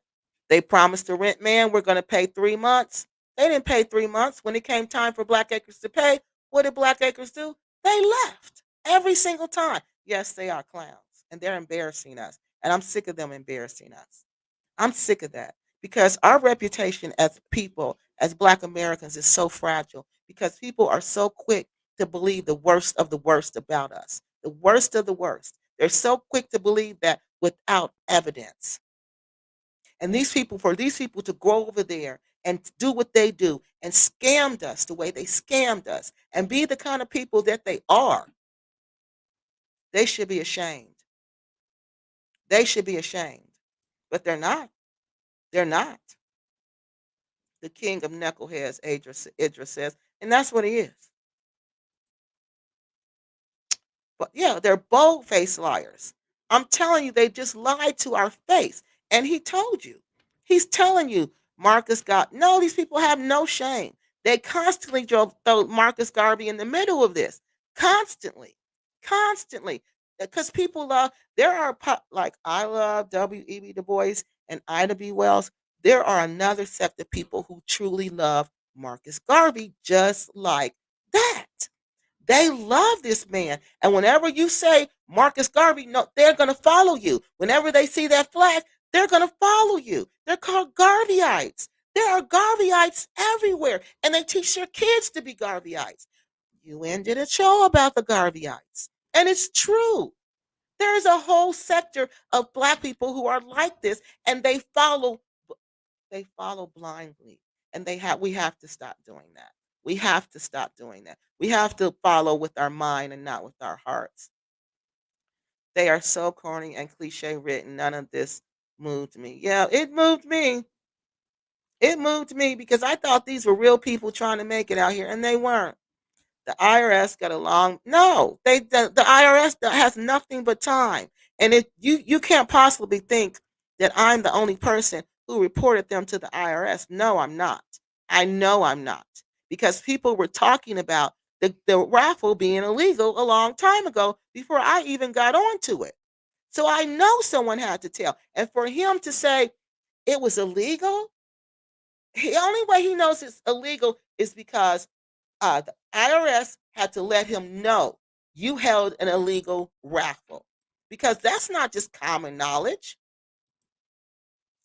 they promised the rent man we're gonna pay 3 months. They didn't pay 3 months. When it came time for Black Acres to pay, what did Black Acres do? They left every single time. Yes, they are clowns, and they're embarrassing us. And I'm sick of them embarrassing us. I'm sick of that because our reputation as people, as Black Americans, is so fragile because people are so quick to believe the worst of the worst about us, the worst of the worst. They're so quick to believe that without evidence. And for these people to go over there and do what they do and scammed us the way they scammed us and be the kind of people that they are, they should be ashamed. They should be ashamed. But they're not. They're not. The king of knuckleheads, Idris says, and that's what he is. But yeah, they're bold-faced liars. I'm telling you, they just lied to our face. And he told you. He's telling you, these people have no shame. They constantly throw Marcus Garvey in the middle of this. Constantly. Constantly. Because people love, there are like I love W.E.B. Du Bois and Ida B. Wells, there are another sect of people who truly love Marcus Garvey just like that. They love this man. And whenever you say Marcus Garvey, no, they're going to follow you. Whenever they see that flag, they're going to follow you. They're called Garveyites. There are Garveyites everywhere, and they teach their kids to be Garveyites. UN did a show about the Garveyites, and it's true. There is a whole sector of black people who are like this, and they follow blindly, and we have to stop doing that. We have to stop doing that. We have to follow with our mind and not with our hearts. They are so corny and cliche written. None of this moved me. Yeah, it moved me. It moved me because I thought these were real people trying to make it out here, and they weren't. The IRS got along. No, the IRS has nothing but time, and you can't possibly think that I'm the only person who reported them to the IRS. No, I'm not. I know I'm not, because people were talking about the raffle being illegal a long time ago before I even got onto it. So I know someone had to tell, and for him to say it was illegal, the only way he knows it's illegal is because the IRS had to let him know you held an illegal raffle, because that's not just common knowledge.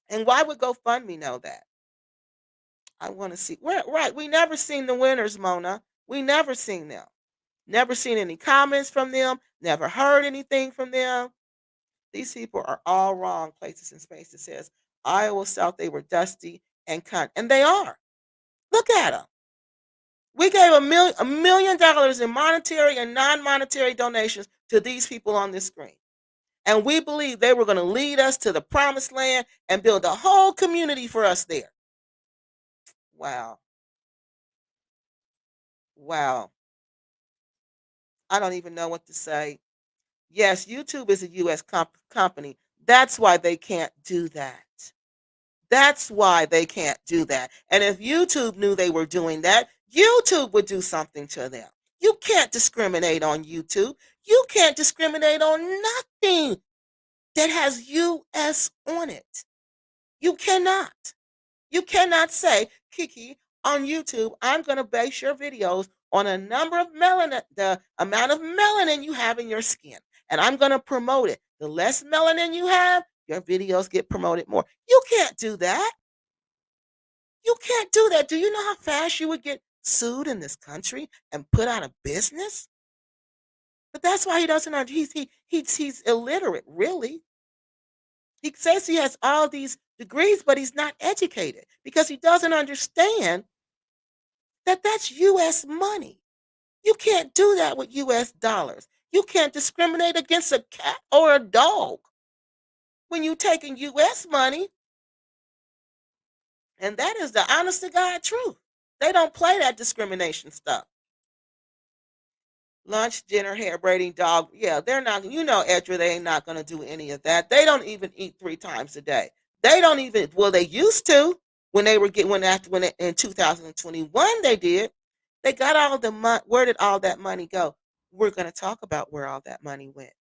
And why would GoFundMe know that? I want to see. Right. We never seen the winners, Mona. We never seen them. Never seen any comments from them. Never heard anything from them. These people are all wrong. Places and spaces says Iowa South. They were dusty and cunt, and they are. Look at them. We gave $1 million in monetary and non-monetary donations to these people on this screen. And we believe they were going to lead us to the promised land and build a whole community for us there. Wow. Wow. I don't even know what to say. Yes, YouTube is a US company. That's why they can't do that. That's why they can't do that. And if YouTube knew they were doing that, YouTube would do something to them. You can't discriminate on YouTube. You can't discriminate on nothing that has US on it. You cannot. You cannot say, Kiki, on YouTube, I'm going to base your videos on a number of melanin, the amount of melanin you have in your skin, and I'm going to promote it. The less melanin you have, your videos get promoted more. You can't do that. You can't do that. Do you know how fast you would get sued in this country and put out of business? But that's why he doesn't. He's illiterate, really. He says he has all these degrees, but he's not educated because he doesn't understand that that's U.S. money. You can't do that with U.S. dollars. You can't discriminate against a cat or a dog when you're taking U.S. money. And that is the honest to God truth. They don't play that discrimination stuff. Lunch, dinner, hair braiding, dog. Yeah, they're not, Edra, they ain't not going to do any of that. They don't even eat 3 times a day. They don't even, well, they used to when they were getting, when in 2021 they did. They got all the money. Where did all that money go? We're going to talk about where all that money went.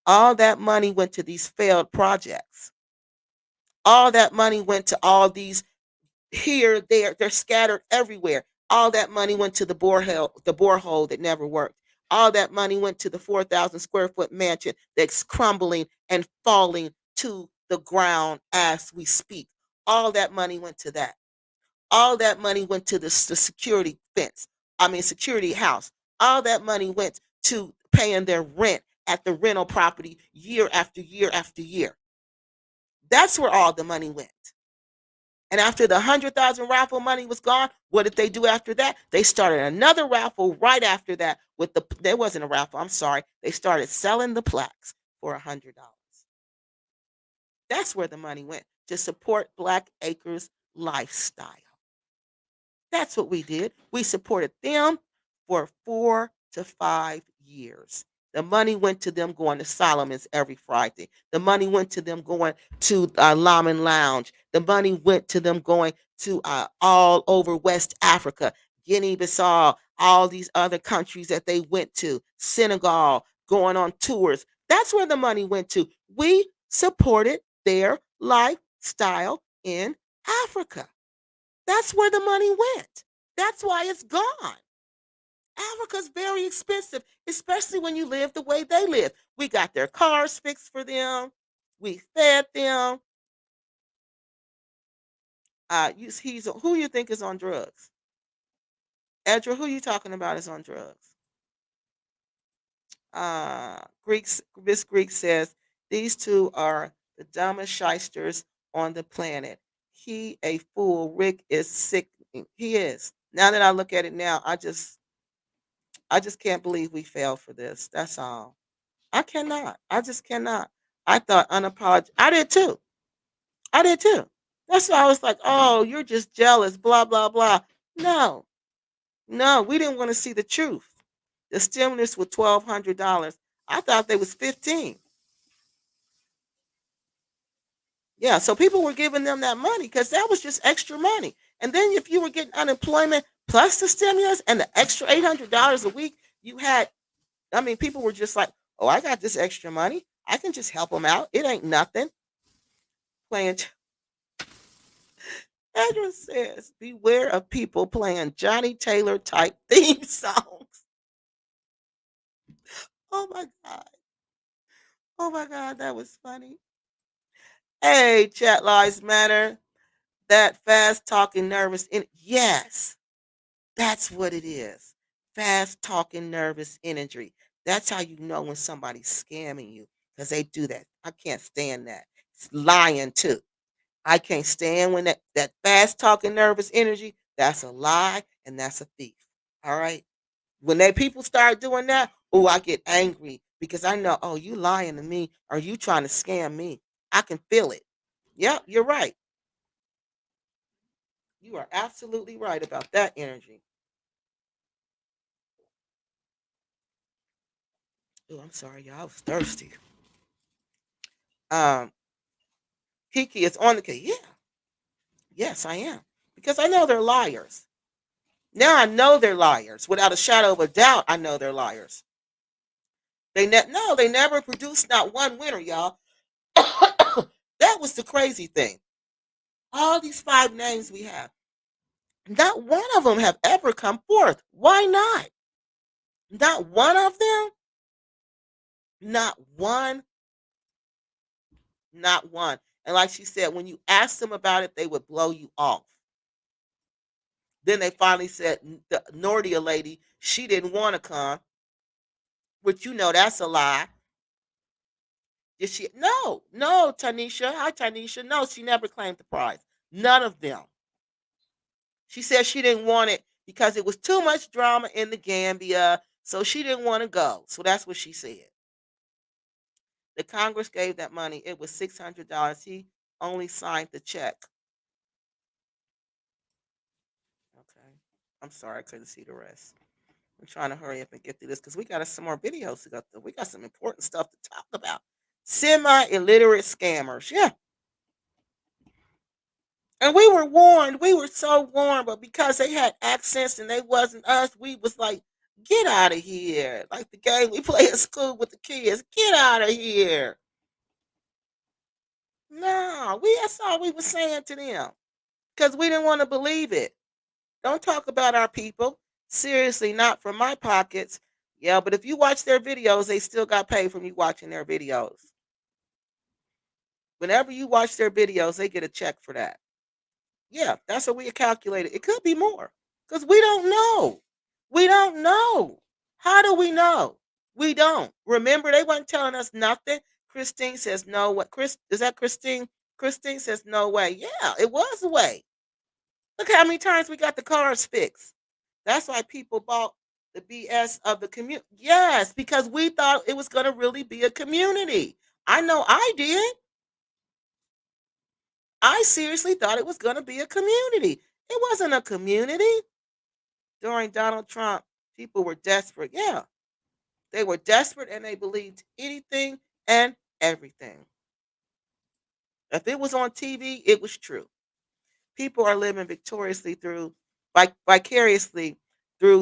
All that money went to these failed projects. All that money went to all these here, there, they're scattered everywhere. All that money went to the borehole that never worked. All that money went to the 4,000 square foot mansion that's crumbling and falling to the ground as we speak. All that money went to that. All that money went to the security fence. I mean, security house. All that money went to paying their rent at the rental property year after year after year. That's where all the money went. And after the 100,000 raffle money was gone, what did they do after that? They started another raffle right after that there wasn't a raffle, I'm sorry. They started selling the plaques for $100. That's where the money went, to support Black Acres lifestyle. That's what we did. We supported them for 4 to 5 years. The money went to them going to Solomon's every Friday. The money went to them going to Laman Lounge. The money went to them going to all over West Africa, Guinea-Bissau, all these other countries that they went to, Senegal, going on tours. That's where the money went to. We supported their lifestyle. style in Africa. That's where the money went. That's why it's gone. Africa's very expensive, especially when you live the way they live. We got their cars fixed for them. We fed them. Who you think is on drugs? Edra, who you talking about is on drugs? Miss Greek says these two are the dumbest shysters on the planet. He a fool. Rick is sick. He is. Now that I look at it now, I just can't believe we fell for this. That's all. I cannot. I just cannot. I thought unapologetic. I did too. I did too. That's why I was like, oh, you're just jealous, blah, blah, blah. No, no, we didn't want to see the truth. The stimulus was $1,200. I thought they was 15. Yeah, so people were giving them that money because that was just extra money. And then if you were getting unemployment plus the stimulus and the extra $800 a week, you had, I mean, people were just like, oh, I got this extra money. I can just help them out. It ain't nothing. Playing, Andrew says, beware of people playing Johnny Taylor type theme songs. Oh my God. Oh my God, that was funny. Hey, chat lives matter. That fast talking nervous. Yes, that's what it is. Fast talking nervous energy. That's how you know when somebody's scamming you because they do that. I can't stand that. It's lying too. I can't stand when that fast talking nervous energy, that's a lie and that's a thief. All right. When they people start doing that, oh, I get angry because I know, oh, you lying to me or you trying to scam me. I can feel it. Yep, you're right. You are absolutely right about that energy. Oh, I'm sorry, y'all. I was thirsty. Um, Kiki is on the case. Yeah, yes, I am. Because I know they're liars. Now I know they're liars. Without a shadow of a doubt, I know they're liars. No, they never produced not one winner, y'all. That was the crazy thing. All these five names we have, not one of them have ever come forth. Why not? Not one of them. Not one. Not one. And like she said, when you asked them about it, they would blow you off. Then they finally said the Nordia lady, she didn't want to come, which you know that's a lie. Did she? No, no, Tanisha. Hi, Tanisha. No, she never claimed the prize. None of them. She said she didn't want it because it was too much drama in the Gambia, so she didn't want to go. So that's what she said. The Congress gave that money. It was $600. He only signed the check. Okay. I'm sorry I couldn't see the rest. I'm trying to hurry up and get through this because we got some more videos to go through. We got some important stuff to talk about. Semi-illiterate scammers. Yeah. And we were warned. We were so warned, but because they had accents and they wasn't us, we was like, get out of here. Like the game we play at school with the kids. Get out of here. No, that's all we was saying to them. Because we didn't want to believe it. Don't talk about our people. Seriously, not from my pockets. Yeah, but if you watch their videos, they still got paid from you watching their videos. Whenever you watch their videos, they get a check for that. Yeah, that's what we calculated. It could be more because we don't know. We don't know. How do we know? We don't. Remember, they weren't telling us nothing. Christine says no. What? Chris, is that Christine? Christine says no way. Yeah, it was a way. Look how many times we got the cars fixed. That's why people bought the BS of the community. Yes, because we thought it was going to really be a community. I know I did. I seriously thought it was going to be a community. It wasn't a community. During Donald Trump, people were desperate. Yeah, they were desperate and they believed anything and everything. If it was on TV, it was true. People are living vicariously through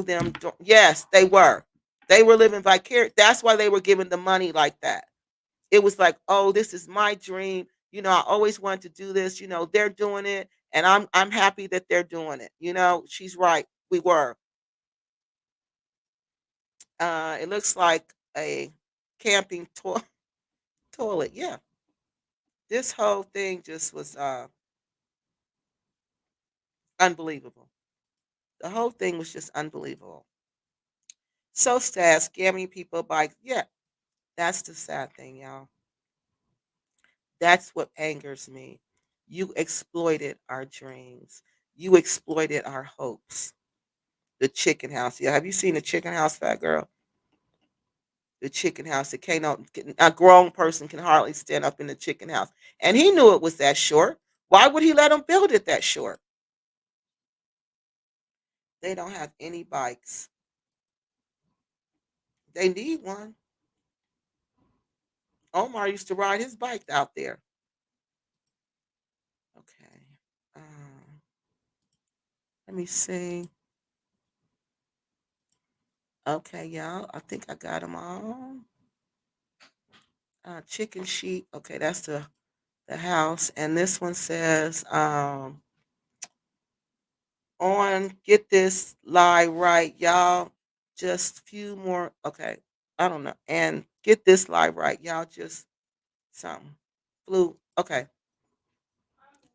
them. Yes, they were. They were living vicariously. That's why they were giving the money like that. It was like, oh, this is my dream. I always wanted to do this. They're doing it, and I'm happy that they're doing it. She's right. We were. It looks like a camping toilet. Yeah, this whole thing just was unbelievable. The whole thing was just unbelievable. So sad, scamming people by, yeah, that's the sad thing, y'all. That's what angers me. You exploited our dreams. You exploited our hopes. The chicken house. Yeah, have you seen the chicken house, fat girl? The chicken house. That can't a grown person can hardly stand up in the chicken house, and he knew it was that short. Why would he let him build it that short? They don't have any bikes. They need one. Omar used to ride his bike out there. Okay. Let me see. Okay, y'all. I think I got them all. Chicken sheep. Okay, that's the house, and this one says on get this lie right, y'all. Just few more. Okay, I don't know. And get this lie right, y'all. Just something. Blue. Okay,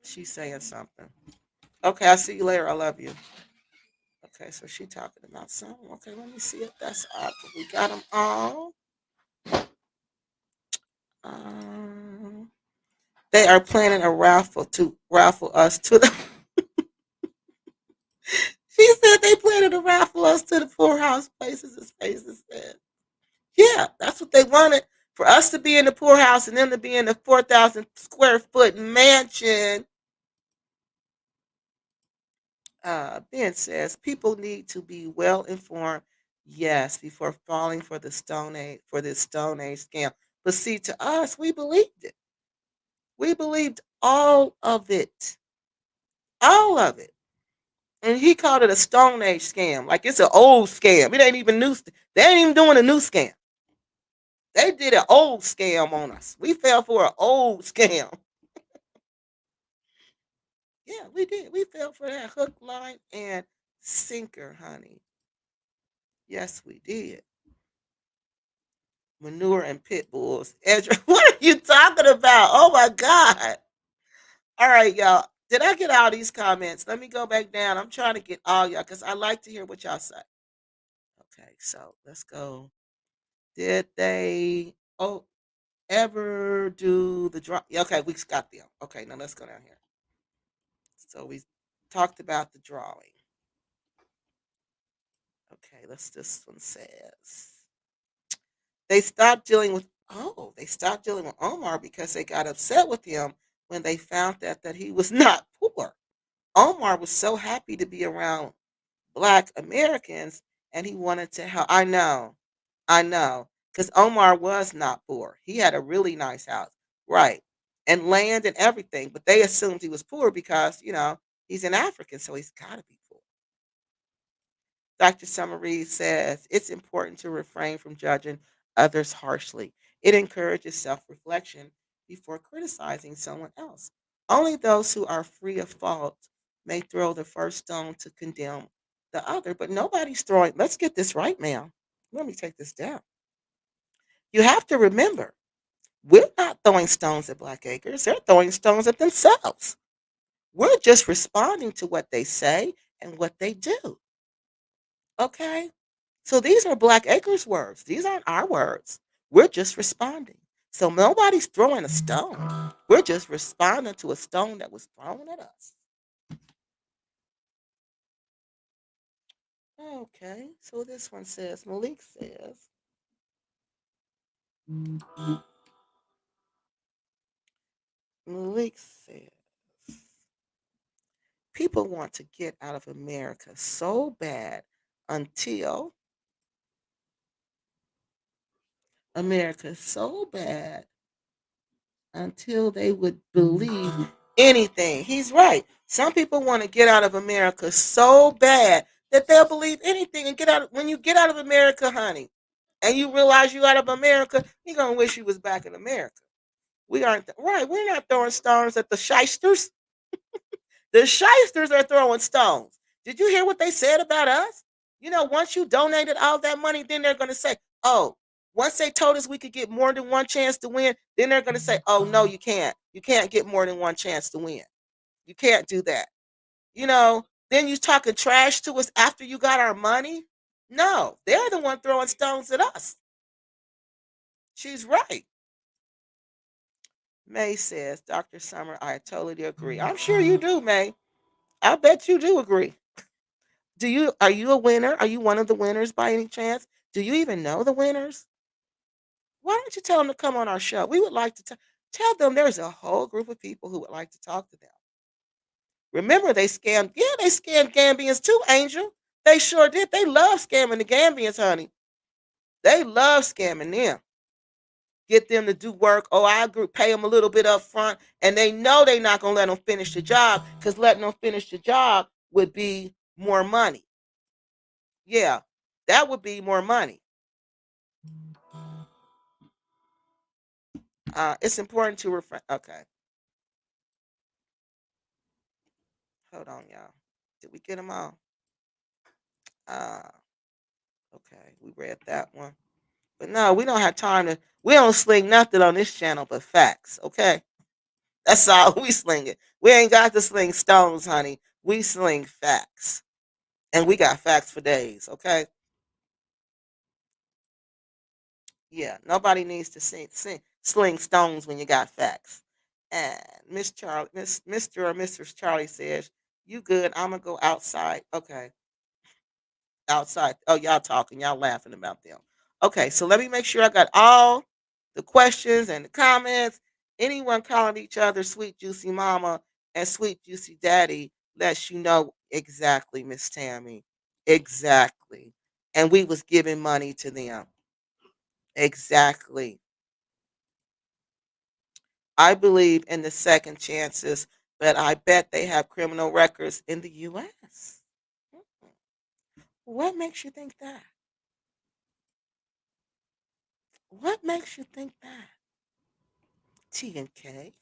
she's saying something. Okay, I'll see you later. I love you. Okay, so she talking about something. Okay, let me see if that's all. We got them all. Um, they are planning a raffle to raffle us to the. She said they planning to raffle us to the poorhouse places. His faces said, "Yeah, that's what they wanted for us to be in the poorhouse and them to be in the 4,000 square foot mansion." Ben says people need to be well informed, yes, before falling for the Stone Age for this Stone Age scam. But see, to us, we believed it. We believed all of it, all of it. And he called it a Stone Age scam, like it's an old scam. It ain't even new. They ain't even doing a new scam. They did an old scam on us. We fell for an old scam. Yeah, we did. We fell for that hook, line, and sinker, honey. Yes, we did. Manure and pit bulls. Ezra, what are you talking about? Oh my God. All right, y'all. Did I get all these comments? Let me go back down. I'm trying to get all y'all because I like to hear what y'all say. Okay, so let's go. Did they ever do the draw? Yeah, okay, we got them. Okay, now let's go down here. So we talked about the drawing. Okay, this one says they stopped dealing with Omar because they got upset with him when they found that he was not poor. Omar was so happy to be around black Americans and he wanted to help. I know. Because Omar was not poor. He had a really nice house. Right. And land and everything. But they assumed he was poor because, he's an African, so he's gotta be poor. Dr. Summer Reed says it's important to refrain from judging others harshly. It encourages self reflection before criticizing someone else. Only those who are free of fault may throw the first stone to condemn the other, but nobody's throwing. Let's get this right, ma'am. Let me take this down. You have to remember, we're not throwing stones at Black Acres, they're throwing stones at themselves. We're just responding to what they say and what they do. Okay? So these are Black Acres words. These aren't our words. We're just responding. So nobody's throwing a stone. We're just responding to a stone that was thrown at us. Okay. So this one says, Malik says, Malik says, people want to get out of America so bad until America so bad until they would believe anything. He's right. Some people want to get out of America so bad that they'll believe anything and get out. When you get out of America, honey, and you realize you out of America, you're gonna wish you was back in America. We aren't right. We're not throwing stones at the shysters. The shysters are throwing stones. Did you hear what they said about us? You know, once you donated all that money, then they're going to say, oh, once they told us we could get more than one chance to win, then they're going to say, oh, no, you can't. You can't get more than one chance to win. You can't do that. You know, then you talking trash to us after you got our money? No, they're the one throwing stones at us. She's right. May says, Dr. Summer, I totally agree. I'm sure you do, May. I bet you do agree. Are you a winner? Are you one of the winners by any chance? Do you even know the winners? Why don't you tell them to come on our show? We would like to tell them there's a whole group of people who would like to talk to them. Remember, they scammed Gambians too, Angel. They sure did. They love scamming the Gambians, honey. They love scamming them. Get them to do work. Oh, I agree. Pay them a little bit up front. And they know they're not going to let them finish the job because letting them finish the job would be more money. Yeah, that would be more money. It's important to refer. Okay, hold on, y'all. Did we get them all? Uh, okay, we read that one. But no, we don't have time to. We don't sling nothing on this channel but facts. Okay, that's all we sling it. We ain't got to sling stones, honey. We sling facts, and we got facts for days. Okay. Yeah, nobody needs to sling stones when you got facts. And Mr. or Mrs. Charlie says, "You good? I'm gonna go outside." Okay, outside. Oh, y'all talking, y'all laughing about them. Okay, so let me make sure I got all the questions and the comments. Anyone calling each other sweet juicy mama and sweet juicy daddy lets you know exactly, Miss Tammy, exactly. And we was giving money to them. Exactly. I believe in the second chances, but I bet they have criminal records in the U.S. What makes you think that? What makes you think that? T and K.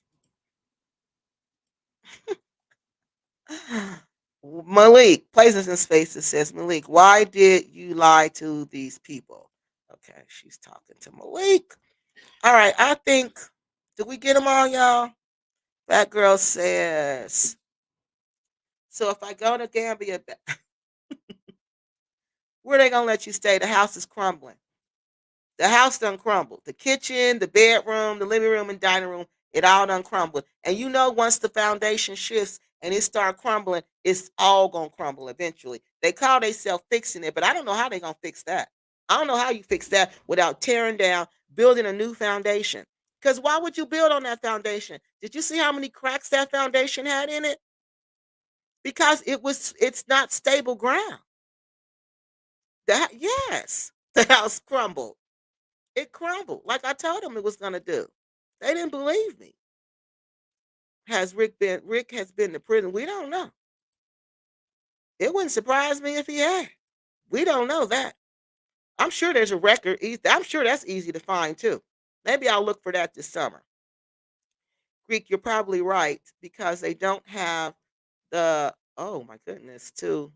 Malik, Places and Spaces says, Malik, why did you lie to these people? Okay, she's talking to Malik. All right, I think, did we get them all, y'all? That girl says, so if I go to Gambia, where they gonna let you stay? The house is crumbling. The house done crumbled. The kitchen, the bedroom, the living room, and dining room, it all done crumbled. And you know, once the foundation shifts and it start crumbling, it's all gonna crumble eventually. They call themselves fixing it, but I don't know how they gonna fix that. I don't know how you fix that without tearing down, building a new foundation. Because why would you build on that foundation? Did you see how many cracks that foundation had in it? Because it's not stable ground. Yes, the house crumbled. It crumbled like I told them it was gonna do. They didn't believe me. Rick has been to prison? We don't know. It wouldn't surprise me if he had. We don't know that. I'm sure there's a record. I'm sure that's easy to find too. Maybe I'll look for that this summer. Greek, you're probably right because they don't have the oh my goodness, too.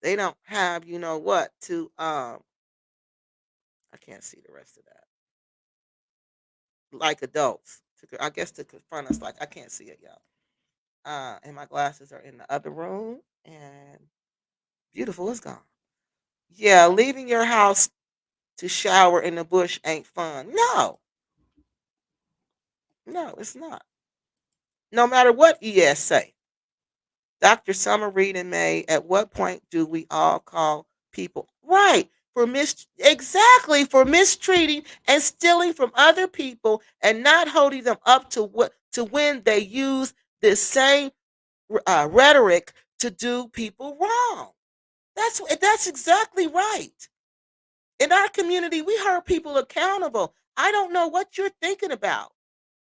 They don't have, you know what, to I can't see the rest of that. Like adults. I guess to confront us like I can't see it, y'all. And my glasses are in the other room, and beautiful is gone. Yeah, leaving your house to shower in the bush ain't fun. No, no, it's not. No matter what ES say. Dr. Summer Reed and May, at what point do we all call people right for exactly for mistreating and stealing from other people and not holding them up to what to when they use this same rhetoric to do people wrong. That's exactly right. In our community, we hold people accountable. I don't know what you're thinking about,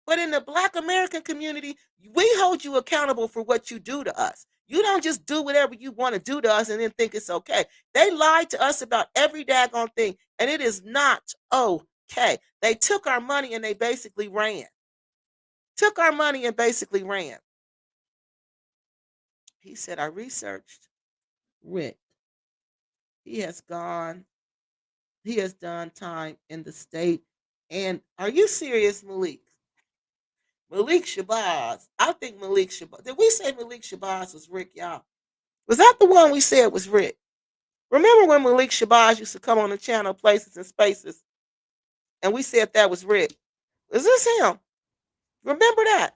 but in the Black American community, we hold you accountable for what you do to us. You don't just do whatever you want to do to us and then think it's okay. They lied to us about every daggone thing, and it is not okay. Okay. They took our money and they basically ran. Took our money and basically ran. He said, I researched Rick. He has gone, he has done time in the state. And are you serious, Malik? Malik Shabazz. I think Malik Shabazz. Did we say Malik Shabazz was Rick, y'all? Was that the one we said was Rick? Remember when Malik Shabazz used to come on the channel Places and Spaces and we said that was Rick? Is this him? Remember that?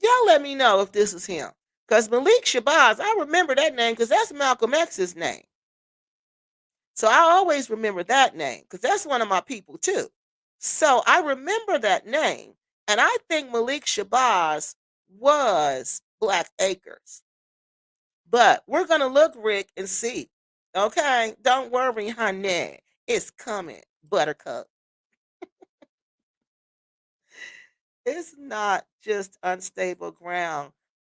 Y'all let me know if this is him. Because Malik Shabazz, I remember that name because that's Malcolm X's name. So I always remember that name because that's one of my people too. So I remember that name. And I think Malik Shabazz was Black Acres. But we're going to look, Rick, and see. Okay? Don't worry, honey. It's coming, Buttercup. It's not just unstable ground,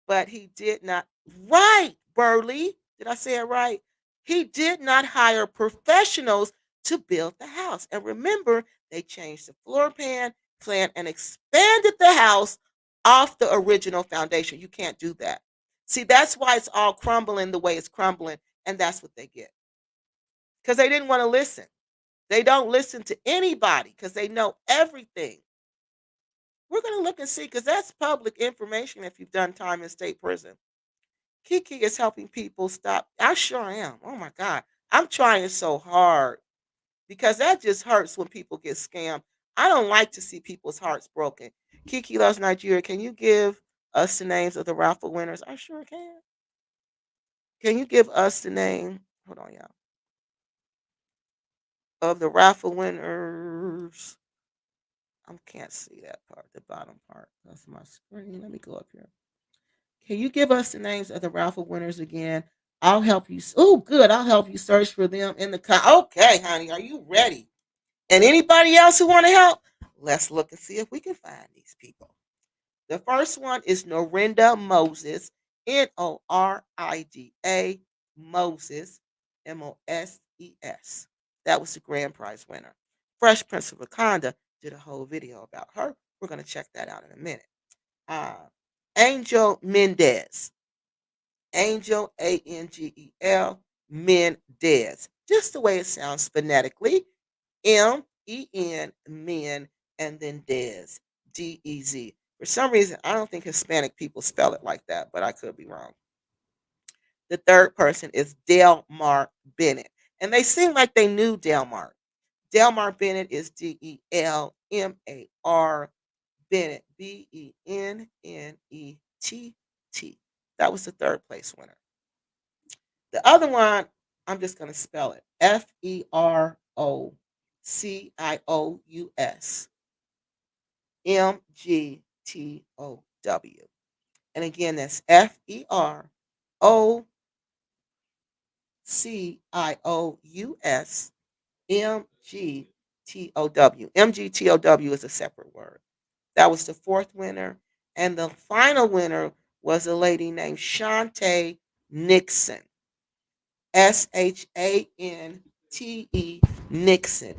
but he did not. Right, Burley. Did I say it right? He did not hire professionals to build the house. And remember, they changed the floor plan and expanded the house off the original foundation. You can't do that. See, that's why it's all crumbling the way it's crumbling. And that's what they get. Because they didn't want to listen. They don't listen to anybody because they know everything. We're going to look and see because that's public information if you've done time in state prison. Kiki is helping people stop. I sure am. Oh my God. I'm trying so hard because that just hurts when people get scammed. I don't like to see people's hearts broken. Kiki loves Nigeria. Can you give us the names of the raffle winners? I sure can. Can you give us the name? Hold on, y'all. Of the raffle winners. I can't see that part, the bottom part. That's my screen. Let me go up here. Can you give us the names of the raffle winners again? I'll help you. Oh, good. I'll help you search for them in the Okay, honey, are you ready? And anybody else who want to help? Let's look and see if we can find these people. The first one is Norinda Moses, Norida Moses, Moses. That was the grand prize winner. Fresh Prince of Wakanda did a whole video about her. We're going to check that out in a minute. Uh, Angel Mendez. Angel, Angel, Mendez. Just the way it sounds phonetically. Men, men, and then Dez. Dez. For some reason, I don't think Hispanic people spell it like that, but I could be wrong. The third person is Delmar Bennett. And they seem like they knew Delmar. Delmar Bennett is Delmar Bennett, Bennett. That was the third place winner. The other one, I'm just going to spell it Ferocious. And again, that's Ferocious. MGTOW is a separate word. That was the fourth winner. And the final winner was a lady named Shantae Nixon. Shante Nixon. Nixon.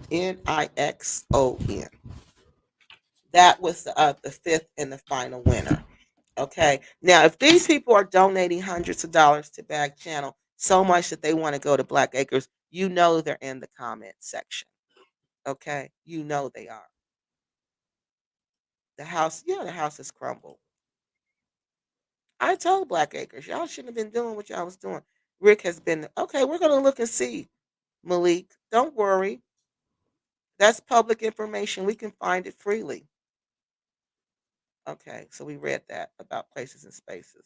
That was the fifth and the final winner. Okay. Now, if these people are donating hundreds of dollars to Bag Channel so much that they want to go to Black Acres, you know they're in the comment section. Okay. You know they are. The house has crumbled. I told Black Acres, y'all shouldn't have been doing what y'all was doing. Rick has been, okay, we're going to look and see, Malik. Don't worry. That's public information. We can find it freely. Okay, so we read that about places and spaces.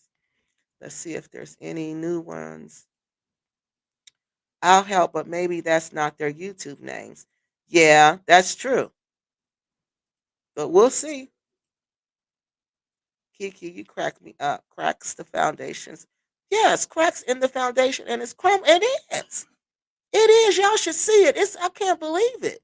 Let's see if there's any new ones. I'll help, but maybe that's not their YouTube names. Yeah, that's true. But we'll see. Kiki, you crack me up. Cracks the foundations. Yes, cracks in the foundation, and it's It is. It is. Y'all should see it. I can't believe it.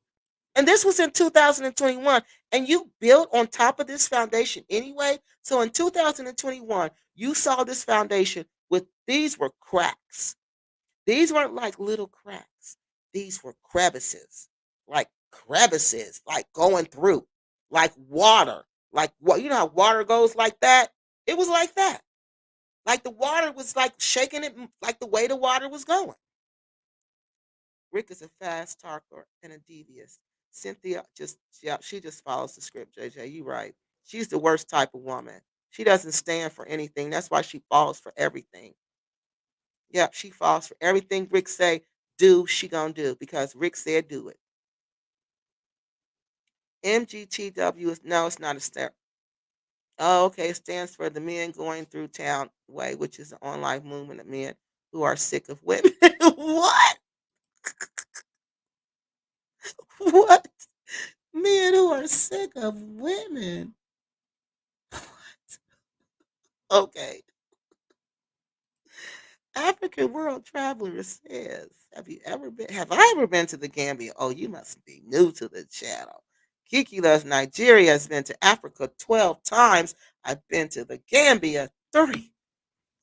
And this was in 2021. And you built on top of this foundation anyway. So in 2021, you saw this foundation with these were cracks. These weren't like little cracks. These were crevices, like crevices, like going through, like water, like what you know how water goes like that. It was like that. Like the water was like shaking it, like the way the water was going. Rick is a fast talker and a devious. Cynthia just yeah, she just follows the script, JJ. You right. She's the worst type of woman. She doesn't stand for anything. That's why she falls for everything. Yep, she falls for everything Rick say do, she gonna do because Rick said do it. MGTW is no, it's not a step. Oh, okay. It stands for the Men Going Through Town Way, which is an online movement of men who are sick of women. What? What? Men who are sick of women. Okay. African World Traveler says, have I ever been to the Gambia? Oh, you must be new to the channel. Kiki loves Nigeria, has been to Africa 12 times. I've been to the Gambia 3.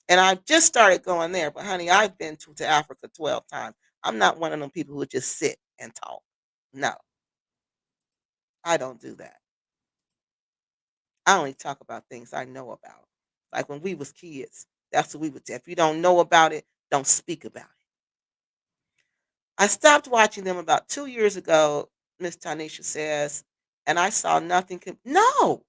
And I just started going there, but honey, I've been to Africa 12 times. I'm not one of them people who just sit and talk. No, I don't do that. I only talk about things I know about. Like when we was kids, that's what we would do. If you don't know about it, don't speak about it. I stopped watching them about 2 years ago, Miss Tanisha says, and I saw nothing. No,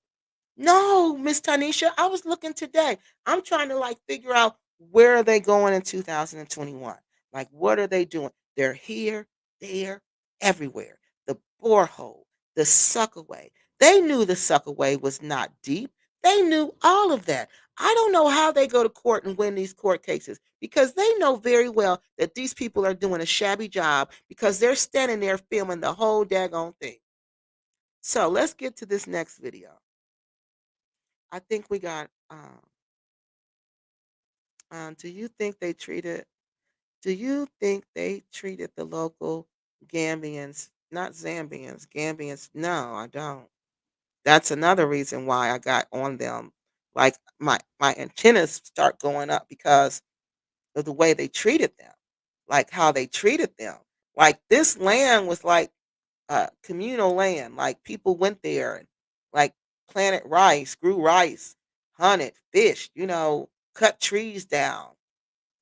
no, Miss Tanisha, I was looking today. I'm trying to like figure out where are they going in 2021. Like, what are they doing? They're here, there, everywhere. The borehole, the suckaway. They knew the suckaway was not deep. They knew all of that. I don't know how they go to court and win these court cases because they know very well that these people are doing a shabby job because they're standing there filming the whole daggone thing. So let's get to this next video. I think we got. Do you think they treated? Do you think they treated the local Gambians, not Zambians, Gambians? No, I don't. That's another reason why I got on them. Like my antennas start going up because of the way they treated them, like how they treated them. Like this land was like communal land. Like people went there and like planted rice, grew rice, hunted, fished, cut trees down,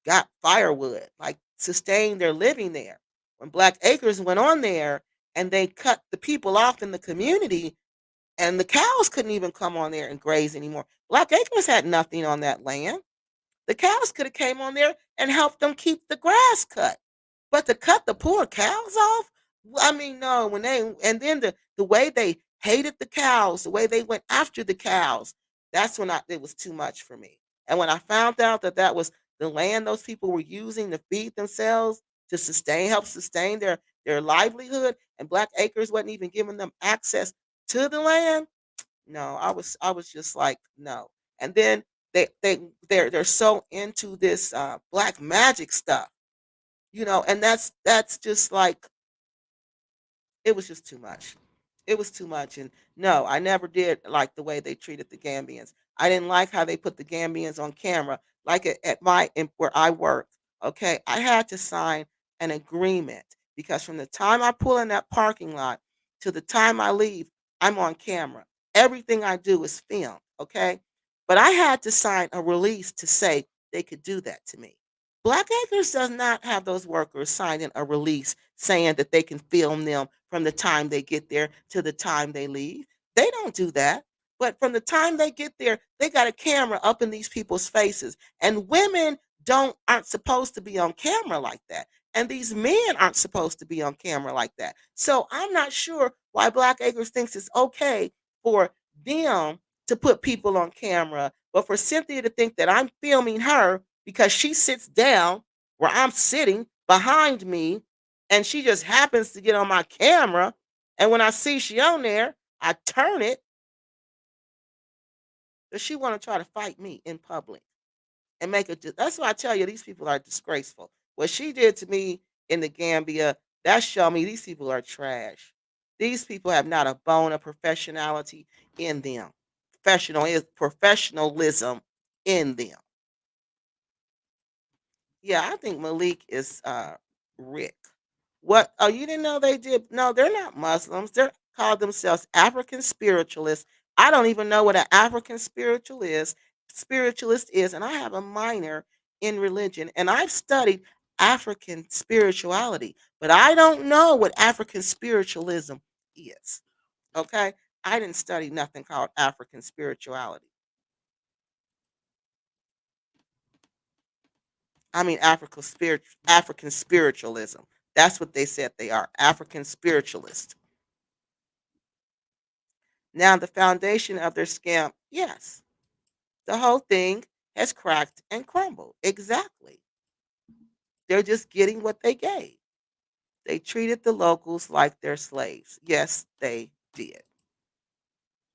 got firewood, like sustained their living there. When Black Acres went on there and they cut the people off in the community and the cows couldn't even come on there and graze anymore. Black Acres had nothing on that land. The cows could have came on there and helped them keep the grass cut. But to cut the poor cows off, I mean, no, when they and then the way they hated the cows, the way they went after the cows, that's when it was too much for me. And when I found out that that was the land those people were using to feed themselves, to help sustain their livelihood, and Black Acres wasn't even giving them access to the land, no, I was just like, no. And then they're so into this black magic stuff, and that's just like it was just too much. It was too much. And no, I never did like the way they treated the Gambians. I didn't like how they put the Gambians on camera, like where I work. Okay, I had to sign an agreement because from the time I pull in that parking lot to the time I leave, I'm on camera. Everything I do is filmed. Okay, but I had to sign a release to say they could do that to me. Black Acres does not have those workers signing a release saying that they can film them from the time they get there to the time they leave. They don't do that. But from the time they get there, they got a camera up in these people's faces. And women aren't supposed to be on camera like that. And these men aren't supposed to be on camera like that. So I'm not sure why Black Acres thinks it's okay for them to put people on camera, but for Cynthia to think that I'm filming her because she sits down where I'm sitting behind me and she just happens to get on my camera. And when I see she on there, I turn it. Does she want to try to fight me in public and make it? That's why I tell you these people are disgraceful. What she did to me in the Gambia, that showed me these people are trash. These people have not a bone of professionality in them. Professionalism in them. Yeah, I think Malik is Rick. What? Oh, you didn't know they did? No, they're not Muslims. They're called themselves African spiritualists. I don't even know what an African spiritualist is, and I have a minor in religion, and I've studied African spirituality, but I don't know what African spiritualism is. Okay, I didn't study nothing called African spirituality. I mean African spiritualism. That's what they said they are. African spiritualists. Now the foundation of their scam, yes, the whole thing has cracked and crumbled. Exactly. They're just getting what they gave. They treated the locals like their slaves. Yes, they did.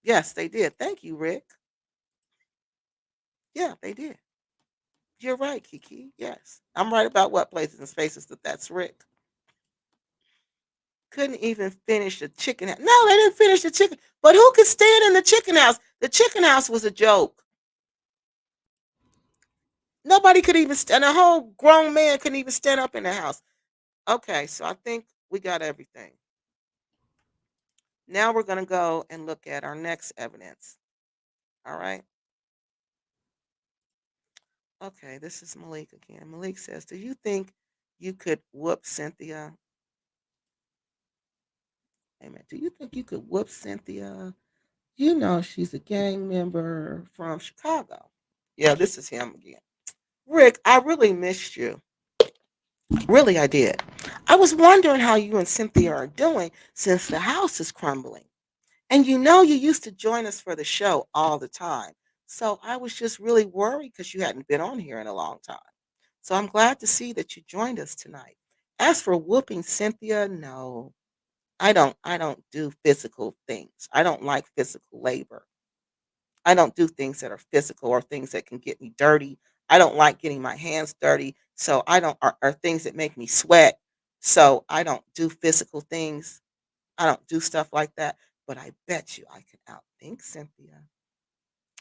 Yes, they did. Thank you, Rick. Yeah, they did. You're right, Kiki. Yes. I'm right about what places and spaces that's Rick. Couldn't even finish the chicken house. No, they didn't finish the chicken. But who could stand in the chicken house? The chicken house was a joke. Nobody could even stand. A whole grown man couldn't even stand up in the house. Okay, so I think we got everything. Now we're going to go and look at our next evidence. All right. Okay, this is Malik again. Malik says, do you think you could whoop Cynthia? Amen. Do you think you could whoop Cynthia? You know she's a gang member from Chicago. Yeah, this is him again. Rick, I really missed you. Really, I did. I was wondering how you and Cynthia are doing since the house is crumbling. And you know you used to join us for the show all the time. So I was just really worried because you hadn't been on here in a long time. So I'm glad to see that you joined us tonight. As for whooping Cynthia, no. I don't do physical things. I don't like physical labor. I don't do things that are physical or things that can get me dirty. I don't like getting my hands dirty. So I don't or things that make me sweat. So I don't do physical things. I don't do stuff like that. But I bet you I can outthink Cynthia.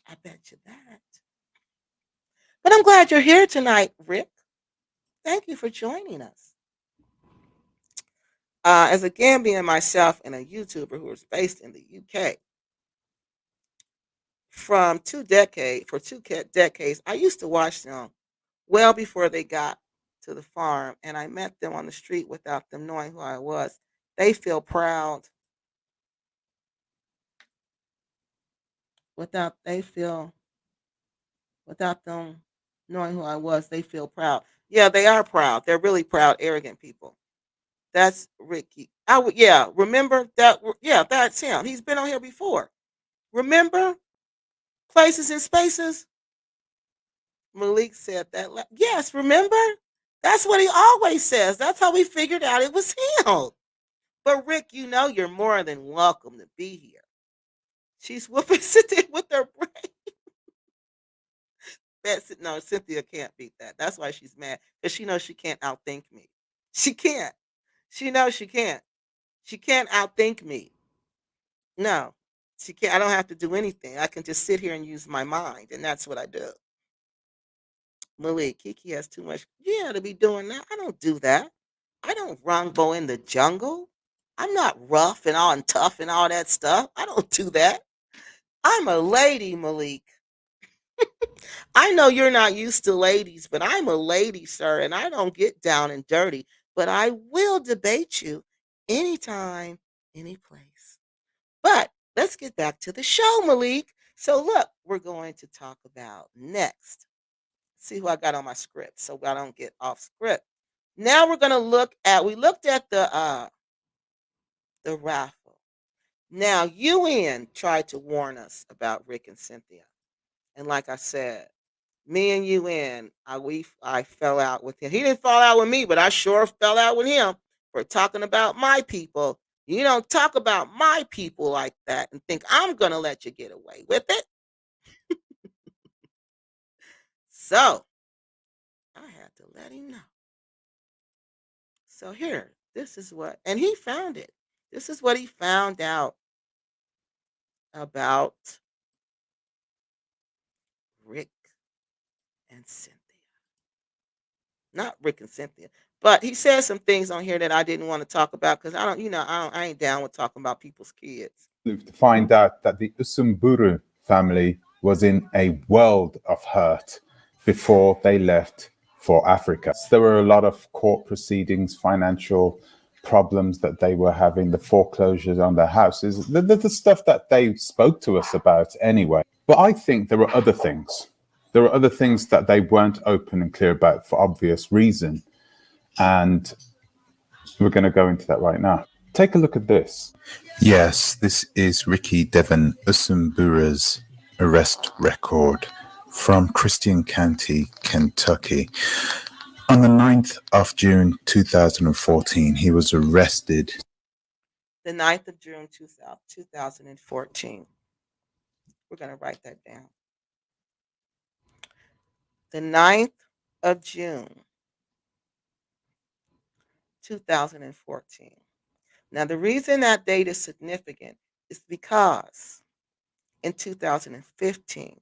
I bet you that. But I'm glad you're here tonight, Rick. Thank you for joining us. As a Gambian myself and a YouTuber who is based in the UK, for decades, I used to watch them well before they got to the farm, and I met them on the street without them knowing who I was. They feel proud without they feel without them knowing who I was. They feel proud. Yeah, they are proud. They're really proud, arrogant people. That's Ricky. I would, yeah. Remember that? Yeah, that's him. He's been on here before. Remember places and spaces. Malik said that. Yes, remember? That's what he always says. That's how we figured out it was him. But Rick, you know you're more than welcome to be here. She's whooping Cynthia with her brain. No, Cynthia can't beat that. That's why she's mad because she knows she can't outthink me. She can't. She knows she can't. She can't outthink me. No, she can't. I don't have to do anything. I can just sit here and use my mind, and that's what I do. Malik, Kiki has too much, yeah, to be doing that. I don't do that. I don't rumble in the jungle. I'm not rough and all and tough and all that stuff. I don't do that. I'm a lady, Malik. I know you're not used to ladies, but I'm a lady, sir, and I don't get down and dirty. But I will debate you anytime, any place. But let's get back to the show, Malik. So, look, we're going to talk about next. See who I got on my script so I don't get off script. Now we're going to we looked at the raffle. Now, UN tried to warn us about Rick and Cynthia. And like I said, me and UN, I fell out with him. He didn't fall out with me, but I sure fell out with him for talking about my people. You don't talk about my people like that and think I'm gonna let you get away with it. So I had to let him know. So here, this is what, and he found it. This is what he found out about Rick and Cynthia. Not Rick and Cynthia. But he said some things on here that I didn't want to talk about because I don't, I ain't down with talking about people's kids. To find out that the Usumburu family was in a world of hurt before they left for Africa. There were a lot of court proceedings, financial problems that they were having, the foreclosures on their houses, the stuff that they spoke to us about anyway. But I think there were other things. There were other things that they weren't open and clear about for obvious reason. And we're going to go into that right now. Take a look at this. Yes, this is Ricky Devon Usumbura's arrest record from Christian County, Kentucky. On the 9th of June 2014, he was arrested. The 9th of June 2014. We're going to write that down. The 9th of June 2014. Now, the reason that date is significant is because in 2015,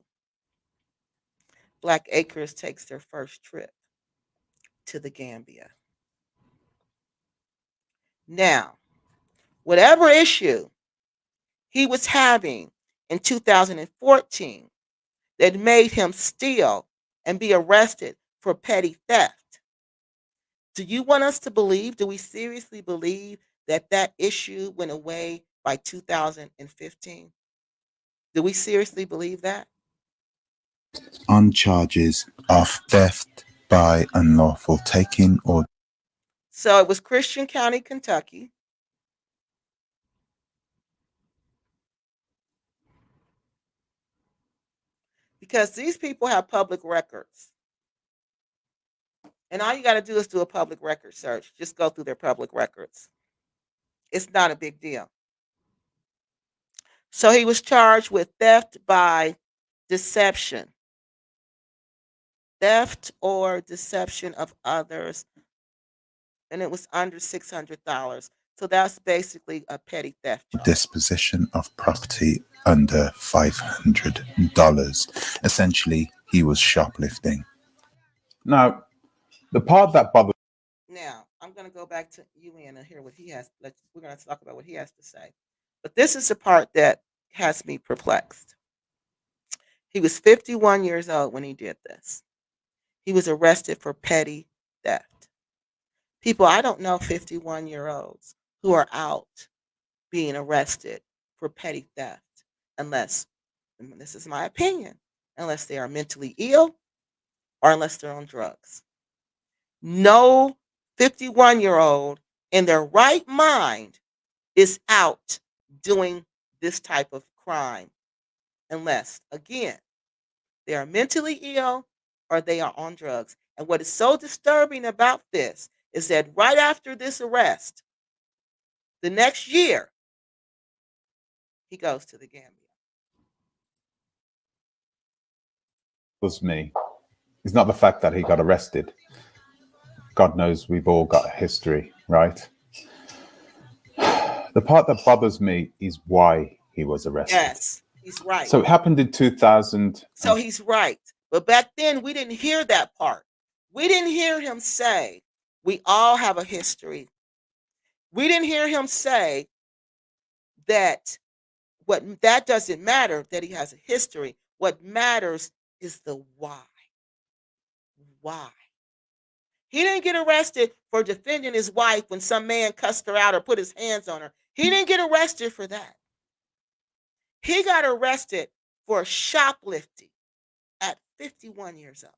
Black Acres takes their first trip to the Gambia. Now, whatever issue he was having in 2014 that made him steal and be arrested for petty theft, do you want us to believe, do we seriously believe that issue went away by 2015? Do we seriously believe that? On charges of theft by unlawful taking or... So it was Christian County, Kentucky. Because these people have public records. And all you got to do is do a public record search. Just go through their public records. It's not a big deal. So he was charged with theft by deception. Theft or deception of others. And it was under $600. So that's basically a petty theft charge. Disposition of property under $500. Essentially, he was shoplifting. Now, the part that bothers... Now, I'm going to go back to UN and hear what he has. We're going to talk about what he has to say. But this is the part that has me perplexed. He was 51 years old when he did this. He was arrested for petty theft. People, I don't know 51-year-olds who are out being arrested for petty theft unless, and this is my opinion, unless they are mentally ill or unless they're on drugs. No 51-year-old in their right mind is out doing this type of crime unless, again, they are mentally ill or they are on drugs. And what is so disturbing about this is that right after this arrest, the next year, he goes to the Gambia. Was me. It's not the fact that he got arrested. God knows we've all got a history, right? The part that bothers me is why he was arrested. Yes, he's right. So it happened in 2000. So he's right. But back then, we didn't hear that part. We didn't hear him say, we all have a history. We didn't hear him say that that doesn't matter, that he has a history. What matters is the why. Why? He didn't get arrested for defending his wife when some man cussed her out or put his hands on her. He didn't get arrested for that. He got arrested for shoplifting at 51 years old.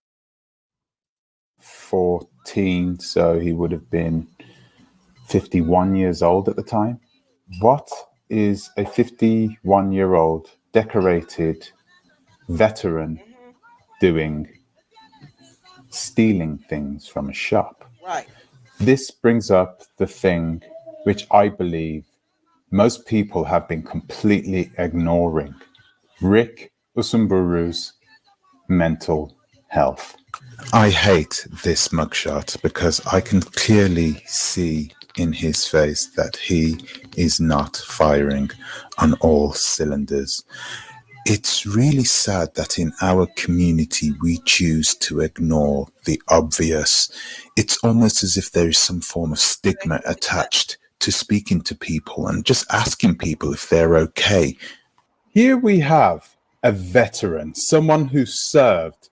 14, so he would have been 51 years old at the time. What is a 51-year-old decorated veteran doing stealing things from a shop? Right. This brings up the thing which I believe most people have been completely ignoring. Rick Usumburu's mental health. I hate this mugshot because I can clearly see in his face that he is not firing on all cylinders. It's really sad that in our community we choose to ignore the obvious. It's almost as if there is some form of stigma attached to speaking to people and just asking people if they're okay. Here we have a veteran, someone who served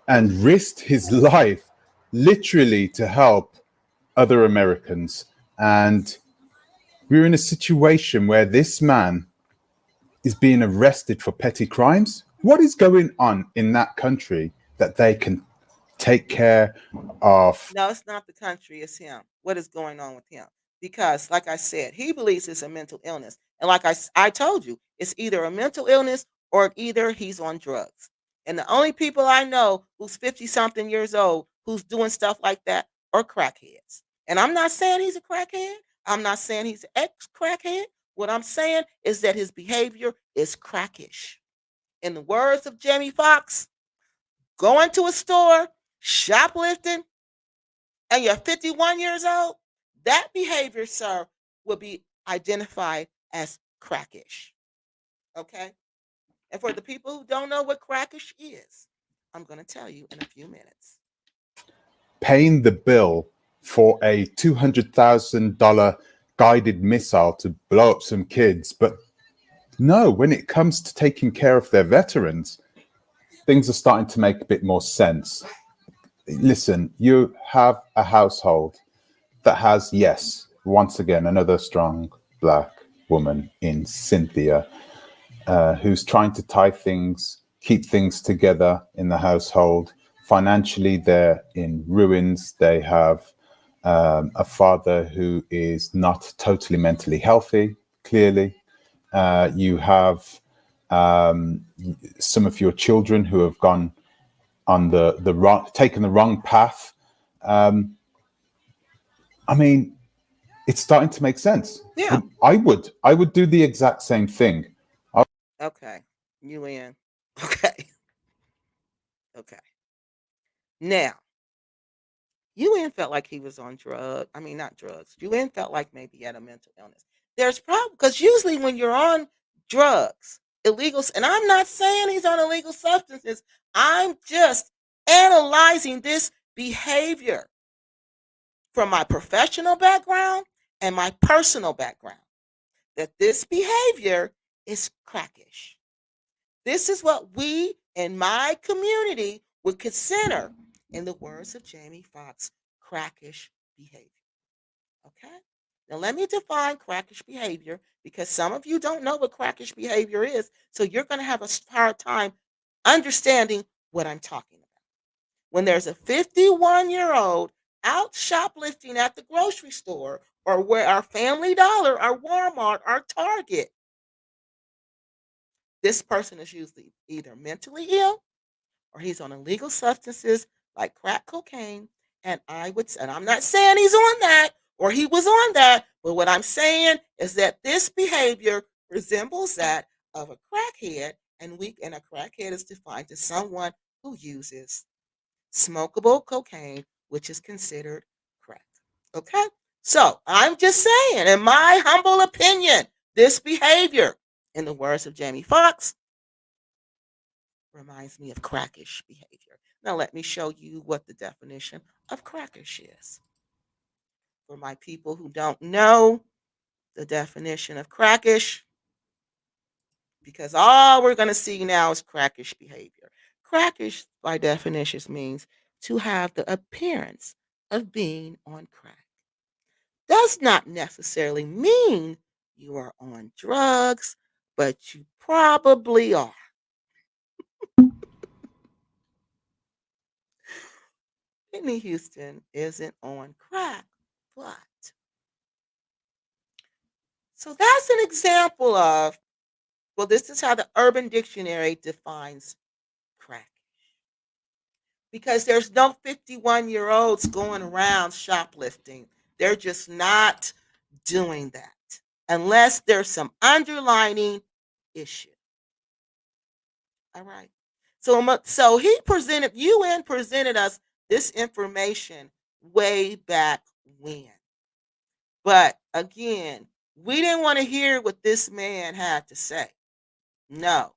and risked his life literally to help other Americans. And we're in a situation where this man is being arrested for petty crimes. What is going on in that country that they can take care of? No, it's not the country, it's him. What is going on with him? Because, like I said, he believes it's a mental illness. And like I told you, it's either a mental illness or either he's on drugs. And the only people I know who's 50 something years old who's doing stuff like that are crackheads. And I'm not saying he's a crackhead. I'm not saying he's an ex crackhead. What I'm saying is that his behavior is crackish. In the words of Jamie Foxx, going to a store, shoplifting, and you're 51 years old, that behavior, sir, will be identified as crackish. Okay? And for the people who don't know what crackish is, I'm going to tell you in a few minutes. Paying the bill for a $200,000 guided missile to blow up some kids. But no, when it comes to taking care of their veterans, things are starting to make a bit more sense. Listen, you have a household that has, yes, once again, another strong Black woman in Cynthia, who's trying to keep things together in the household. Financially, they're in ruins. They have a father who is not totally mentally healthy, clearly. You have some of your children who have gone on taken the wrong path. I mean, it's starting to make sense. Yeah. I would do the exact same thing. Okay. You in. Okay. Okay. Now, UN felt like he was on drugs. I mean, not drugs. UN felt like maybe he had a mental illness. There's problem because usually when you're on drugs, illegals, and I'm not saying he's on illegal substances. I'm just analyzing this behavior from my professional background and my personal background. That this behavior is crackish. This is what we in my community would consider, in the words of Jamie Foxx, crackish behavior. Okay? Now, let me define crackish behavior because some of you don't know what crackish behavior is. So you're going to have a hard time understanding what I'm talking about. When there's a 51-year-old out shoplifting at the grocery store or where our Family Dollar, our Walmart, our Target, this person is usually either mentally ill or he's on illegal substances like crack cocaine. And I'm not saying he's on that or he was on that, but what I'm saying is that this behavior resembles that of a crackhead, and a crackhead is defined as someone who uses smokable cocaine, which is considered crack. Okay? So I'm just saying, in my humble opinion, this behavior, in the words of Jamie Foxx, reminds me of crackish behavior. Now, let me show you what the definition of crackish is. For my people who don't know the definition of crackish, because all we're going to see now is crackish behavior. Crackish, by definition, means to have the appearance of being on crack. Does not necessarily mean you are on drugs, but you probably are. Whitney Houston isn't on crack, but. So that's an example of, well, this is how the Urban Dictionary defines crack. Because there's no 51-year-olds going around shoplifting. They're just not doing that unless there's some underlining issue. All right. So UN presented us this information way back when. But again, we didn't want to hear what this man had to say. No.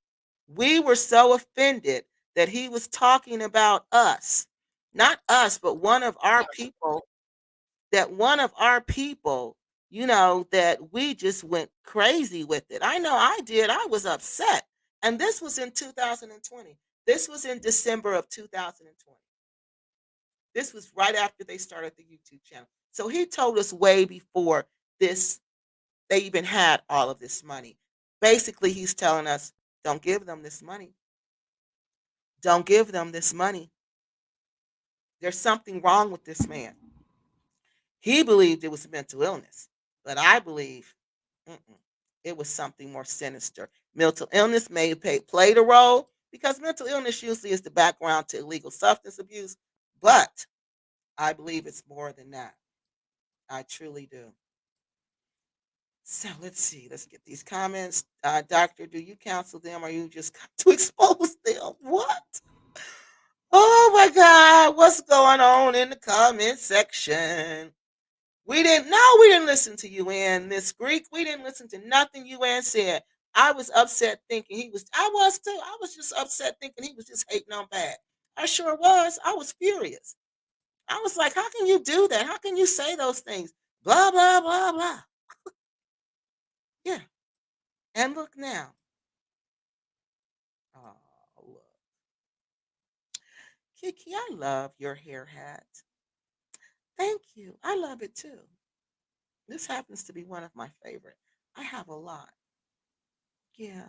We were so offended that he was talking about us, not us, but one of our people, that we just went crazy with it. I know I did. I was upset. And this was in 2020. This was in December of 2020. This was right after they started the YouTube channel. So he told us way before this, they even had all of this money. Basically, he's telling us, don't give them this money. Don't give them this money. There's something wrong with this man. He believed it was mental illness, but I believe it was something more sinister. Mental illness may have played a role because mental illness usually is the background to illegal substance abuse, but I believe it's more than that. I truly do. So let's see. Let's get these comments. Doctor, do you counsel them or you just got to expose them? What? Oh my God. What's going on in the comment section? We didn't listen to you and Miss Greek. We didn't listen to nothing you and said. I was upset thinking I was too. I was just upset thinking he was just hating on bad. I sure was. I was furious. I was like, how can you do that? How can you say those things? Blah, blah, blah, blah. Yeah. And look now. Oh, look. Kiki, I love your hair hat. Thank you. I love it too. This happens to be one of my favorite. I have a lot. Yeah.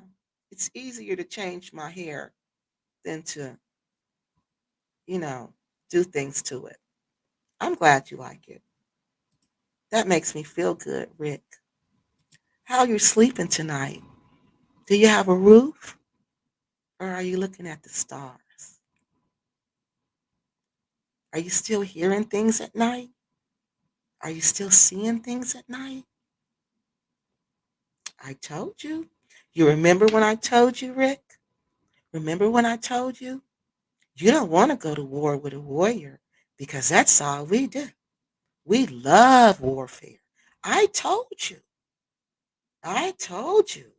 It's easier to change my hair than to, you know, do things to it. I'm glad you like it. That makes me feel good, Rick. How you sleeping tonight? Do you have a roof? Or are you looking at the stars? Are you still hearing things at night? Are you still seeing things at night? I told you. You remember when I told you, Rick? Remember when I told you? You don't want to go to war with a warrior because that's all we do. We love warfare. I told you. I told you.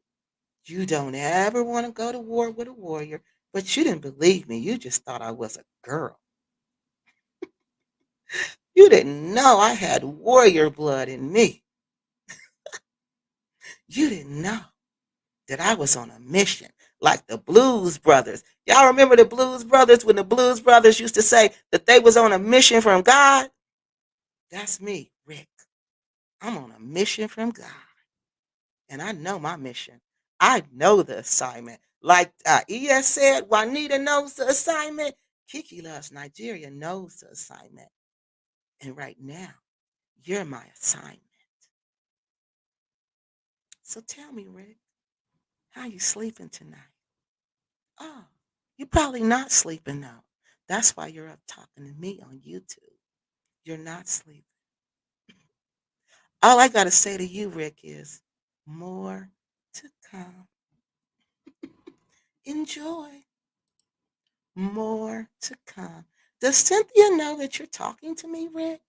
You don't ever want to go to war with a warrior, but you didn't believe me. You just thought I was a girl. You didn't know I had warrior blood in me. You didn't know that I was on a mission like the Blues Brothers. Y'all remember the Blues Brothers when the Blues Brothers used to say that they was on a mission from God? That's me, Rick. I'm on a mission from God. And I know my mission. I know the assignment. Like ES said, Juanita knows the assignment. Kiki Loves Nigeria knows the assignment. And right now, you're my assignment. So tell me, Rick, how you sleeping tonight? Oh, you're probably not sleeping now. That's why you're up talking to me on YouTube. You're not sleeping. All I got to say to you, Rick, is more to come. Enjoy. More to come. Does Cynthia know that you're talking to me, Rick?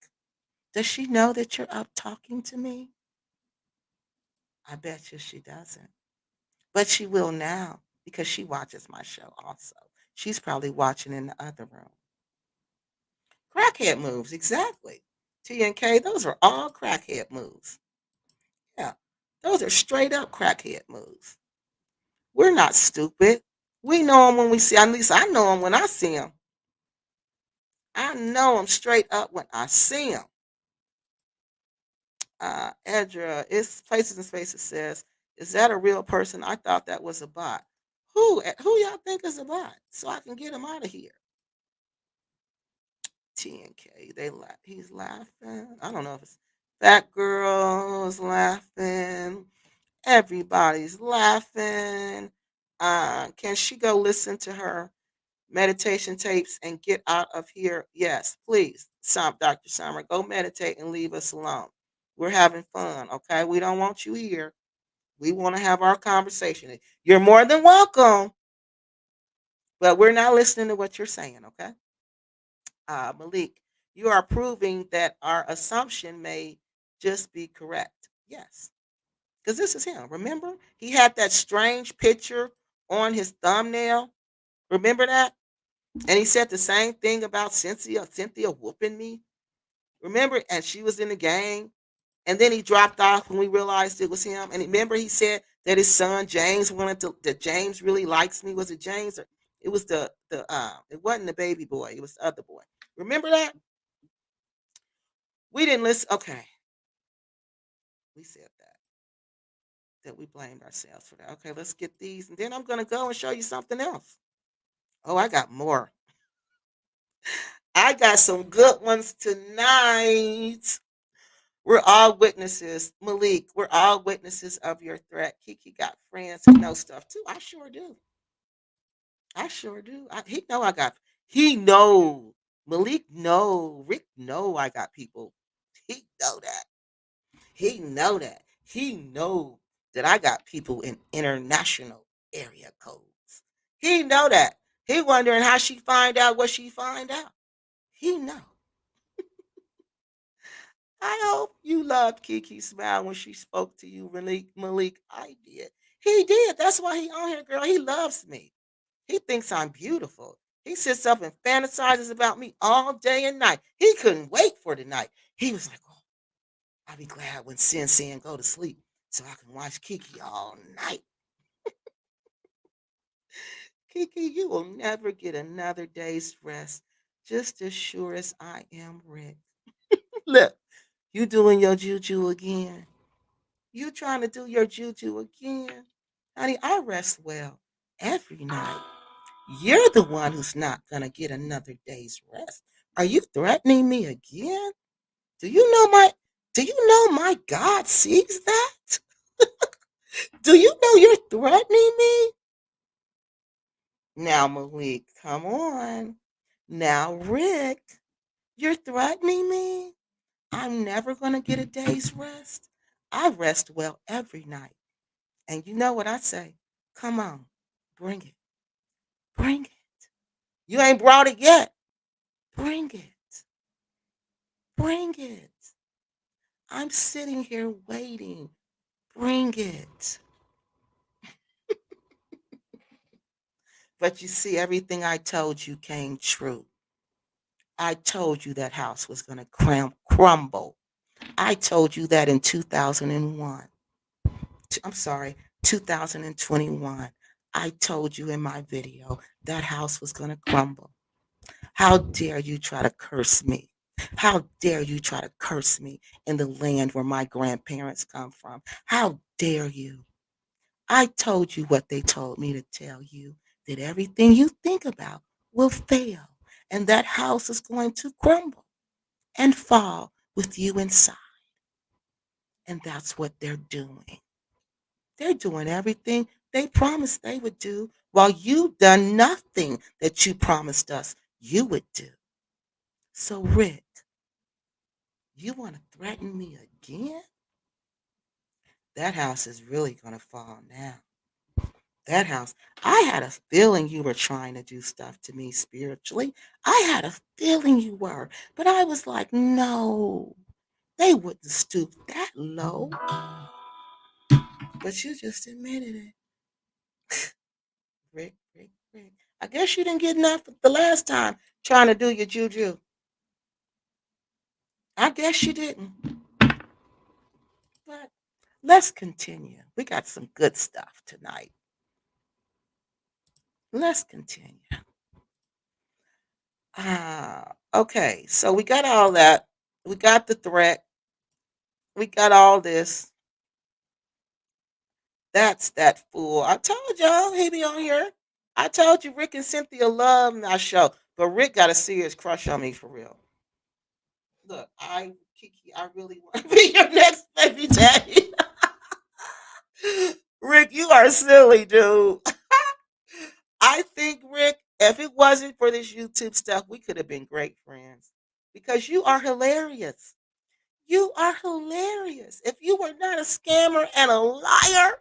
Does she know that you're up talking to me? I bet you she doesn't. But she will now because she watches my show also. She's probably watching in the other room. Crackhead moves, exactly. T and K, those are all crackhead moves. Yeah, those are straight up crackhead moves. We're not stupid. We know them when we see, at least I know them when I see them. I know them straight up when I see them. Edra, it's Places and Spaces says, is that a real person? I thought that was a bot. Who y'all think is a bot? So I can get him out of here. T and K, he's laughing. I don't know if it's that girl is laughing. Everybody's laughing. Can she go listen to her meditation tapes and get out of here? Yes, please. Dr. Summer, go meditate and leave us alone. We're having fun, okay? We don't want you here. We want to have our conversation. You're more than welcome, but we're not listening to what you're saying, okay? Malik, you are proving that our assumption may just be correct. Yes, because this is him. Remember, he had that strange picture on his thumbnail. Remember that? And he said the same thing about Cynthia whooping me. Remember? And she was in the gang. And then he dropped off when we realized it was him. And remember, he said that his son James wanted to, that James really likes me. Was it James or it was it wasn't the baby boy, it was the other boy. Remember that? We didn't listen. Okay. We said that we blamed ourselves for that. Okay, let's get these. And then I'm gonna go and show you something else. Oh, I got more. I got some good ones tonight. We're all witnesses. Malik, we're all witnesses of your threat. Kiki got friends who know stuff too. I sure do. I sure do. He know I got. He know. Malik know. Rick know I got people. He know that. He know that. He know that I got people in international area codes. He know that. He wondering how she find out what she find out. He know. I hope you loved Kiki's smile when she spoke to you, Malik. Malik, I did. He did. That's why he on here, girl. He loves me. He thinks I'm beautiful. He sits up and fantasizes about me all day and night. He couldn't wait for the night. He was like, "Oh, I'll be glad when Sin go to sleep so I can watch Kiki all night." Kiki, you will never get another day's rest, just as sure as I am Rick. Look, you doing your juju again. You trying to do your juju again. Honey, I rest well every night. You're the one who's not going to get another day's rest. Are you threatening me again? Do you know my God sees that? Do you know you're threatening me? Now, Malik, come on. Now, Rick, you're threatening me? I'm never going to get a day's rest. I rest well every night. And you know what I say? Come on, bring it. Bring it. You ain't brought it yet. Bring it. Bring it. I'm sitting here waiting. Bring it. But you see, everything I told you came true. I told you that house was going to crumble. I told you that in 2001. I'm sorry, 2021. I told you in my video that house was going to crumble. How dare you try to curse me? How dare you try to curse me in the land where my grandparents come from? How dare you? I told you what they told me to tell you, that everything you think about will fail and that house is going to crumble and fall with you inside. And that's what they're doing. They're doing everything they promised they would do while you done nothing that you promised us you would do. So, Rick, you want to threaten me again? That house is really going to fall now. That house, I had a feeling you were trying to do stuff to me spiritually. I had a feeling you were, but I was like, no, they wouldn't stoop that low. But you just admitted it. Rick, Rick, Rick. I guess you didn't get enough the last time trying to do your juju. I guess you didn't. But let's continue. We got some good stuff tonight. Let's continue. Okay. So we got all that. We got the threat. We got all this. That's that fool. I told y'all he be on here. I told you Rick and Cynthia love my show, but Rick got a serious crush on me for real. Look, Kiki, I really want to be your next baby daddy. Rick, you are silly, dude. I think, Rick, if it wasn't for this YouTube stuff, we could have been great friends because you are hilarious. You are hilarious. If you were not a scammer and a liar,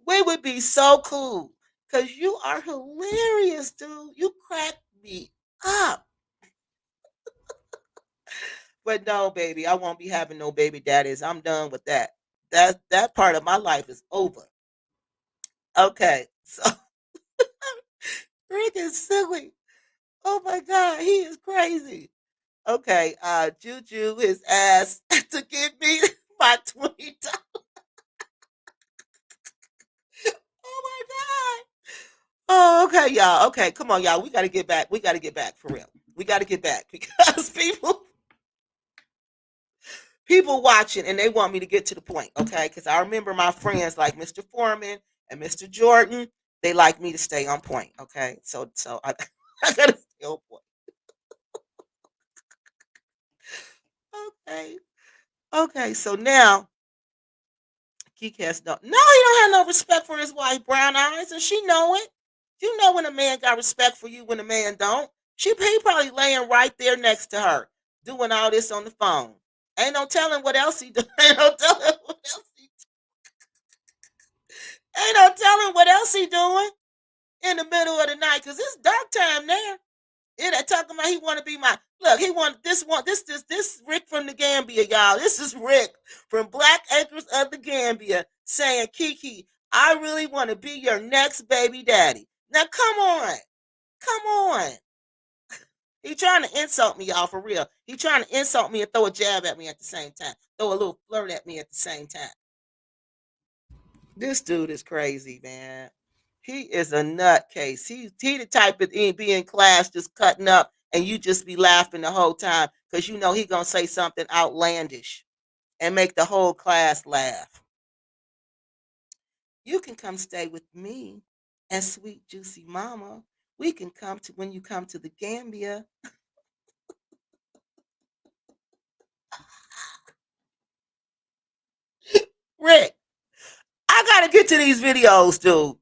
we would be so cool because you are hilarious, dude. You crack me up. But no, baby, I won't be having no baby daddies. I'm done with that. That part of my life is over. Okay, so Rick is silly. Oh my God, he is crazy. Okay, Juju his ass to give me my $20. Oh my God. Oh, okay, y'all. Okay, come on, y'all. We gotta get back. We gotta get back for real. We gotta get back because people watching and they want me to get to the point, okay? Because I remember my friends like Mr. Foreman and Mr. Jordan, they like me to stay on point, okay? So I, I gotta stay on point. Okay. Okay, so now Geek has he don't have no respect for his wife, Brown Eyes, and she know it. You know when a man got respect for you when a man don't. He probably laying right there next to her, doing all this on the phone. Ain't no telling what else he do. Ain't no telling what else he Ain't no telling what else he doing in the middle of the night, cause it's dark time there. It ain't talking about he want to be my look. He want this Rick from the Gambia, y'all. This is Rick from Black Acres of the Gambia saying, Kiki, I really want to be your next baby daddy. Now come on. He trying to insult me, y'all, for real. He trying to insult me and throw a jab at me at the same time. Throw a little flirt at me at the same time. This dude is crazy, man. He is a nutcase. He the type of be in class just cutting up and you just be laughing the whole time because you know he gonna say something outlandish and make the whole class laugh. You can come stay with me and sweet juicy mama. We can come to when you come to the Gambia. Rick, I gotta get to these videos, dude.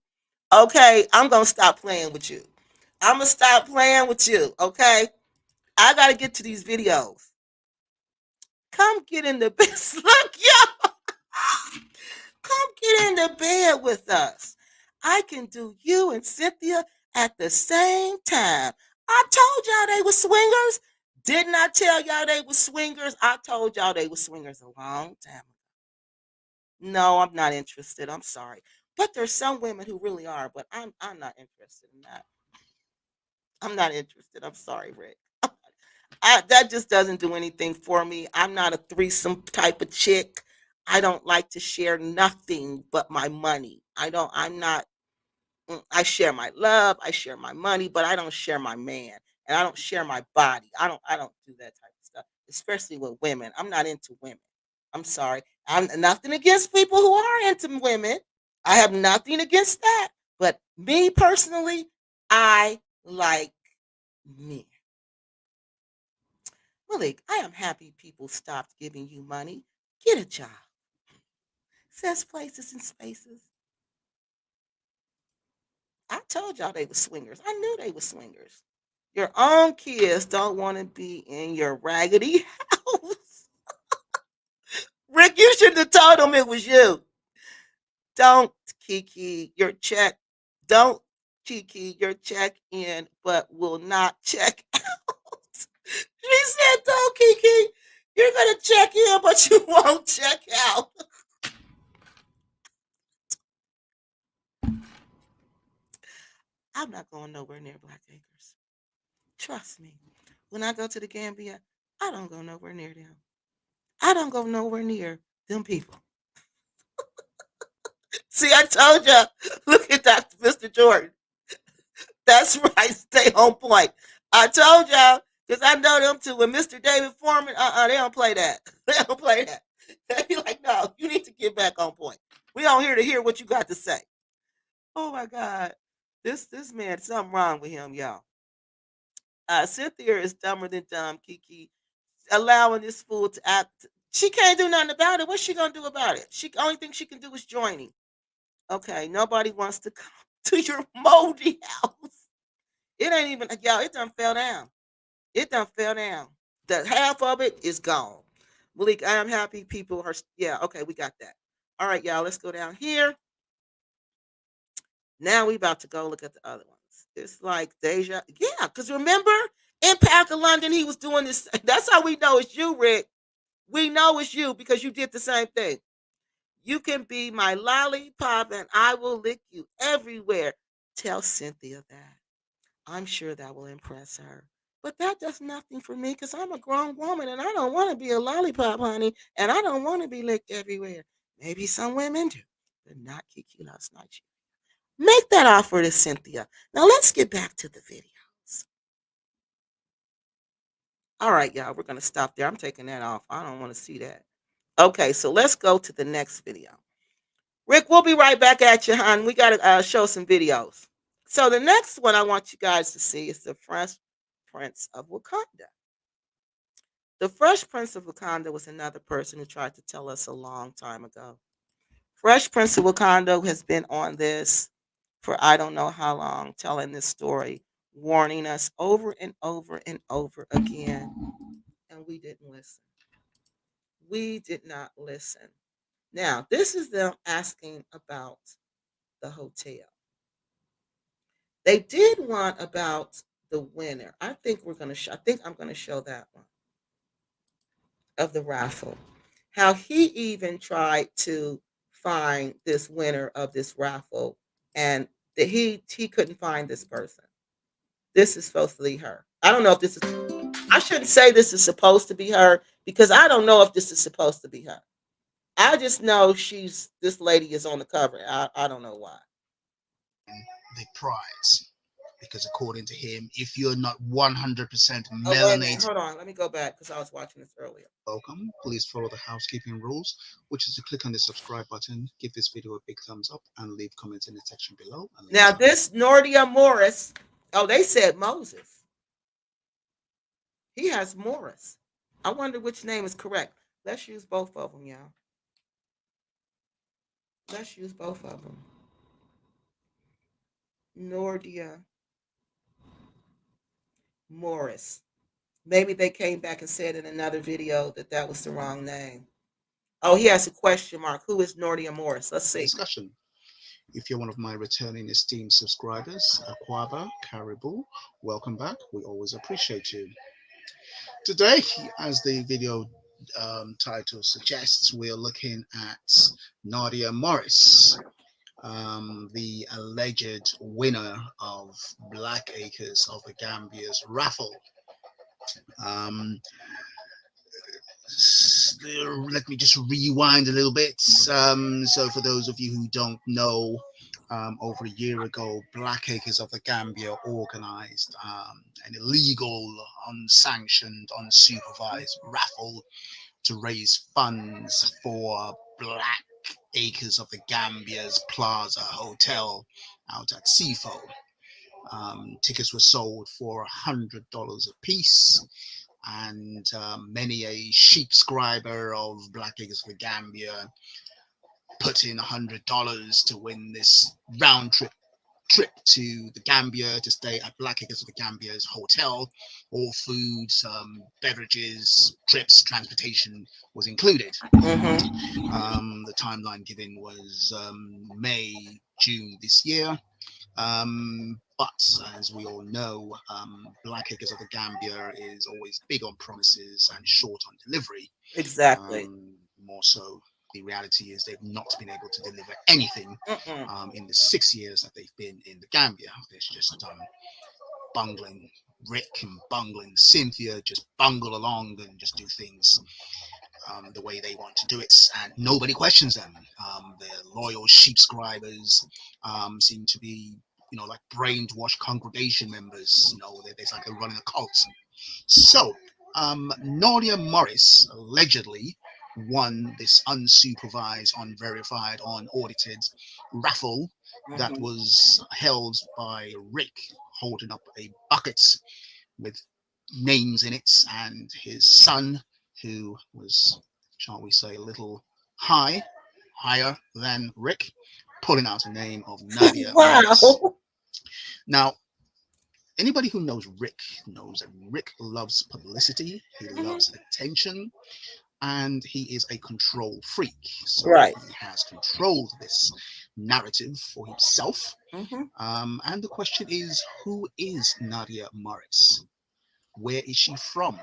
Okay, I'm gonna stop playing with you. I'm gonna stop playing with you. Okay, I gotta get to these videos. Come get in the bed. Look, yo. Come get in the bed with us. I can do you and Cynthia at the same time. I told y'all they were swingers. Didn't I tell y'all they were swingers? I told y'all they were swingers a long time ago. No, I'm not interested. I'm sorry. But there's some women who really are, but I'm not interested in that. I'm not interested. I'm sorry, Rick. That just doesn't do anything for me. I'm not a threesome type of chick. I don't like to share nothing but my money. I'm not, I share my love, I share my money, but I don't share my man and I don't share my body. I don't do that type of stuff, especially with women. I'm not into women. I'm sorry. I'm nothing against people who are into women. I have nothing against that. But me personally, I like men. Malik, I am happy people stopped giving you money. Get a job. Says places and spaces. I told y'all they were swingers. I knew they were swingers. Your own kids don't want to be in your raggedy house. Rick, you shouldn't have told them it was you. Don't Kiki your check. Don't Kiki your check in, but will not check out. She said, don't Kiki. You're gonna check in, but you won't check out. I'm not going nowhere near Black Acres. Trust me. When I go to the Gambia, I don't go nowhere near them. I don't go nowhere near them people. See, I told you. Look at Dr. Mr. Jordan. That's right. Stay on point. I told y'all because I know them too. When Mr. David Foreman, they don't play that. They don't play that. They be like, no, you need to get back on point. We don't here to hear what you got to say. Oh my God, this man, something wrong with him, y'all. Cynthia is dumber than dumb. Kiki allowing this fool to act. She can't do nothing about it. What's she gonna do about it? She only thing she can do is join him. Okay, nobody wants to come to your moldy house. It ain't even y'all. It done fell down. It done fell down. The half of it is gone. Malik, I am happy people are. Yeah, okay, we got that. All right, y'all. Let's go down here. Now we about to go look at the other ones. It's like Deja. Yeah, because remember in Pack of London, he was doing this. That's how we know it's you, Rick. We know it's you because you did the same thing. You can be my lollipop and I will lick you everywhere. Tell Cynthia that. I'm sure that will impress her. But that does nothing for me because I'm a grown woman and I don't want to be a lollipop, honey, and I don't want to be licked everywhere. Maybe some women do, but not Kiki last night. Make that offer to Cynthia. Now let's get back to the videos. All right, y'all, we're going to stop there. I'm taking that off. I don't want to see that. Okay, so let's go to the next video. Rick, we'll be right back at you, hon. We got to show some videos. So the next one I want you guys to see is the Fresh Prince of Wakanda. The Fresh Prince of Wakanda was another person who tried to tell us a long time ago. Fresh Prince of Wakanda has been on this for I don't know how long, telling this story, warning us over and over and over again. And we didn't listen. We did not listen. Now, this is them asking about the hotel. They did one about the winner. I think I'm going to show that one of the raffle. How he even tried to find this winner of this raffle and that he couldn't find this person. This is supposed to be her. I don't know if this is I shouldn't say this is supposed to be her because I don't know if this is supposed to be her. I just know this lady is on the cover. I don't know why. The prize, because according to him, if you're not 100% Oh, wait a minute. melanated, Hold on. Let me go back because I was watching this earlier. welcome. Please follow the housekeeping rules, which is to click on the subscribe button, give this video a big thumbs up, and leave comments in the section below. And Now, this Nordia Morris, oh, they said Moses. He has Morris. I wonder which name is correct. Let's use both of them, y'all. Let's use both of them. Nordia Morris. Maybe they came back and said in another video that was the wrong name. Oh, he has a question mark. Who is Nordia Morris? Let's see. discussion. If you're one of my returning esteemed subscribers, Aquaba, Caribou, welcome back. We always appreciate you. Today, as the video title suggests, we're looking at Nadia Morris, the alleged winner of Black Acres of the Gambia's raffle. Let me just rewind a little bit. So for those of you who don't know, over a year ago, Black Acres of the Gambia organized an illegal, unsanctioned, unsupervised raffle to raise funds for Black Acres of the Gambia's Plaza Hotel out at Sifo. Tickets were sold for $100 a piece, and many a sheepscriber of Black Acres of the Gambia put in $100 to win this round trip to the Gambia to stay at Black Acres of the Gambia's hotel. All foods, beverages, trips, transportation was included. The timeline given was May, June this year. But as we all know, Black Acres of the Gambia is always big on promises and short on delivery. Exactly. More so, the reality is they've not been able to deliver anything in the 6 years that they've been in the Gambia. There's just bungling Rick and bungling Cynthia just bungle along and just do things the way they want to do it, and nobody questions them. Their loyal sheepscribers seem to be, like brainwashed congregation members. It's like they're running a cult. So, Nadia Morris allegedly won this unsupervised, unverified, unaudited raffle that was held by Rick, holding up a bucket with names in it, and his son, who was, shall we say, a little higher than Rick, pulling out a name of Nadia Morris. Now, anybody who knows Rick knows that Rick loves publicity, he loves attention, and he is a control freak. So he has controlled this narrative for himself. And the question is, who is Nadia Morris? Where is she from?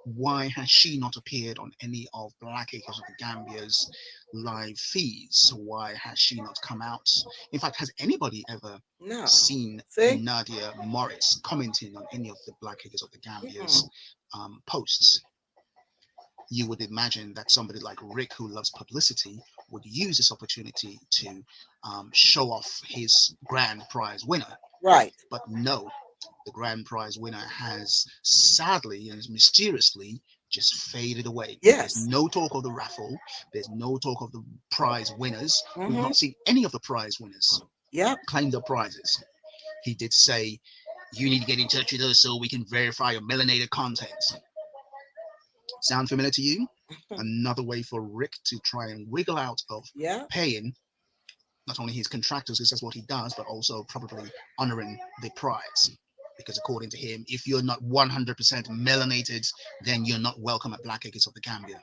Why has she not appeared on any of Black Acres of the Gambia's live feeds? Why has she not come out? In fact, has anybody ever No. seen See? Nadia Morris commenting on any of the Black Acres of the Gambia's Mm-mm. posts? You would imagine that somebody like Rick, who loves publicity, would use this opportunity to show off his grand prize winner. Right. But no, the grand prize winner has sadly and mysteriously just faded away. There's Yes. no talk of the raffle. There's no talk of the prize winners. We've Mm-hmm. not seen any of the prize winners Yep. claim their prizes. He did say, you need to get in touch with us so we can verify your melanated content. Sound familiar to you? Another way for Rick to try and wiggle out of Yeah. paying not only his contractors, because that's what he does, but also probably honoring the prize. Because according to him, if you're not 100% melanated, then you're not welcome at Black Acres of the Gambia.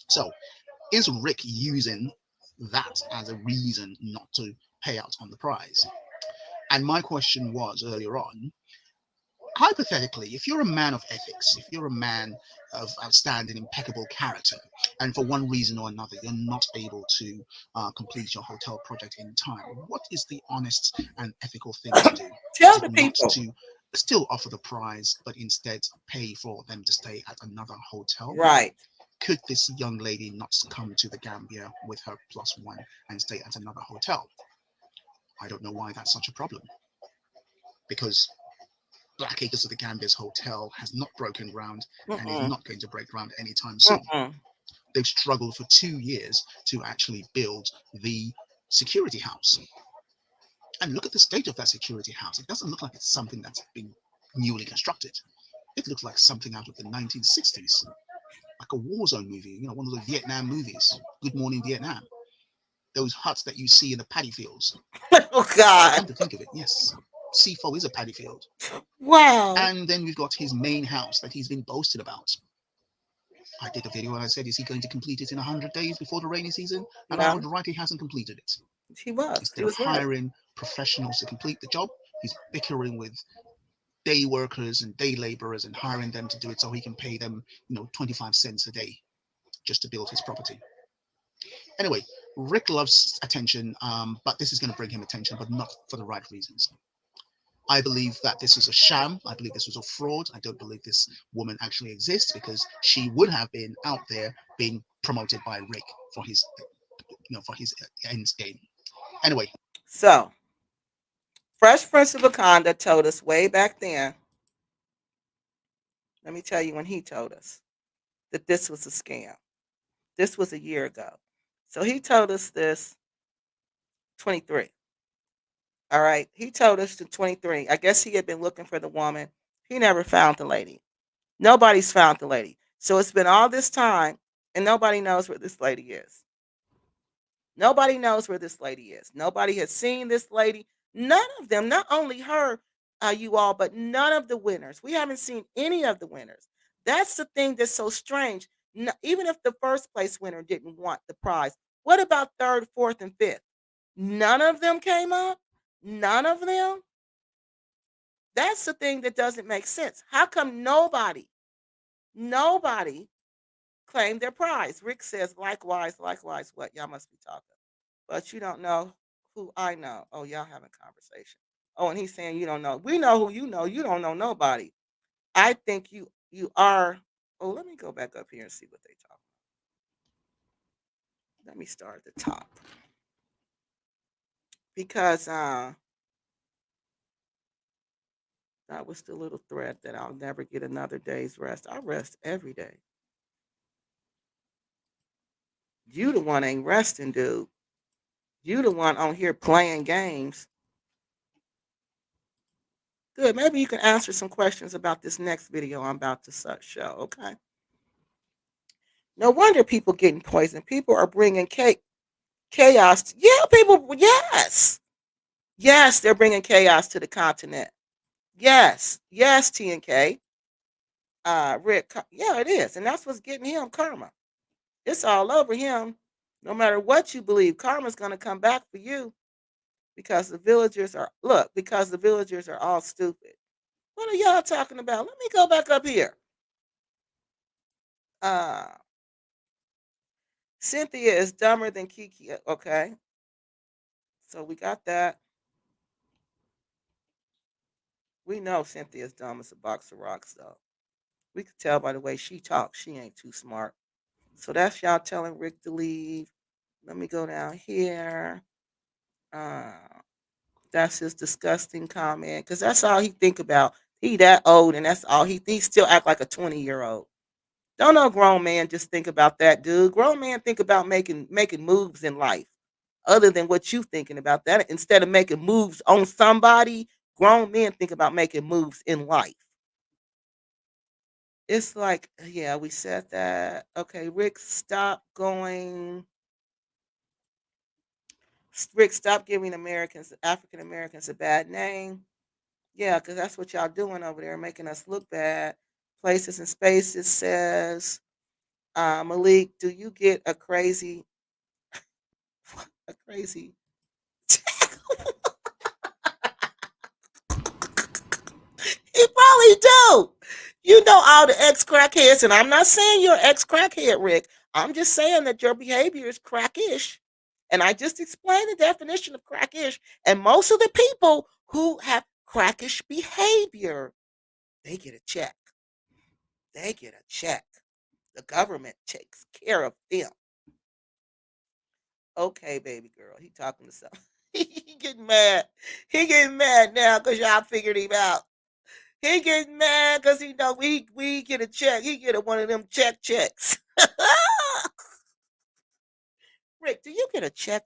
So is Rick using that as a reason not to pay out on the prize? And my question was earlier on, hypothetically, if you're a man of ethics, if you're a man of outstanding, impeccable character, and for one reason or another, you're not able to complete your hotel project in time, what is the honest and ethical thing to do? Tell Is the it not people. to still offer the prize, but instead pay for them to stay at another hotel? Right. Could this young lady not come to the Gambia with her +1 and stay at another hotel? I don't know why that's such a problem. Because Black Acres of the Gambia's hotel has not broken ground and is Mm-mm. not going to break ground anytime soon. Mm-mm. They've struggled for 2 years to actually build the security house. And look at the state of that security house. It doesn't look like it's something that's been newly constructed. It looks like something out of the 1960s, like a war zone movie, one of the Vietnam movies, Good Morning Vietnam. Those huts that you see in the paddy fields. Oh God. Come to think of it, yes, C4 is a paddy field. Wow. And then we've got his main house that he's been boasted about. I did a video and I said, is he going to complete it in 100 days before the rainy season? And I No, would write he hasn't completed it. he was. He Instead of was right. hiring professionals to complete the job, he's bickering with day workers and day laborers and hiring them to do it so he can pay them, 25 cents a day just to build his property. Anyway, Rick loves attention, but this is going to bring him attention, but not for the right reasons. I believe that this is a sham. I believe this was a fraud. I don't believe this woman actually exists because she would have been out there being promoted by Rick for his, ends game. Anyway, So, Fresh Prince of Wakanda told us way back then. Let me tell you when he told us that this was a scam. This was a year ago. So he told us this 23. All right. He told us to 23. I guess he had been looking for the woman. He never found the lady. Nobody's found the lady. So it's been all this time and nobody knows where this lady is. Nobody knows where this lady is. Nobody has seen this lady. None of them, not only her, you all, but none of the winners. We haven't seen any of the winners. That's the thing that's so strange. Even if the first place winner didn't want the prize, what about third, fourth, and fifth? None of them came up. None of them. That's the thing that doesn't make sense. How come nobody claimed their prize? Rick says, likewise, likewise, what? Y'all must be talking. But you don't know who I know. Oh, y'all having a conversation. Oh, and he's saying you don't know. We know who you know. You don't know nobody. I think you are. Oh, let me go back up here and see what they talk about. Let me start at the top. Because that was the little thread that I'll never get another day's rest. I rest every day. You the one ain't resting, dude. You the one on here playing games. Good. Maybe you can answer some questions about this next video I'm about to show. Okay. No wonder people getting poisoned. People are bringing chaos. Yeah, people. Yes, yes, they're bringing chaos to the continent. Yes, yes, T and K. Rick. Yeah, it is, and that's what's getting him karma. It's all over him. No matter what you believe, karma's gonna come back for you because the villagers are because the villagers are all stupid. What are y'all talking about? Let me go back up here. Uh, Cynthia is dumber than Kiki. Okay, so we got that. We know Cynthia's dumb as a box of rocks, though. We could tell by the way she talks, she ain't too smart. So that's y'all telling Rick to leave. Let me go down here. Uh, that's his disgusting comment because that's all he think about. He that old and that's all he still act like a 20-year-old. Don't no grown man just think about that, dude. Grown man think about making moves in life other than what you thinking about that. Instead of making moves on somebody, grown men think about making moves in life. It's like, yeah, we said that. Okay, Rick, stop going. Rick, stop giving Americans, African Americans, a bad name. Yeah, because that's what y'all doing over there, making us look bad. Places and Spaces says, Malik, do you get a crazy? He probably do. You know all the ex crackheads, and I'm not saying you're ex crackhead, Rick. I'm just saying that your behavior is crackish. And I just explained the definition of crackish. And most of the people who have crackish behavior, they get a check. They get a check. The government takes care of them. Okay, baby girl. He talking to something. He getting mad. He getting mad now because y'all figured him out. He getting mad because he know we get a check. He get one of them checks. Rick, do you get a check?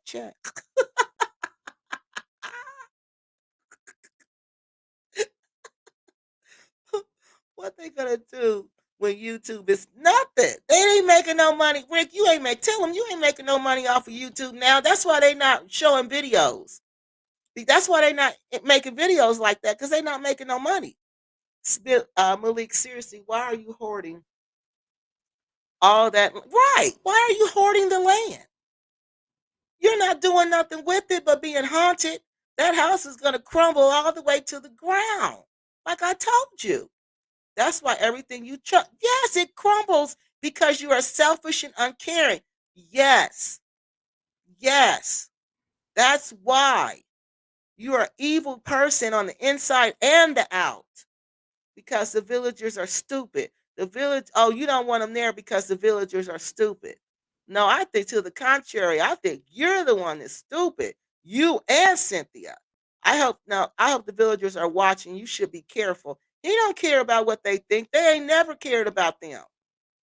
What they gonna do when YouTube is nothing? They ain't making no money. Rick, tell them you ain't making no money off of YouTube now. That's why they not showing videos. That's why they not making videos like that because they not making no money. Malik, seriously, why are you hoarding all that? Right? Why are you hoarding the land? You're not doing nothing with it but being haunted. That house is gonna crumble all the way to the ground, like I told you. That's why everything you trust, yes, it crumbles because you are selfish and uncaring. Yes, yes, that's why you are an evil person on the inside and the out because the villagers are stupid. Oh, you don't want them there because the villagers are stupid. No, I think to the contrary. I think you're the one that's stupid. You and Cynthia. I hope the villagers are watching. You should be careful. He don't care about what they think. They ain't never cared about them.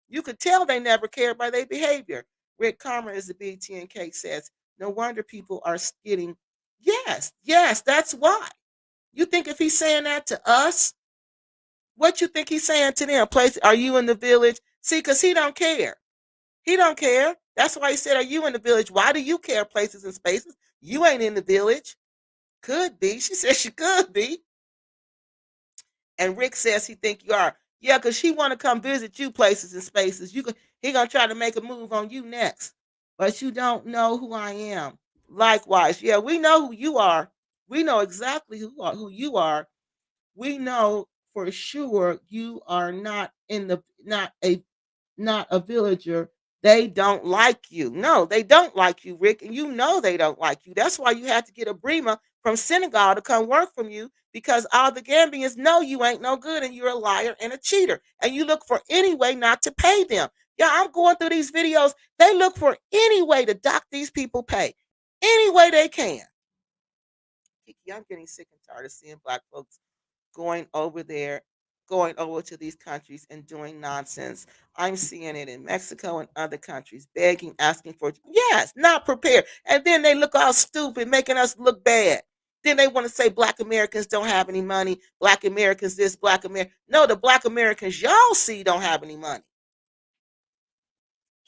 You could tell they never cared by their behavior. Rick Karma, as the BTNK says, no wonder people are getting. Yes, yes, that's why. You think if he's saying that to us, what you think he's saying to them? Place, are you in the village? See, because he don't care. He don't care. That's why he said, are you in the village? Why do you care, places and spaces? You ain't in the village. Could be. She said she could be. And Rick says he think you are. Yeah, because she want to come visit you, places and spaces. He gonna try to make a move on you next. But you don't know who I am. Likewise, yeah, we know who you are. We know exactly who you are. We know for sure you are not a villager. They don't like you. No, they don't like you, Rick, and you know they don't like you. That's why you had to get a Brema from Senegal to come work from you because all the Gambians know you ain't no good and you're a liar and a cheater. And you look for any way not to pay them. Yeah, I'm going through these videos. They look for any way to dock these people pay. Any way they can. Kiki, I'm getting sick and tired of seeing black folks going over there, going over to these countries and doing nonsense. I'm seeing it in Mexico and other countries, begging, asking for, yes, not prepared. And then they look all stupid, making us look bad. Then they want to say black Americans don't have any money, black Americans this, black American. No, the black Americans y'all see don't have any money.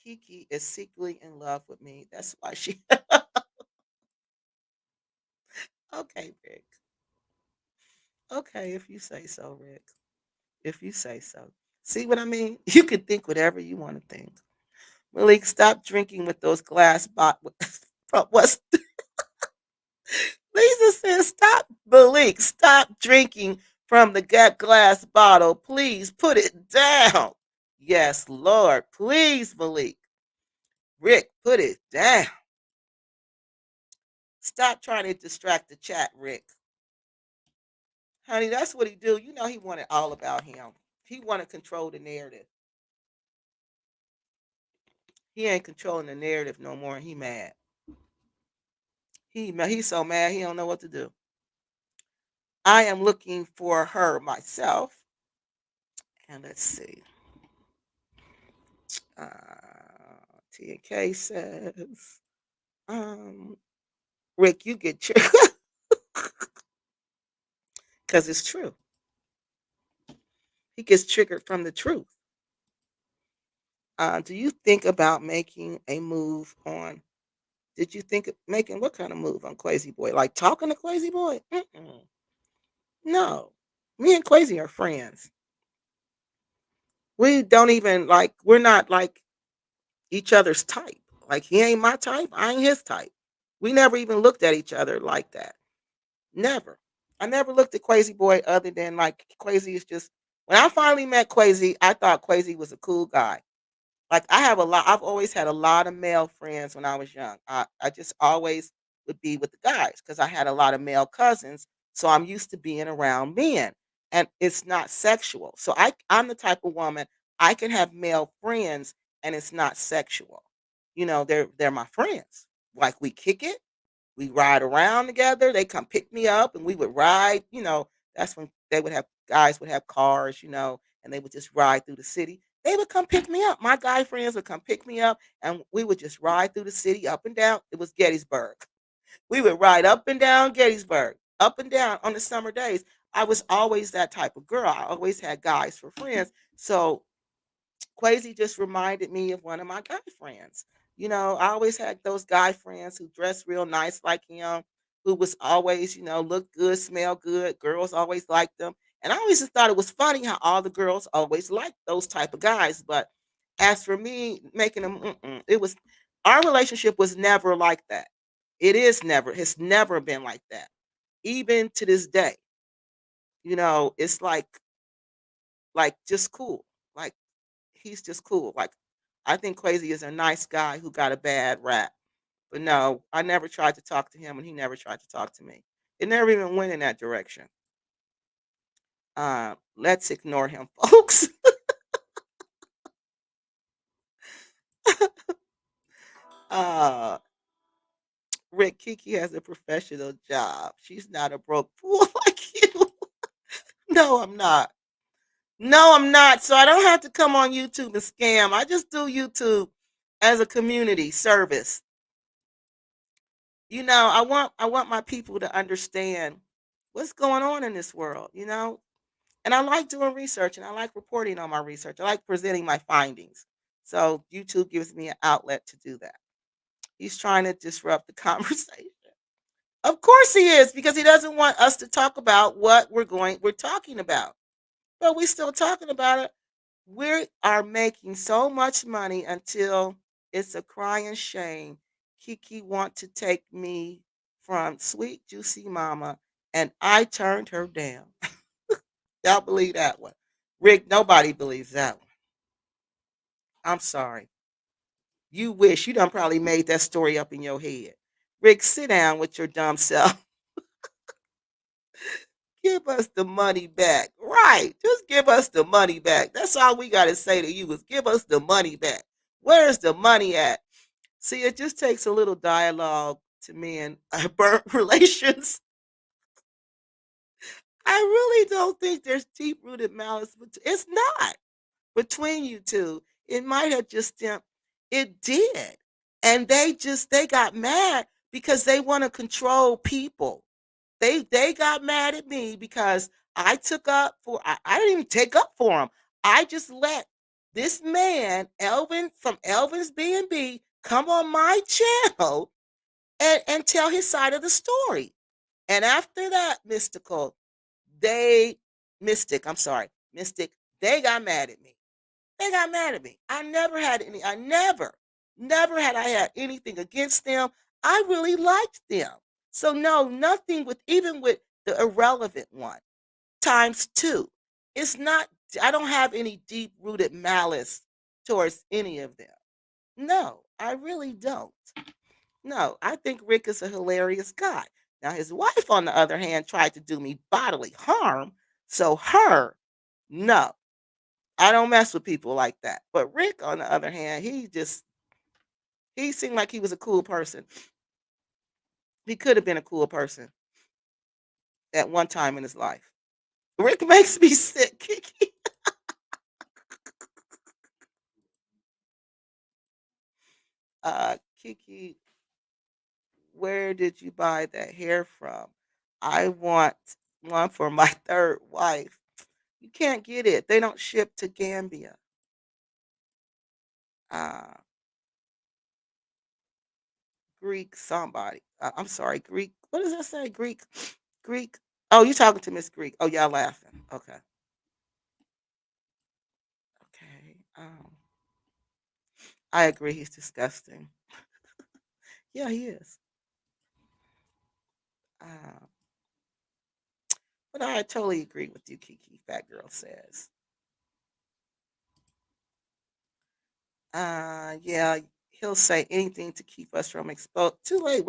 Kiki is secretly in love with me. That's why she. Okay, Rick. Okay, if you say so, Rick. If you say so. See what I mean? You can think whatever you want to think. Malik, stop drinking with those glass bottles. What's Lisa says? Stop, Malik. Stop drinking from the glass bottle. Please put it down. Yes, Lord. Please, Malik. Rick, put it down. Stop trying to distract the chat, Rick. Honey, that's what he do. You know he wanted all about him. He want to control the narrative. He ain't controlling the narrative no more, and he mad. He's so mad he don't know what to do. I am looking for her myself, and let's see. Uh, TK says, um, Rick, you get triggered because it's true. He gets triggered from the truth. Do you think about making a move on? Did you think of making what kind of move on Crazy Boy? Like talking to Crazy Boy? Mm-mm. No. Me and Crazy are friends. We don't even like, we're not like each other's type. Like he ain't my type, I ain't his type. We never even looked at each other like that. Never. I never looked at Crazy Boy other than like Crazy is just, when I finally met Crazy, I thought Crazy was a cool guy. Like I've always had a lot of male friends when I was young. I just always would be with the guys because I had a lot of male cousins. So I'm used to being around men. And it's not sexual. So I'm the type of woman, I can have male friends and it's not sexual. They're my friends. Like we kick it, we ride around together. They come pick me up and we would ride. That's when guys would have cars, and they would just ride through the city. They would come pick me up. My guy friends would come pick me up and we would just ride through the city up and down. It was Gettysburg. We would ride up and down Gettysburg, up and down on the summer days. I was always that type of girl. I always had guys for friends. So Quasi just reminded me of one of my guy friends. I always had those guy friends who dressed real nice like him, who was always, look good, smell good. Girls always liked them. And I always just thought it was funny how all the girls always liked those type of guys. But as for me making them, it was, our relationship was never like that. It's never been like that. Even to this day, it's like just cool. Like he's just cool. Like I think Crazy is a nice guy who got a bad rap. But no, I never tried to talk to him and he never tried to talk to me. It never even went in that direction. Let's ignore him, folks. uh Rick, Kiki has a professional job. She's not a broke fool like you. No, I'm not. No, I'm not. So I don't have to come on YouTube and scam. I just do YouTube as a community service. I want my people to understand what's going on in this world. And I like doing research and I like reporting on my research. I like presenting my findings. So YouTube gives me an outlet to do that. He's trying to disrupt the conversation. Of course he is, because he doesn't want us to talk about what we're talking about. But we're still talking about it. We are making so much money until it's a crying shame. Kiki want to take me from sweet juicy mama, and I turned her down. Y'all believe that one? Rick, nobody believes that one. I'm sorry. You wish you done probably made that story up in your head. Rick, sit down with your dumb self. Give us the money back. Right. Just give us the money back. That's all we got to say to you is give us the money back. Where's the money at? See, it just takes a little dialogue to mend burnt relations. I really don't think there's deep rooted malice. It's not between you two. It might have just it did. And they got mad because they want to control people. They got mad at me because I took up for I didn't even take up for him. I just let this man, Elvin from Elvin's B&B, come on my channel and tell his side of the story. And after that, they Mystic, I'm sorry, Mystic, they got mad at me. They got mad at me. Never had I had anything against them. I really liked them. So no, nothing with even with the irrelevant one times two. It's not I don't have any deep rooted malice towards any of them. No, I really don't. No, I think Rick is a hilarious guy. Now, his wife, on the other hand, tried to do me bodily harm. So, no, I don't mess with people like that. But Rick, on the other hand, he seemed like he was a cool person. He could have been a cool person at one time in his life. Rick makes me sick, Kiki. Kiki, where did you buy that hair from? I want one for my third wife. You can't get it. They don't ship to Gambia. Uh, Greek somebody. I'm sorry, Greek. What does that say? Greek. Greek. Oh, you talking to Miss Greek. Oh, y'all laughing. Okay. Okay. I agree. He's disgusting. Yeah, he is. Uh, but I totally agree with you, Kiki. Fat girl says. Yeah, he'll say anything to keep us from exposed. Too late.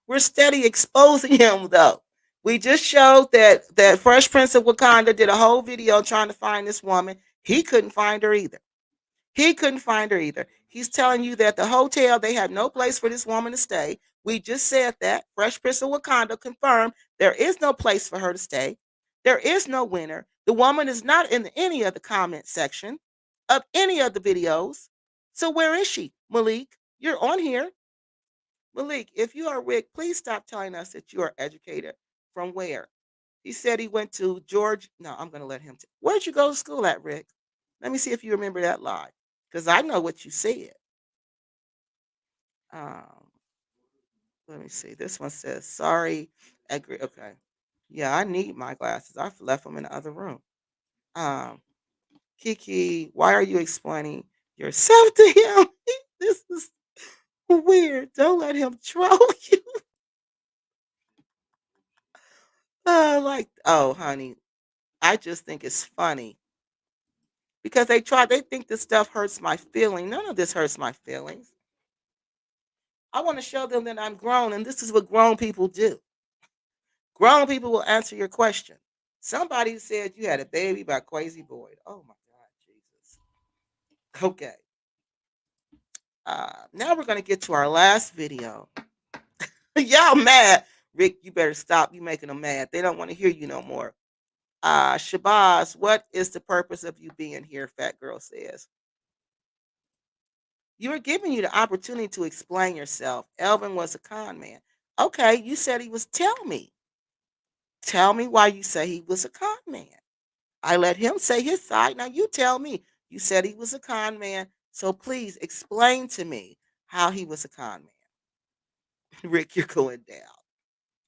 We're steady exposing him though. We just showed that Fresh Prince of Wakanda did a whole video trying to find this woman. He couldn't find her either. He couldn't find her either. He's telling you that the hotel, they have no place for this woman to stay. We just said that. Fresh Prince of Wakanda confirmed there is no place for her to stay. There is no winner. The woman is not in any of the comment section of any of the videos. So where is she? Malik, you're on here. Malik, if you are Rick, please stop telling us that you are educated. From where? He said he went to George. No, I'm going to let him. Where'd you go to school at, Rick? Let me see if you remember that lie. Because I know what you said. Um, Let me see. This one says, sorry, agree. Okay. Yeah, I need my glasses. I've left them in the other room. Um, Kiki, why are you explaining yourself to him? This is weird. Don't let him troll you. Oh, honey, I just think it's funny because they think this stuff hurts my feeling. None of this hurts my feelings. I want to show them that I'm grown, and this is what grown people do. Grown people will answer your question. Somebody said you had a baby by Crazy Boyd. Oh my God, Jesus. Okay. Now we're gonna get to our last video. Y'all mad? Rick, you better stop. You making them mad. They don't want to hear you no more. Shabazz, what is the purpose of you being here? Fat girl says. You were giving you the opportunity to explain yourself. Elvin was a con man. Okay, you said he was. Tell me. Tell me why you say he was a con man. I let him say his side. Now you tell me. You said he was a con man. So please explain to me how he was a con man. Rick, you're going down.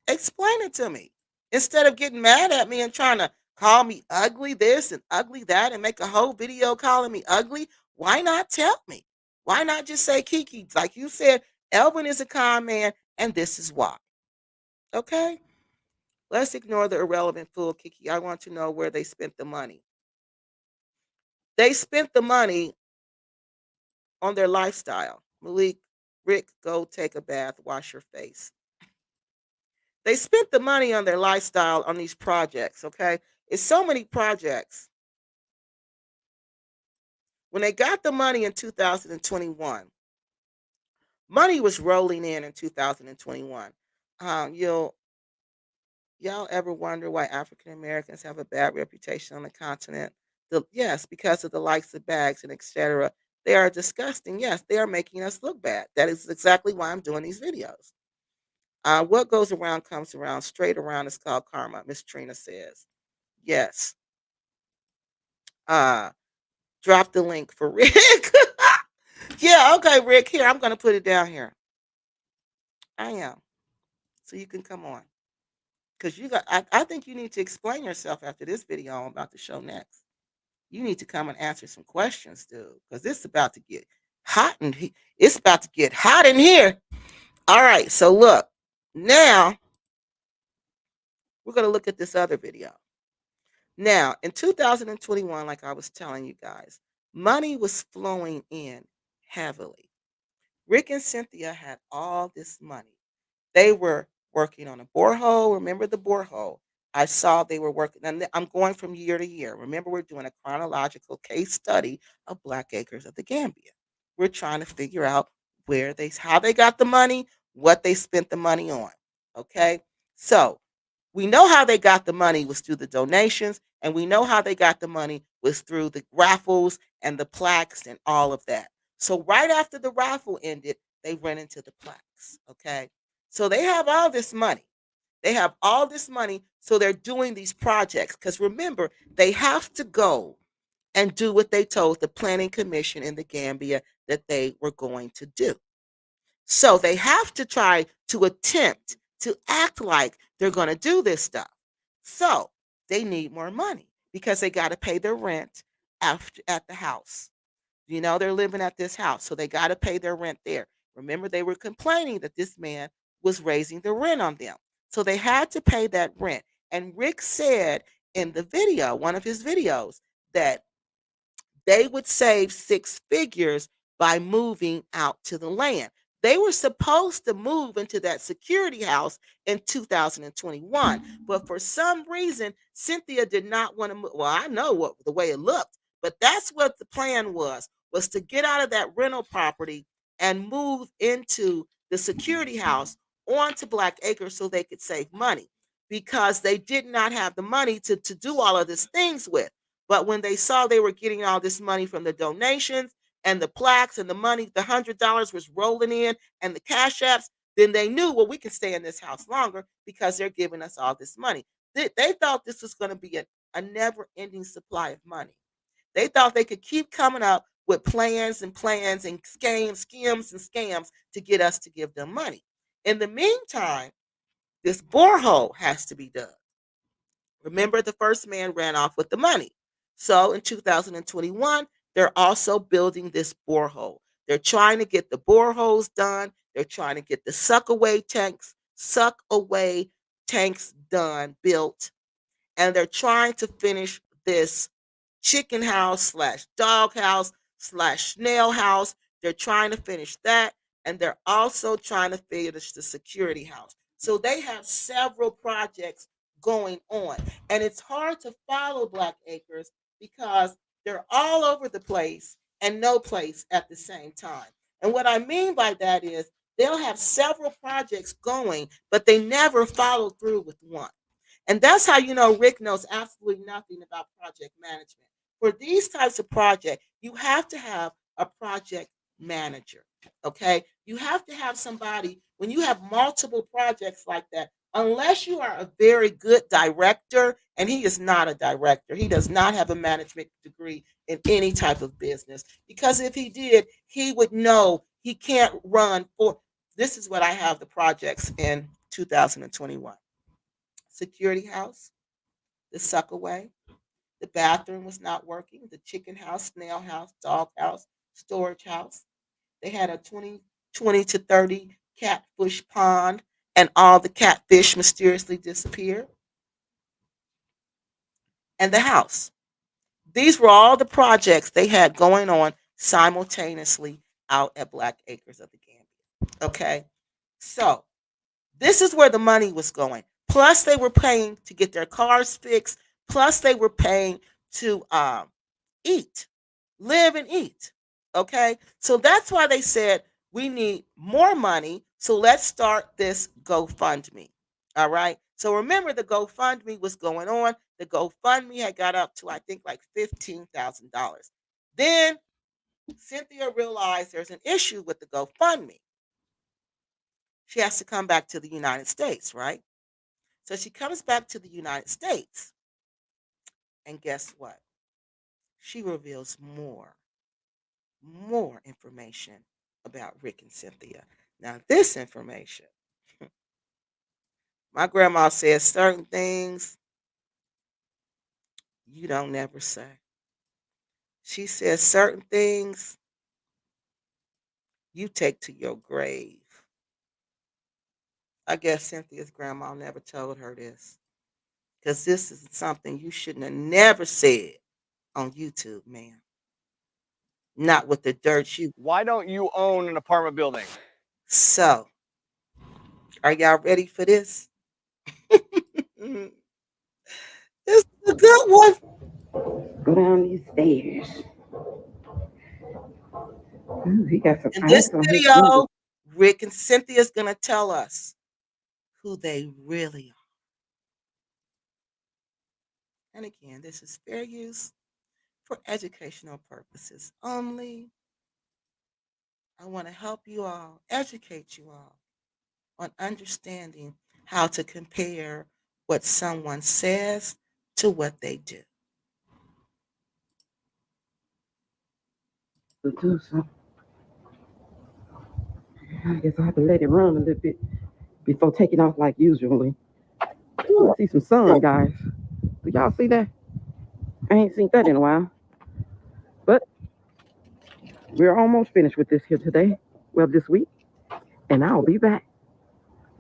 Explain it to me. Instead of getting mad at me and trying to call me ugly this and ugly that and make a whole video calling me ugly, why not tell me? Why not just say, Kiki, like you said, Elvin is a con man and this is why. Okay? Let's ignore the irrelevant fool, Kiki. I want to know where they spent the money. They spent the money on their lifestyle. Malik, Rick, go take a bath, wash your face. They spent the money on their lifestyle on these projects, okay? It's so many projects. When they got the money in 2021, money was rolling in 2021. You'll Y'all ever wonder why African Americans have a bad reputation on the continent? Yes, because of the likes of bags and etc. They are disgusting. Yes, they are making us look bad. That is exactly why I'm doing these videos. What goes around comes around. Straight around is called karma, Miss Trina says. Yes. Uh, drop the link for Rick. Yeah, okay, Rick. Here, I'm going to put it down here. I am. So you can come on. Because I think you need to explain yourself after this video I'm about to show next. You need to come and answer some questions, dude, because it's about to get hot it's about to get hot in here. All right, so look, now we're going to look at this other video. Now, in 2021, like I was telling you guys, money was flowing in heavily. Rick and Cynthia had all this money. They were working on a borehole. Remember the borehole? I saw they were working, and I'm going from year to year. Remember, we're doing a chronological case study of Black Acres of the Gambia. We're trying to figure out how they got the money, what they spent the money on. Okay, so we know how they got the money was through the donations, and we know how they got the money was through the raffles and the plaques and all of that. So right after the raffle ended, they went into the plaques. Okay, so they have all this money. They have all this money, so they're doing these projects. Because remember, they have to go and do what they told the planning commission in the Gambia that they were going to do. So they have to try to attempt to act like they're going to do this stuff. So they need more money because they got to pay their rent after at the house. They're living at this house, so they got to pay their rent there. Remember, they were complaining that this man was raising the rent on them. So they had to pay that rent. And Rick said in the video, one of his videos, that they would save six figures by moving out to the land. They were supposed to move into that security house in 2021, but for some reason, Cynthia did not want to move. Well, I know what the way it looked, but that's what the plan was to get out of that rental property and move into the security house onto Black Acres so they could save money because they did not have the money to do all of these things with. But when they saw they were getting all this money from the donations and the plaques and the money, the $100 was rolling in and the cash apps, then they knew, well, we can stay in this house longer because they're giving us all this money. They thought this was going to be a never ending supply of money. They thought they could keep coming up with plans and plans and schemes and scams to get us to give them money. In the meantime, this borehole has to be done. Remember, the first man ran off with the money. So in 2021, they're also building this borehole. They're trying to get the boreholes done. They're trying to get the suck away tanks done, built, and they're trying to finish this chicken house slash dog house slash snail house. They're trying to finish that, and they're also trying to finish the security house. So they have several projects going on, and it's hard to follow Black Acres because they're all over the place and no place at the same time. And what I mean by that is they'll have several projects going, but they never follow through with one. And that's how you know Rick knows absolutely nothing about project management. For these types of projects, you have to have a project manager. Okay. You have to have somebody when you have multiple projects like that, unless you are a very good director, and he is not a director. He does not have a management degree in any type of business. Because if he did, he would know he can't run for this is what I have the projects in 2021. Security house, the suckaway, the bathroom was not working, the chicken house, snail house, dog house, storage house. They had a 20 to 30 catfish pond, and all the catfish mysteriously disappeared. And the house. These were all the projects they had going on simultaneously out at Black Acres of the Gambia. Okay. So this is where the money was going. Plus, they were paying to get their cars fixed. Plus, they were paying to eat, live and eat. Okay. So that's why they said we need more money. So let's start this GoFundMe. All right. So remember, the GoFundMe was going on. The GoFundMe had got up to, I think, like $15,000. Then Cynthia realized there's an issue with the GoFundMe. She has to come back to the United States, right? So she comes back to the United States. And guess what? She reveals more information about Rick and Cynthia. Now, this information, my grandma says certain things you don't never say. She says certain things you take to your grave. I guess Cynthia's grandma never told her this because this is something you shouldn't have never said on YouTube, man. Not with the dirt you. Why don't you own an apartment building? So, are y'all ready for this? This is a good one. Go down these stairs. Ooh, he got some In this ice on his fingers. video, Rick and Cynthia is going to tell us who they really are. And again, this is fair use for educational purposes only. I want to help you all, educate you all on understanding how to compare what someone says to what they do. I guess I have to let it run a little bit before taking off like usually. Ooh, I see some sun, guys. Do y'all see that? I ain't seen that in a while. But we're almost finished with this here today. Well, this week. And I'll be back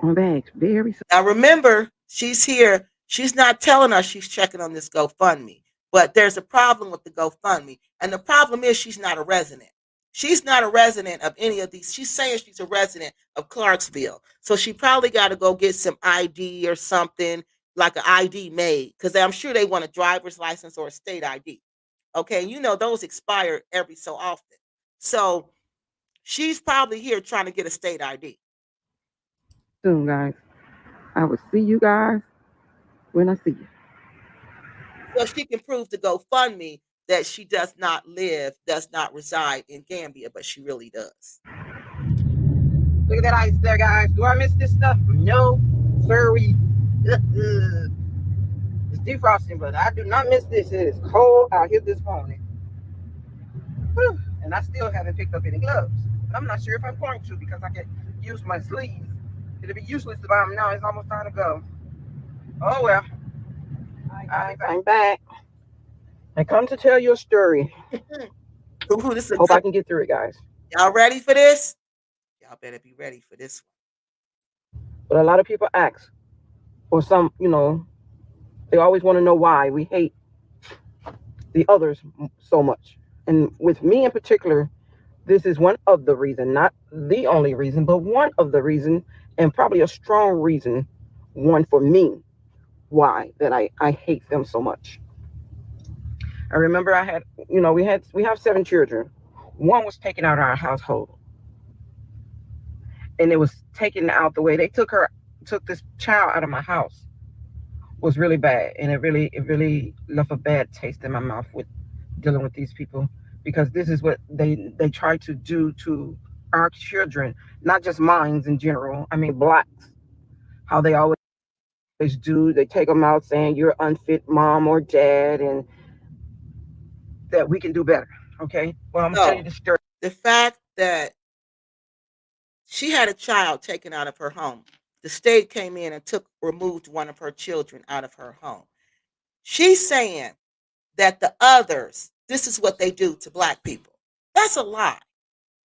on bags very soon. Now remember, she's here. She's not telling us she's checking on this GoFundMe. But there's a problem with the GoFundMe. And the problem is she's not a resident. She's not a resident of any of these. She's saying she's a resident of Clarksville. So she probably got to go get some ID or something, like an ID made, because I'm sure they want a driver's license or a state ID. Okay, you know those expire every so often. So she's probably here trying to get a state ID. Soon, guys. I will see you guys when I see you. So she can prove to GoFundMe that she does not reside in Gambia, but she really does. Look at that ice there, guys. Do I miss this stuff? No, sorry. It's defrosting, but I do not miss this. It is cold out here this morning. Whew. And I still haven't picked up any gloves. I'm not sure if I'm going to because I can use my sleeves. It'll be useless to buy them now. It's almost time to go. Oh, well. I'm back. I come to tell you a story. Hope I can get through it, guys. Y'all ready for this? Y'all better be ready for this one. But a lot of people ask, or some, they always want to know why we hate the others so much. And with me in particular, this is one of the reasons, not the only reason, but one of the reasons, and probably a strong reason, one for me, why that I hate them so much. I remember I had, we have 7 children. One was taken out of our household. And it was taken out the way they took this child out of my house was really bad. And it really left a bad taste in my mouth with dealing with these people, because this is what they try to do to our children, not just mine in general. I mean, blacks, how they always do. They take them out saying you're unfit mom or dad, and that we can do better. Okay. Well, I'm gonna tell you the story. The fact that she had a child taken out of her home. The state came in and removed one of her children out of her home. She's saying that the others, this is what they do to black people. That's a lie.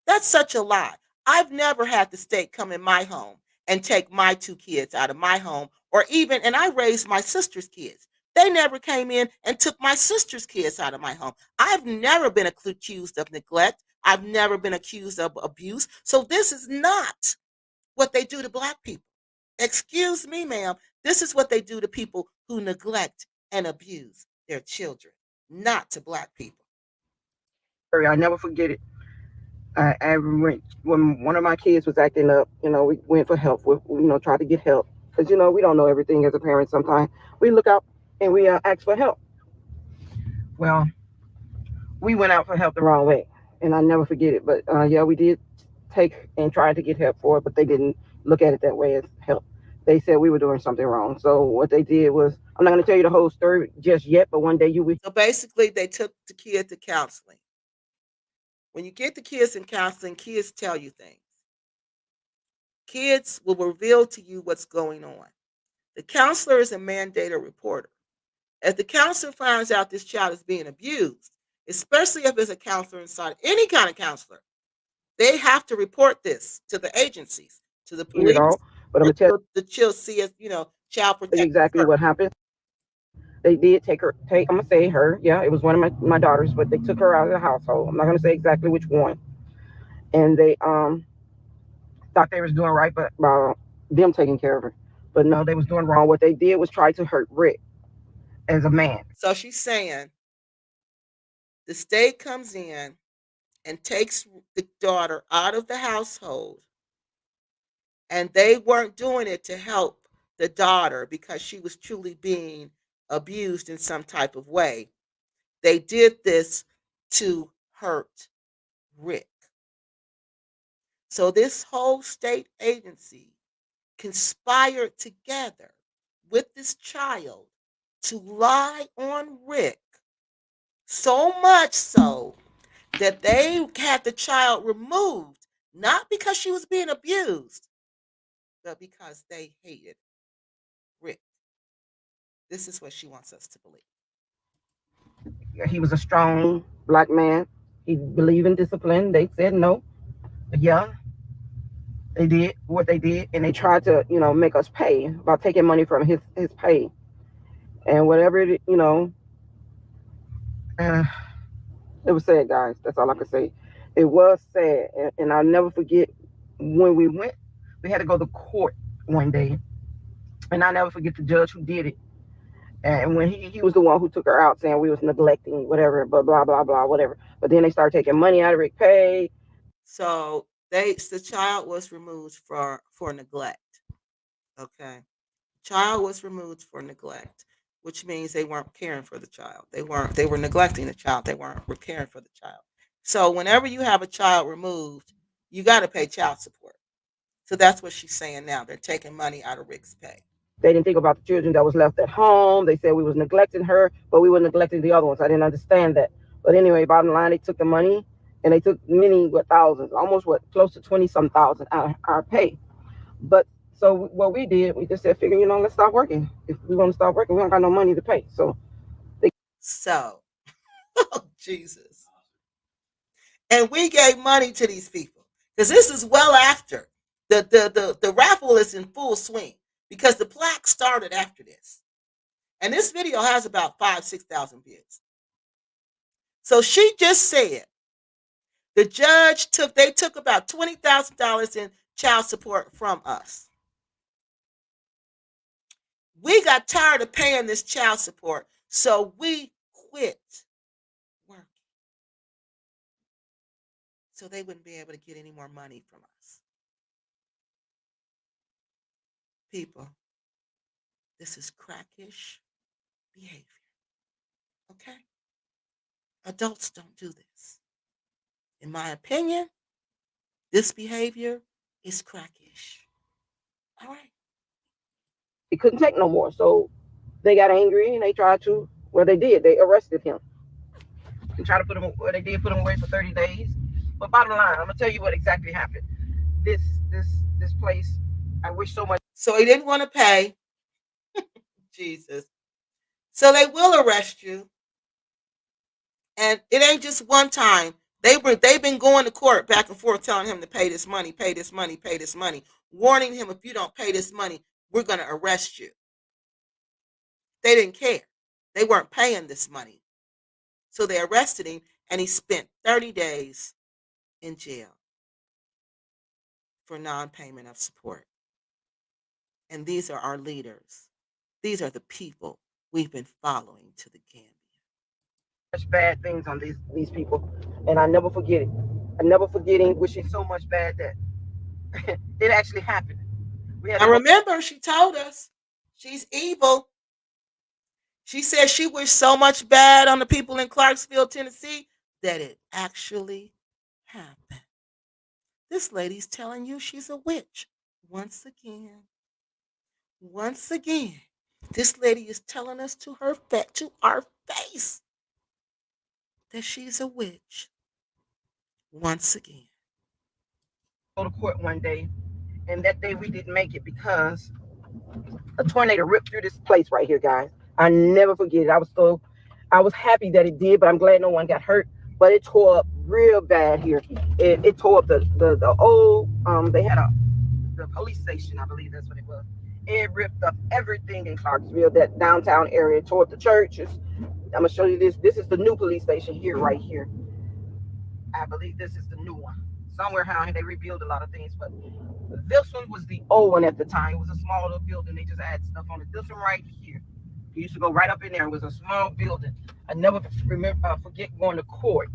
That's such a lie. I've never had the state come in my home and take my 2 kids out of my home, and I raised my sister's kids. They never came in and took my sister's kids out of my home. I've never been accused of neglect. I've never been accused of abuse. So this is not what they do to black people. Excuse me, ma'am. This is what they do to people who neglect and abuse their children, not to black people. I never forget it. I went when one of my kids was acting up. We went for help. Tried to get help because we don't know everything as a parent. Sometimes we look out and we ask for help. Well, we went out for help the wrong way, and I never forget it. But yeah, we did take and try to get help for it, but they didn't look at it that way as help. They said we were doing something wrong. So what they did was, I'm not going to tell you the whole story just yet, but one day you will. So basically, they took the kid to counseling. When you get the kids in counseling, kids tell you things. Kids will reveal to you what's going on. The counselor is a mandated reporter. If the counselor finds out this child is being abused, especially if it's a counselor inside, any kind of counselor, they have to report this to the agencies, to the police, but I'm gonna tell the child protective exactly what happened. They did I'm gonna say her, yeah, it was one of my daughters, but they took her out of the household. I'm not gonna say exactly which one. And they thought they was doing right, but them taking care of her. But no, they was doing wrong. What they did was try to hurt Rick as a man. So she's saying the state comes in and takes the daughter out of the household, and they weren't doing it to help the daughter because she was truly being abused in some type of way. They did this to hurt Rick. So this whole state agency conspired together with this child to lie on Rick, so much so that they had the child removed, not because she was being abused, but because they hated Rick. This is what she wants us to believe. He was a strong black man. He believed in discipline. They said no. But yeah, they did what they did, and they tried to, make us pay by taking money from his pay and whatever uh, it was sad, guys. That's all I can say. It was sad, and I'll never forget when we went. We had to go to court one day, and I'll never forget the judge who did it. And when he was the one who took her out, saying we was neglecting whatever, blah blah blah blah whatever. But then they started taking money out of Rick pay. So the child was removed for neglect. Okay, child was removed for neglect, which means they weren't caring for the child. They were neglecting the child. They weren't caring for the child. So whenever you have a child removed, you got to pay child support. So that's what she's saying now. They're taking money out of Rick's pay. They didn't think about the children that was left at home. They said we was neglecting her, but we were neglecting the other ones. I didn't understand that. But anyway, bottom line, they took the money and they took thousands, almost close to 20 some thousand out of our pay. But so what we did, we just said, figure, let's stop working. If we want to stop working, we don't got no money to pay. So oh Jesus. And we gave money to these people because this is well after the raffle is in full swing because the plaque started after this. And this video has about 6,000 views. So she just said the judge took about $20,000 in child support from us. We got tired of paying this child support, so we quit working. So they wouldn't be able to get any more money from us. People, this is crackish behavior. Okay? Adults don't do this. In my opinion, this behavior is crackish. All right. They couldn't take no more. So they got angry and they tried to, they did. They arrested him and tried to put him, they did put him away for 30 days. But bottom line, I'm going to tell you what exactly happened. This place, I wish so much. So he didn't want to pay. Jesus. So they will arrest you. And it ain't just one time. They've been going to court back and forth telling him to pay this money, pay this money, pay this money, warning him if you don't pay this money, we're going to arrest you. They didn't care. They weren't paying this money. So they arrested him and he spent 30 days in jail for non-payment of support. And these are our leaders. These are the people we've been following to the Gambia. Such bad things on these people, and I never forget it. I never forgetting, wishing so much bad that it actually happened. I remember she told us she's evil. She said she wished so much bad on the people in Clarksville, Tennessee, that it actually happened. This lady's telling you she's a witch. Once again, this lady is telling us to our face that she's a witch. Once again. Go to court one day, and that day we didn't make it because a tornado ripped through this place right here, guys. I never forget it. I was happy that it did, but I'm glad no one got hurt. But it tore up real bad here. It tore up the old they had the police station, I believe that's what it was. It ripped up everything in Clarksville, that downtown area toward the churches. I'm gonna show you this. This is the new police station here, right here. I believe this is the new one. Somewhere around here, they rebuilt a lot of things, but this one was the old one at the time. It was a small little building. They just added stuff on it. This one right here. You used to go right up in there. It was a small building. I never forget going to court,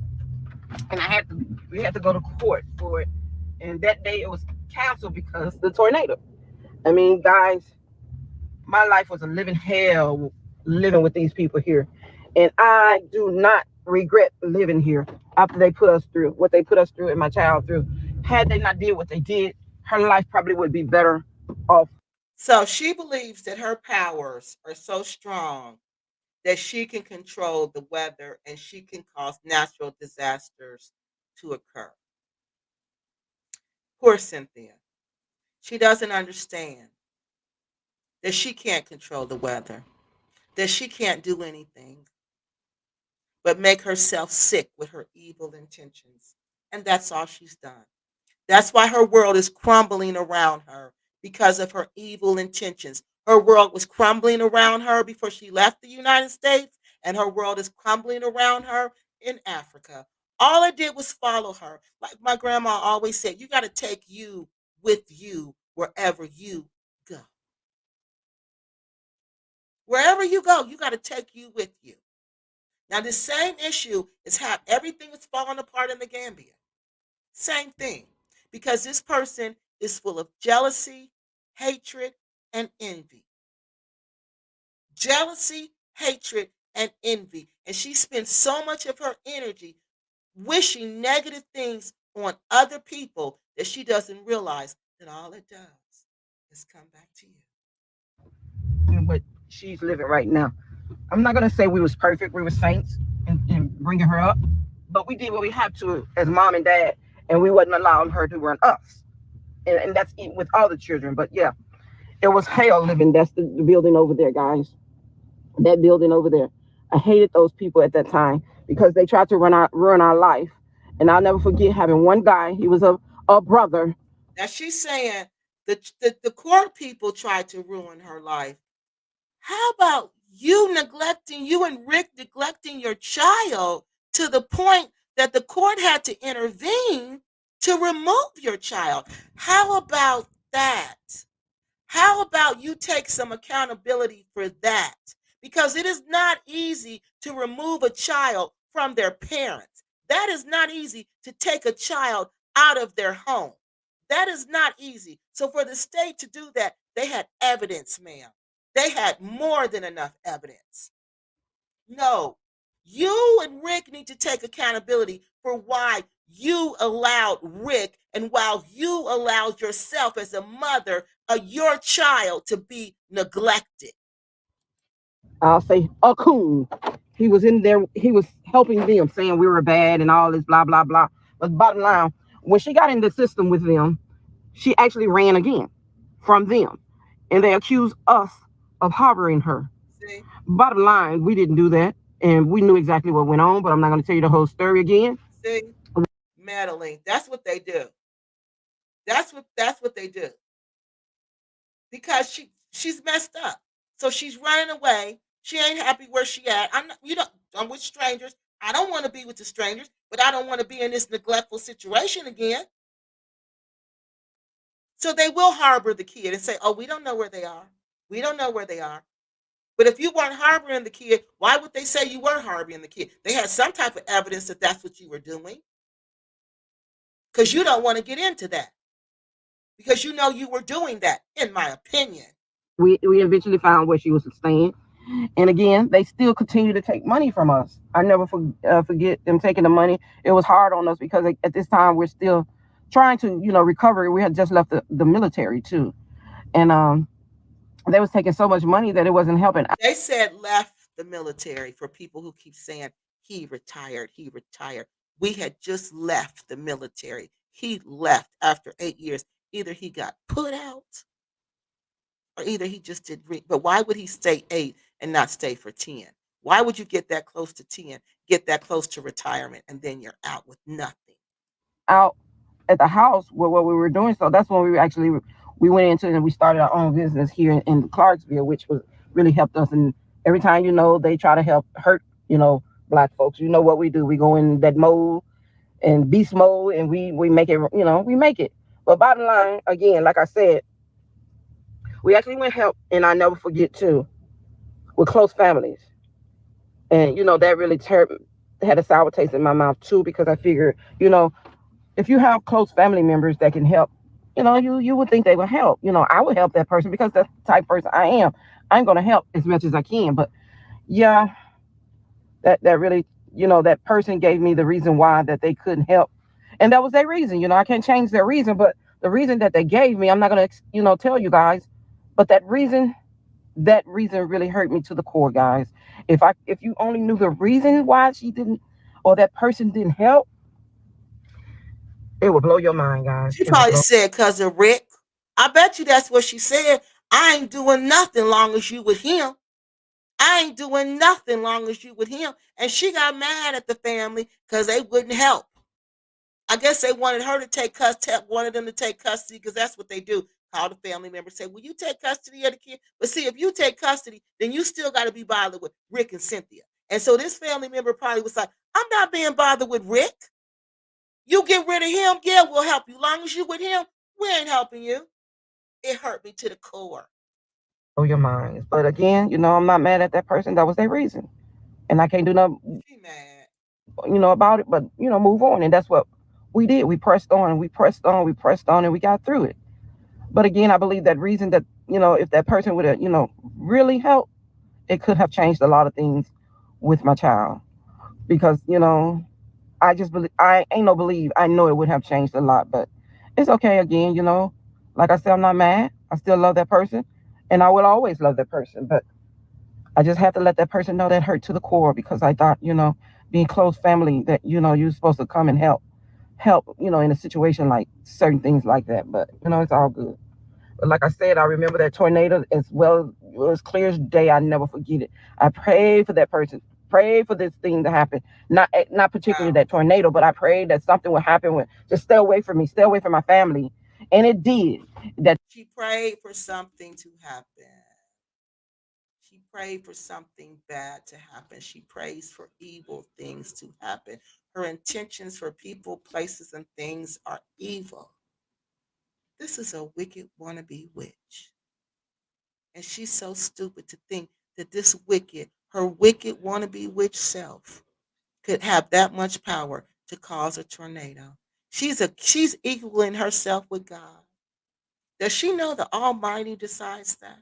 and we had to go to court for it. And that day it was canceled because of the tornado. I mean, guys, my life was a living hell living with these people here. And I do not regret living here after they put us through what they put us through and my child through. Had they not did what they did, her life probably would be better off. So she believes that her powers are so strong that she can control the weather and she can cause natural disasters to occur. Poor Cynthia. She doesn't understand that she can't control the weather, that she can't do anything but make herself sick with her evil intentions. And that's all she's done. That's why her world is crumbling around her because of her evil intentions. Her world was crumbling around her before she left the United States, and her world is crumbling around her in Africa. All I did was follow her. Like my grandma always said, you got to take you with you wherever you go. Wherever you go, you got to take you with you. Now, the same issue is how everything is falling apart in the Gambia. Same thing. Because this person is full of jealousy, hatred, and envy. Jealousy, hatred, and envy. And she spends so much of her energy wishing negative things on other people that she doesn't realize that all it does is come back to you. And what she's living right now. I'm not gonna say we was perfect. We were saints in bringing her up, but we did what we had to as mom and dad, and we wasn't allowing her to run us. And that's with all the children. But yeah, it was hell living. That's the building over there, guys. That building over there. I hated those people at that time because they tried to ruin our life. And I'll never forget having one guy. He was a brother. Now she's saying the court people tried to ruin her life. How about you and Rick neglecting your child to the point that the court had to intervene to remove your child? How about that? How about you take some accountability for that? Because it is not easy to remove a child from their parents. That is not easy to take a child out of their home. That is not easy. So for the state to do that, they had evidence, ma'am. They had more than enough evidence. No, you and Rick need to take accountability for why you allowed Rick and while you allowed yourself as a mother of your child to be neglected. I'll say a coon. He was in there. He was helping them, saying we were bad and all this blah blah blah. But bottom line, when she got in the system with them, she actually ran again from them, and they accused us of harboring her. See? Bottom line, we didn't do that, and we knew exactly what went on. But I'm not going to tell you the whole story again. See? Meddling. That's what they do. That's what they do. Because she's messed up. So she's running away. She ain't happy where she at. I'm with strangers. I don't want to be with the strangers, but I don't want to be in this neglectful situation again. So they will harbor the kid and say, "Oh, we don't know where they are. We don't know where they are." But if you weren't harboring the kid, why would they say you were harboring the kid? They had some type of evidence that that's what you were doing. Because you don't want to get into that. Because you know you were doing that, in my opinion. We eventually found where she was staying. And again, they still continue to take money from us. I never forget them taking the money. It was hard on us because at this time we're still trying to, recover. We had just left the military too. And they was taking so much money that it wasn't helping. They said left the military for people who keep saying he retired, he retired. We had just left the military. He left after 8 years. Either he got put out or either he just did. But why would he stay 8 and not stay for 10? Why would you get that close to 10, get that close to retirement, and then you're out with nothing? Out at the house with what we were doing. So that's when we actually we went into and we started our own business here in Clarksville, which was really helped us. And every time, they try to help hurt, black folks. You know what we do? We go in that mode and beast mode, and we make it. We make it. But bottom line, again, like I said, we actually went help, and I never forget too, with close families. And that really had a sour taste in my mouth too, because I figured, if you have close family members that can help, you would think they would help. I would help that person because that's the type of person I am. I'm going to help as much as I can. But yeah, that really, that person gave me the reason why that they couldn't help, and that was their reason. I can't change their reason, but the reason that they gave me, I'm not going to, tell you guys, but that reason really hurt me to the core, guys. If you only knew the reason why she didn't, or that person didn't help, it would blow your mind, guys. She It would probably blow. said, cousin Rick. I bet you that's what she said. I ain't doing nothing long as you with him. I ain't doing nothing long as you with him. And she got mad at the family because they wouldn't help. I guess they wanted her to take custody, wanted them to take custody because that's what they do. Call the family member, say, "Will you take custody of the kid?" But see, if you take custody, then you still got to be bothered with Rick and Cynthia. And so this family member probably was like, "I'm not being bothered with Rick. You get rid of him, yeah, we'll help you. Long as you with him, we ain't helping you." It hurt me to the core. Blow your minds. But again, I'm not mad at that person. That was their reason, and I can't do nothing, She mad. about it. But move on, and that's what we did. We pressed on, and we pressed on, we pressed on, and we got through it. But again, I believe that reason that if that person would have really helped, it could have changed a lot of things with my child, because I just believe, I ain't no believe, I know it would have changed a lot. But it's okay. Again, like I said, I'm not mad. I still love that person, and I will always love that person. But I just have to let that person know that hurt to the core, because I thought, being close family, that you're supposed to come and help, in a situation like certain things like that. But it's all good. But like I said, I remember that tornado as well. It was clear as day. I never forget it. I prayed for that person. Prayed for this thing to happen. Not particularly Wow. that tornado, but I prayed that something would happen. With just stay away from me. Stay away from my family. And it did. That She prayed for something to happen. She prayed for something bad to happen. She prays for evil things to happen. Her intentions for people, places, and things are evil. This is a wicked wannabe witch. And she's so stupid to think that her wicked wannabe witch self could have that much power to cause a tornado. She's equaling herself with God. Does she know the Almighty decides that?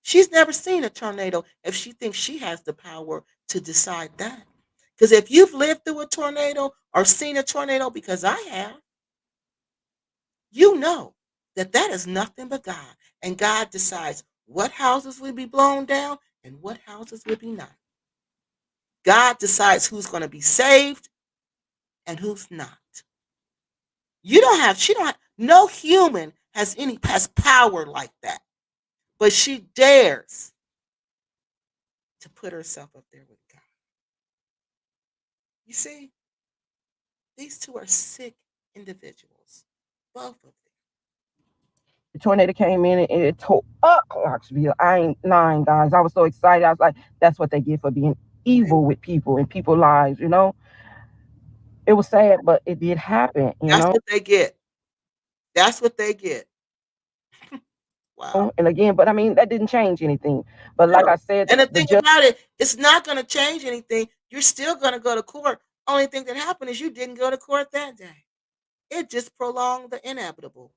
She's never seen a tornado if she thinks she has the power to decide that. Because if you've lived through a tornado or seen a tornado, because I have, you know that that is nothing but God. And God decides what houses will be blown down and what houses will be not. God decides who's going to be saved and who's not. She don't have, no human has power like that. But she dares to put herself up there with God. You see, these two are sick individuals, both of them. the tornado came in and it tore up Clarksville. I ain't lying, guys. I was so excited. I was like, that's what they get for being evil with people and people's lives. It was sad, but it did happen. That's what they get. That's what they get. Wow. And again, but I mean, that didn't change anything. But like I No. said, And the the thing judge. about it, it's not going to change anything. You're still going to go to court. Only thing that happened is you didn't go to court that day. It just prolonged the inevitable.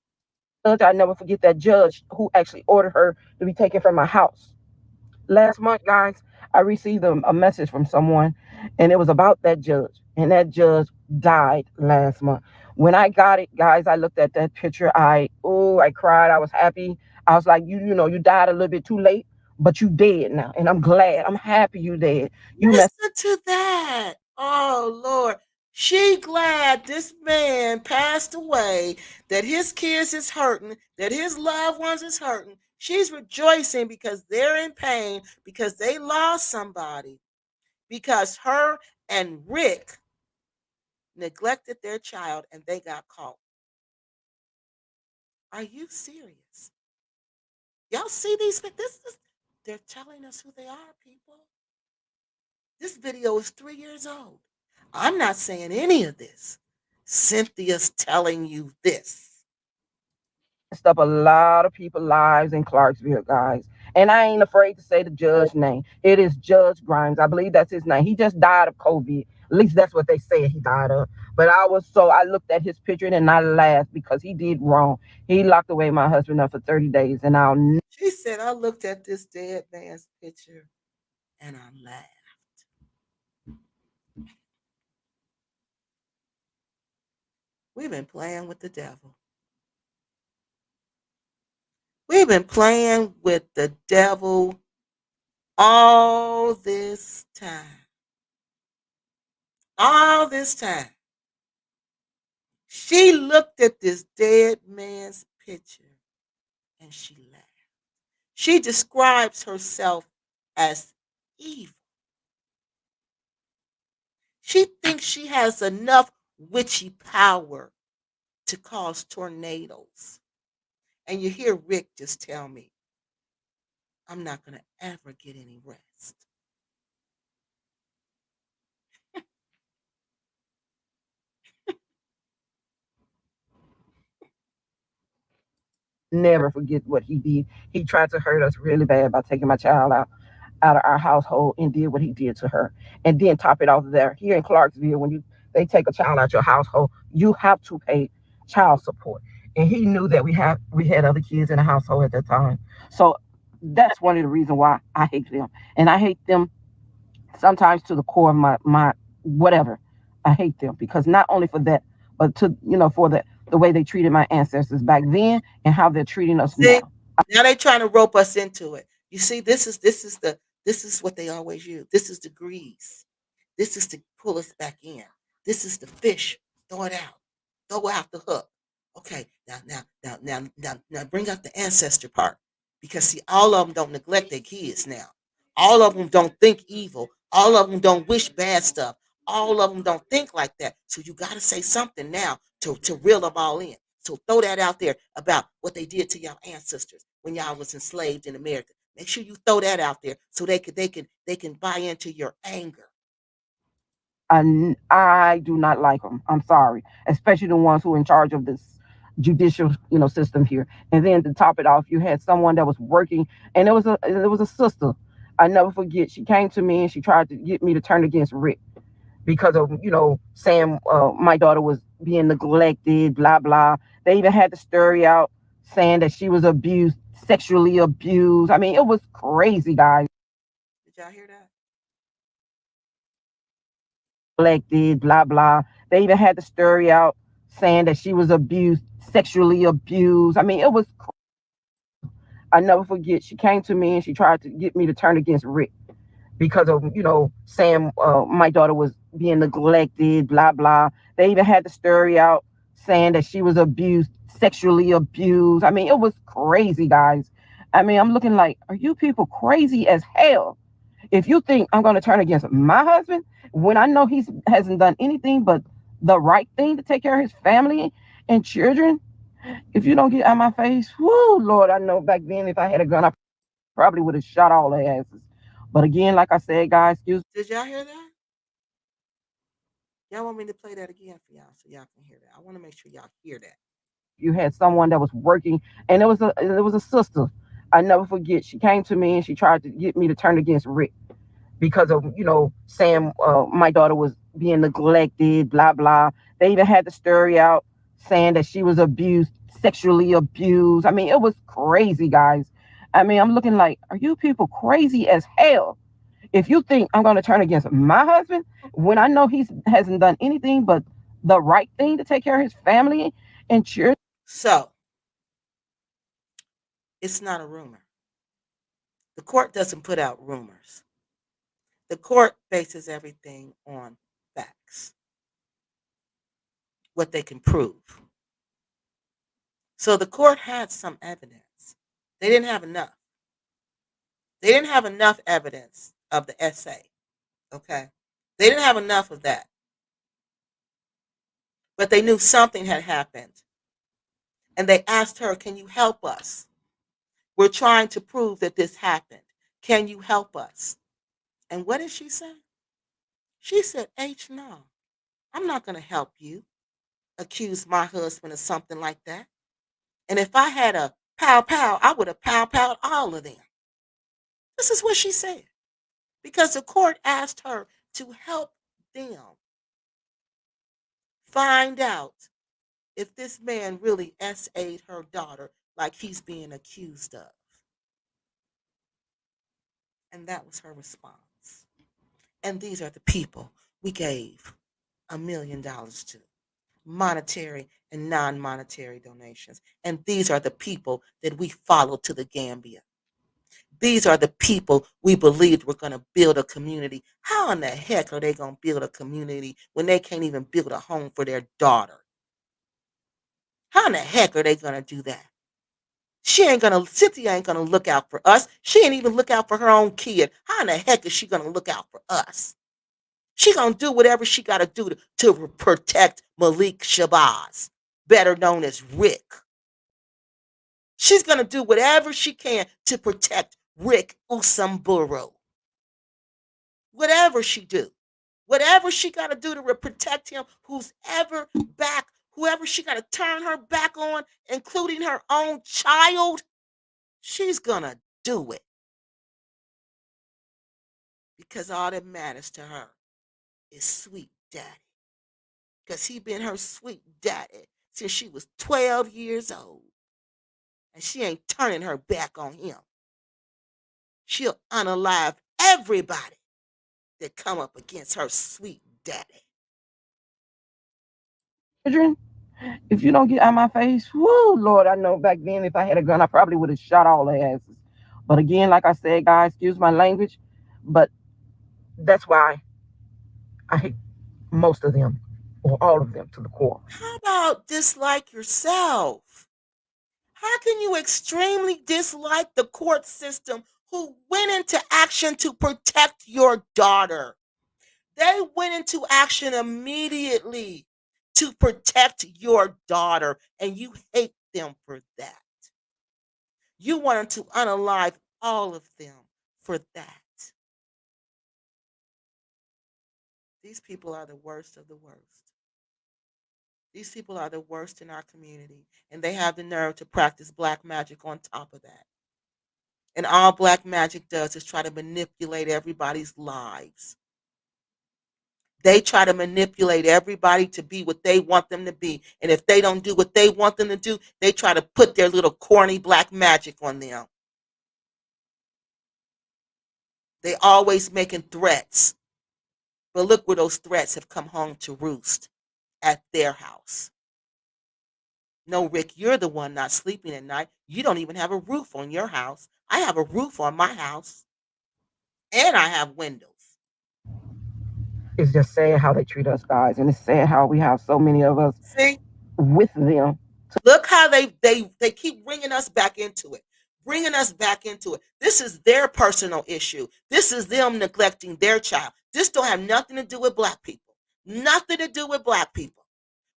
I never forget that judge who actually ordered her to be taken from my house. Last month, guys, I received a message from someone, and it was about that judge. And that judge died last month. When I got it, guys, I looked at that picture. I cried. I was happy. I was like, you died a little bit too late, but you dead now, and I'm glad. I'm happy you dead. You messed. Listen to that. Oh, Lord. She glad this man passed away, that his kids is hurting, that his loved ones is hurting. She's rejoicing because they're in pain, because they lost somebody, because her and Rick neglected their child and they got caught. Are you serious? Y'all see these? They're telling us who they are, people. This video is 3 years old. I'm not saying any of this. Cynthia's telling you this. messed up a lot of people's lives in Clarksville, guys. And I ain't afraid to say the judge name. It is Judge Grimes. I believe that's his name. He just died of COVID. At least that's what they said he died of. But I looked at his picture and I laughed because he did wrong. He locked away my husband up for 30 days and She said, I looked at this dead man's picture and I laughed. We've been playing with the devil. We've been playing with the devil all this time. All this time. She looked at this dead man's picture and she laughed. She describes herself as evil. She thinks she has enough witchy power to cause tornadoes. And you hear Rick just tell me, I'm not going to ever get any rest. never forget what he did. He tried to hurt us really bad by taking my child out of our household and did what he did to her. And then top it off there, here in Clarksville, when they take a child out your household, you have to pay child support. And he knew that we had other kids in the household at that time. So that's one of the reasons why I hate them. And I hate them sometimes to the core of my whatever. I hate them because not only for that, but for the way they treated my ancestors back then and how they're treating us See, now. now they're trying to rope us into it. You see, this is what they always use. This is the grease. This is to pull us back in. This is the fish. Throw it out. Throw out the hook. Okay, now bring up the ancestor part. Because see, all of them don't neglect their kids now. All of them don't think evil. All of them don't wish bad stuff. All of them don't think like that. So you got to say something now to reel them all in. So throw that out there about what they did to y'all ancestors when y'all was enslaved in America. Make sure you throw that out there so they can buy into your anger. I do not like them. I'm sorry, especially the ones who are in charge of this judicial, system here. And then to top it off, you had someone that was working, and it was a sister. I never forget. She came to me and she tried to get me to turn against Rick because of saying my daughter was being neglected, blah blah. They even had the story out saying that she was abused, sexually abused. I mean, it was crazy, guys. Did y'all hear that? Neglected, blah blah. They even had the story out saying that she was abused, sexually abused. I mean, it was. I never forget. She came to me and she tried to get me to turn against Rick because of saying my daughter was being neglected, blah blah. They even had the story out saying that she was abused, sexually abused. I mean, it was crazy, guys. I mean, I'm looking like, are you people crazy as hell? If you think I'm going to turn against my husband when I know he hasn't done anything but the right thing to take care of his family and children, if you don't get out of my face, whoo, Lord, I know back then if I had a gun, I probably would have shot all their asses. But again, like I said, guys, excuse. Did y'all hear that? Y'all want me to play that again for y'all so y'all can hear that? I want to make sure y'all hear that. You had someone that was working, and it was a sister. I never forget. She came to me and she tried to get me to turn against Rick because of saying my daughter was being neglected, blah blah. They even had the story out saying that she was abused, sexually abused. I mean, it was crazy, guys. I mean, I'm looking like, are you people crazy as hell? If you think I'm going to turn against my husband when I know he hasn't done anything but the right thing to take care of his family and children. So it's not a rumor. The court doesn't put out rumors. The court bases everything on facts, what they can prove. So the court had some evidence. They didn't have enough. They didn't have enough evidence of the essay. Okay. They didn't have enough of that. But they knew something had happened. And they asked her, "Can you help us? We're trying to prove that this happened. Can you help us?" And what did she say? She said, "H, no, I'm not going to help you accuse my husband of something like that. And if I had a pow pow, I would have pow powed all of them." This is what she said. Because the court asked her to help them find out if this man really SA'd her daughter like he's being accused of. And that was her response. And these are the people we gave $1 million to, monetary and non monetary donations. And these are the people that we followed to the Gambia. These are the people we believed were going to build a community. How in the heck are they going to build a community when they can't even build a home for their daughter? How in the heck are they going to do that? Cynthia ain't gonna look out for us. She ain't even look out for her own kid. How in the heck is she gonna look out for us? She gonna do whatever she gotta do to protect Malik Shabazz, better known as Rick. She's gonna do whatever she can to protect Rick Usamburu. Whatever she do. Whatever she gotta do to protect him, whoever she gotta turn her back on, including her own child, she's gonna do it. Because all that matters to her is sweet daddy. Because he been her sweet daddy since she was 12 years old. And she ain't turning her back on him. She'll unalive everybody that come up against her sweet daddy. Children, if you don't get out of my face, whoo, Lord, I know back then if I had a gun, I probably would have shot all their asses. But again, like I said, guys, excuse my language, but that's why I hate most of them or all of them to the core. How about dislike yourself? How can you extremely dislike the court system who went into action to protect your daughter? They went into action immediately to protect your daughter, and you hate them for that. You wanted to unalive all of them for that. These people are the worst of the worst. These people are the worst in our community, and they have the nerve to practice black magic on top of that. And all black magic does is try to manipulate everybody's lives. They try to manipulate everybody to be what they want them to be. And if they don't do what they want them to do, they try to put their little corny black magic on them. They always making threats. But look where those threats have come home to roost, at their house. No, Rick, you're the one not sleeping at night. You don't even have a roof on your house. I have a roof on my house. And I have windows. It's just sad how they treat us, guys, and it's sad how we have so many of us See? with them. Look how they keep bringing us back into it. Bringing us back into it. This is their personal issue. This is them neglecting their child. This don't have nothing to do with black people. Nothing to do with black people.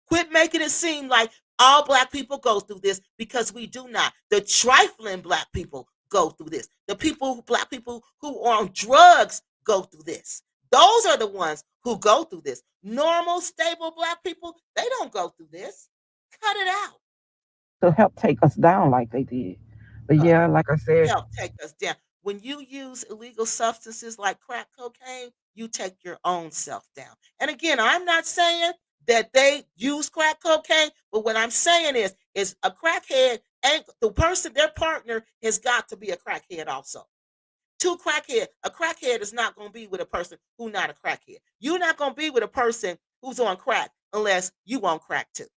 Quit making it seem like all black people go through this, because we do not. The trifling black people go through this. Black people who are on drugs go through this. Those are the ones who go through this. Normal, stable black people, they don't go through this. Cut it out. To help take us down like they did. But yeah, like I said, Help take us down. When you use illegal substances like crack cocaine, you take your own self down. And again, I'm not saying that they use crack cocaine, but what I'm saying is a crackhead ain't the person, their partner has got to be a crackhead also. A crackhead is not going to be with a person who's not a crackhead. You're not going to be with a person who's on crack unless you on crack too.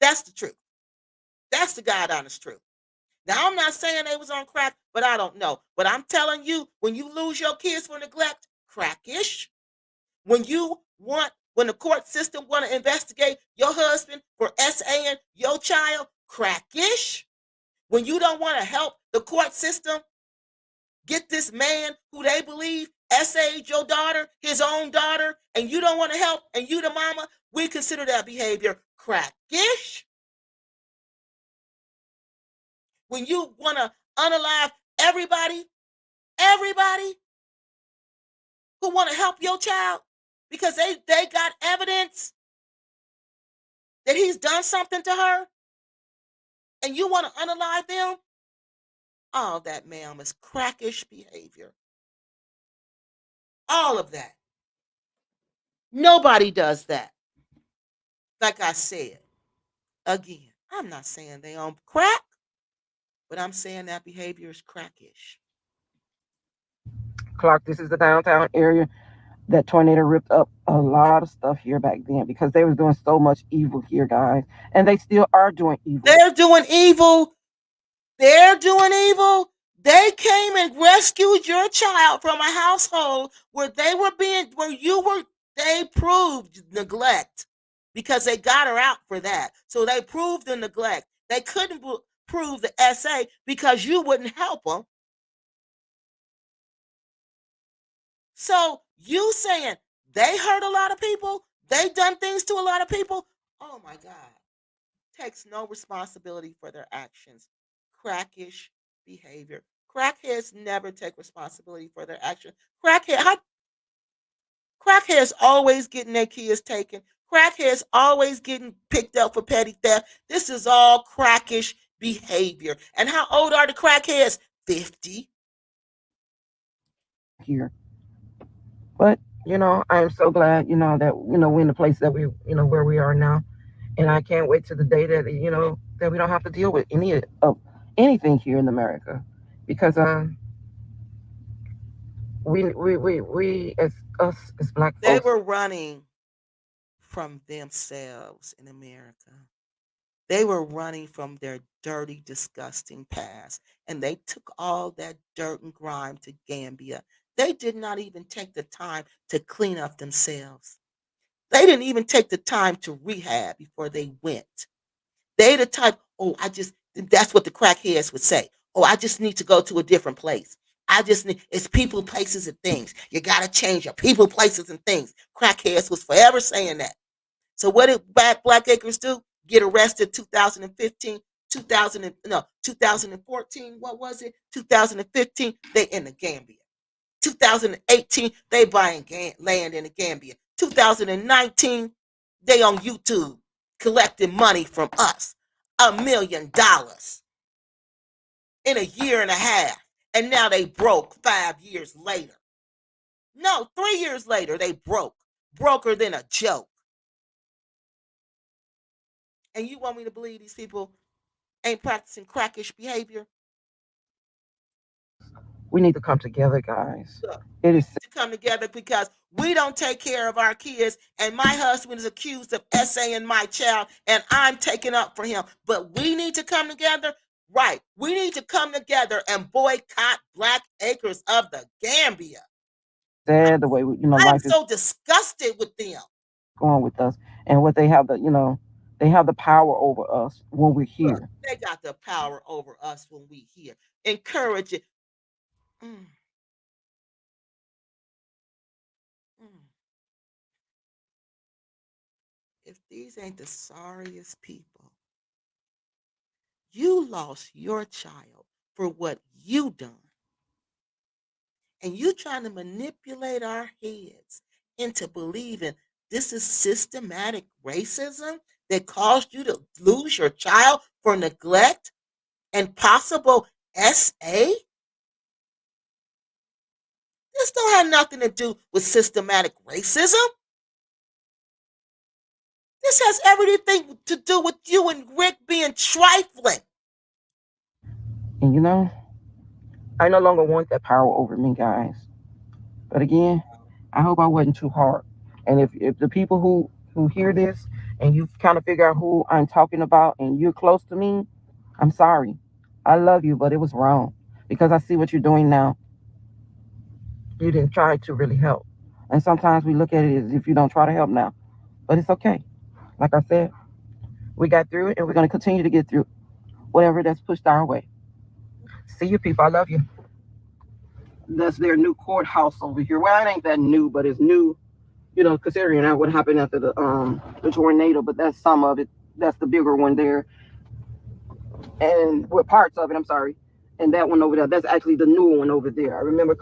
That's the truth. That's the God honest truth. Now, I'm not saying they was on crack, but I don't know. But I'm telling you, when you lose your kids for neglect, crackish. When the court system want to investigate your husband for SAing your child, crackish. When you don't want to help the court system get this man who they believe SA'd your daughter, his own daughter, and you don't want to help, and you the mama, we consider that behavior crackish. when you want to unalive everybody who want to help your child because they got evidence that he's done something to her, and you want to unalive them? All that, ma'am, is crackish behavior. All of that. Nobody does that. Like I said, again, I'm not saying they on crack, but I'm saying that behavior is crackish. Clark, this is the downtown area. That tornado ripped up a lot of stuff here back then because they were doing so much evil here, guys. And they still are doing evil. They're doing evil. They're doing evil. They came and rescued your child from a household where they proved neglect because they got her out for that. So they proved the neglect. They couldn't prove the SA because you wouldn't help them. So you saying they hurt a lot of people? They done things to a lot of people? Oh my God. Takes no responsibility for their actions. Crackish behavior. Crackheads never take responsibility for their actions. Crackheads always getting their kids taken. Crackheads always getting picked up for petty theft. This is all crackish behavior. And how old are the crackheads? 50. Here. But, I am so glad, that, we're in the place that we, where we are now. And I can't wait to the day that, that we don't have to deal with anything here in America. Because we as us as black They folks, were running from themselves in America. They were running from their dirty, disgusting past. And they took all that dirt and grime to Gambia. They did not even take the time to clean up themselves. They didn't even take the time to rehab before they went. They the type, that's what the crackheads would say. Oh, I just need to go to a different place. It's people, places, and things. You got to change your people, places, and things. Crackheads was forever saying that. So what did Black Acres do? Get arrested 2015, 2014, what was it? 2015, they in the Gambia. 2018, they buying land in the Gambia. 2019, they on YouTube collecting money from us. $1 million in a year and a half. And now they broke 5 years later. No, 3 years later, they broke. Broker than a joke. And you want me to believe these people ain't practicing crackish behavior? we need to come together, guys. Look, It is to come together because we don't take care of our kids, and my husband is accused of SAing my child, and I'm taking up for him. But we need to come together. Right. We need to come together and boycott Black Acres of the Gambia. sad the way I'm life is so disgusted with them. going with us, and what they have they have the power over us when we're Look, here. they got the power over us when we here. Encourage it. Mm, mm. If these ain't the sorriest people, you lost your child for what you done. And you trying to manipulate our heads into believing this is systematic racism that caused you to lose your child for neglect and possible SA? This don't have nothing to do with systematic racism. This has everything to do with you and Rick being trifling. And I no longer want that power over me, guys. But again, I hope I wasn't too hard. And if the people who hear this and you kind of figure out who I'm talking about and you're close to me, I'm sorry. I love you, but it was wrong because I see what you're doing now. You didn't try to really help. And sometimes we look at it as if you don't try to help now. But it's okay. Like I said, we got through it and we're going to continue to get through whatever that's pushed our way. See you, people. I love you. That's their new courthouse over here. Well, it ain't that new, but it's new, considering that what happened after the tornado. But that's some of it. That's the bigger one there. and with parts of it. I'm sorry, and that one over there. That's actually the new one over there. I remember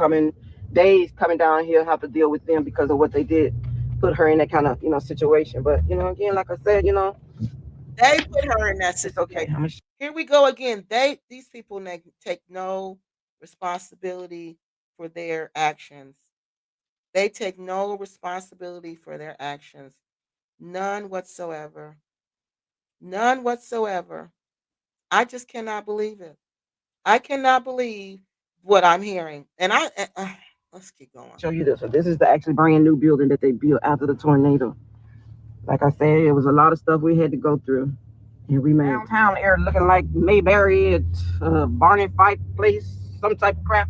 days coming down here, have to deal with them because of what they did, put her in that kind of situation. But again, like I said, They put her in that it's okay. situation. Here we go again. These people take no responsibility for their actions. They take no responsibility for their actions. None whatsoever. None whatsoever. I just cannot believe it. I cannot believe what I'm hearing. And let's keep going. Show you this. So this is the actually brand new building that they built after the tornado. Like I said, it was a lot of stuff we had to go through. And we made downtown area looking like Mayberry at Barney Fife place, some type of crap.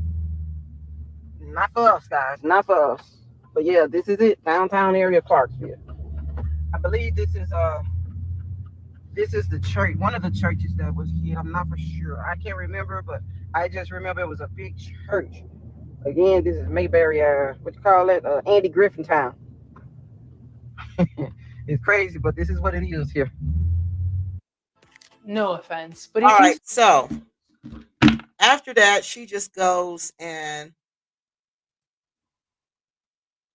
Not for us, guys. Not for us. But yeah, this is it. Downtown area of Clarksville. I believe this is the church, one of the churches that was hit. I'm not for sure. I can't remember, but I just remember it was a big church. Again, this is Mayberry, what you call it? Andy Griffin Town. It's crazy, but this is what it is here. No offense, but All if you right. So after that, she just goes and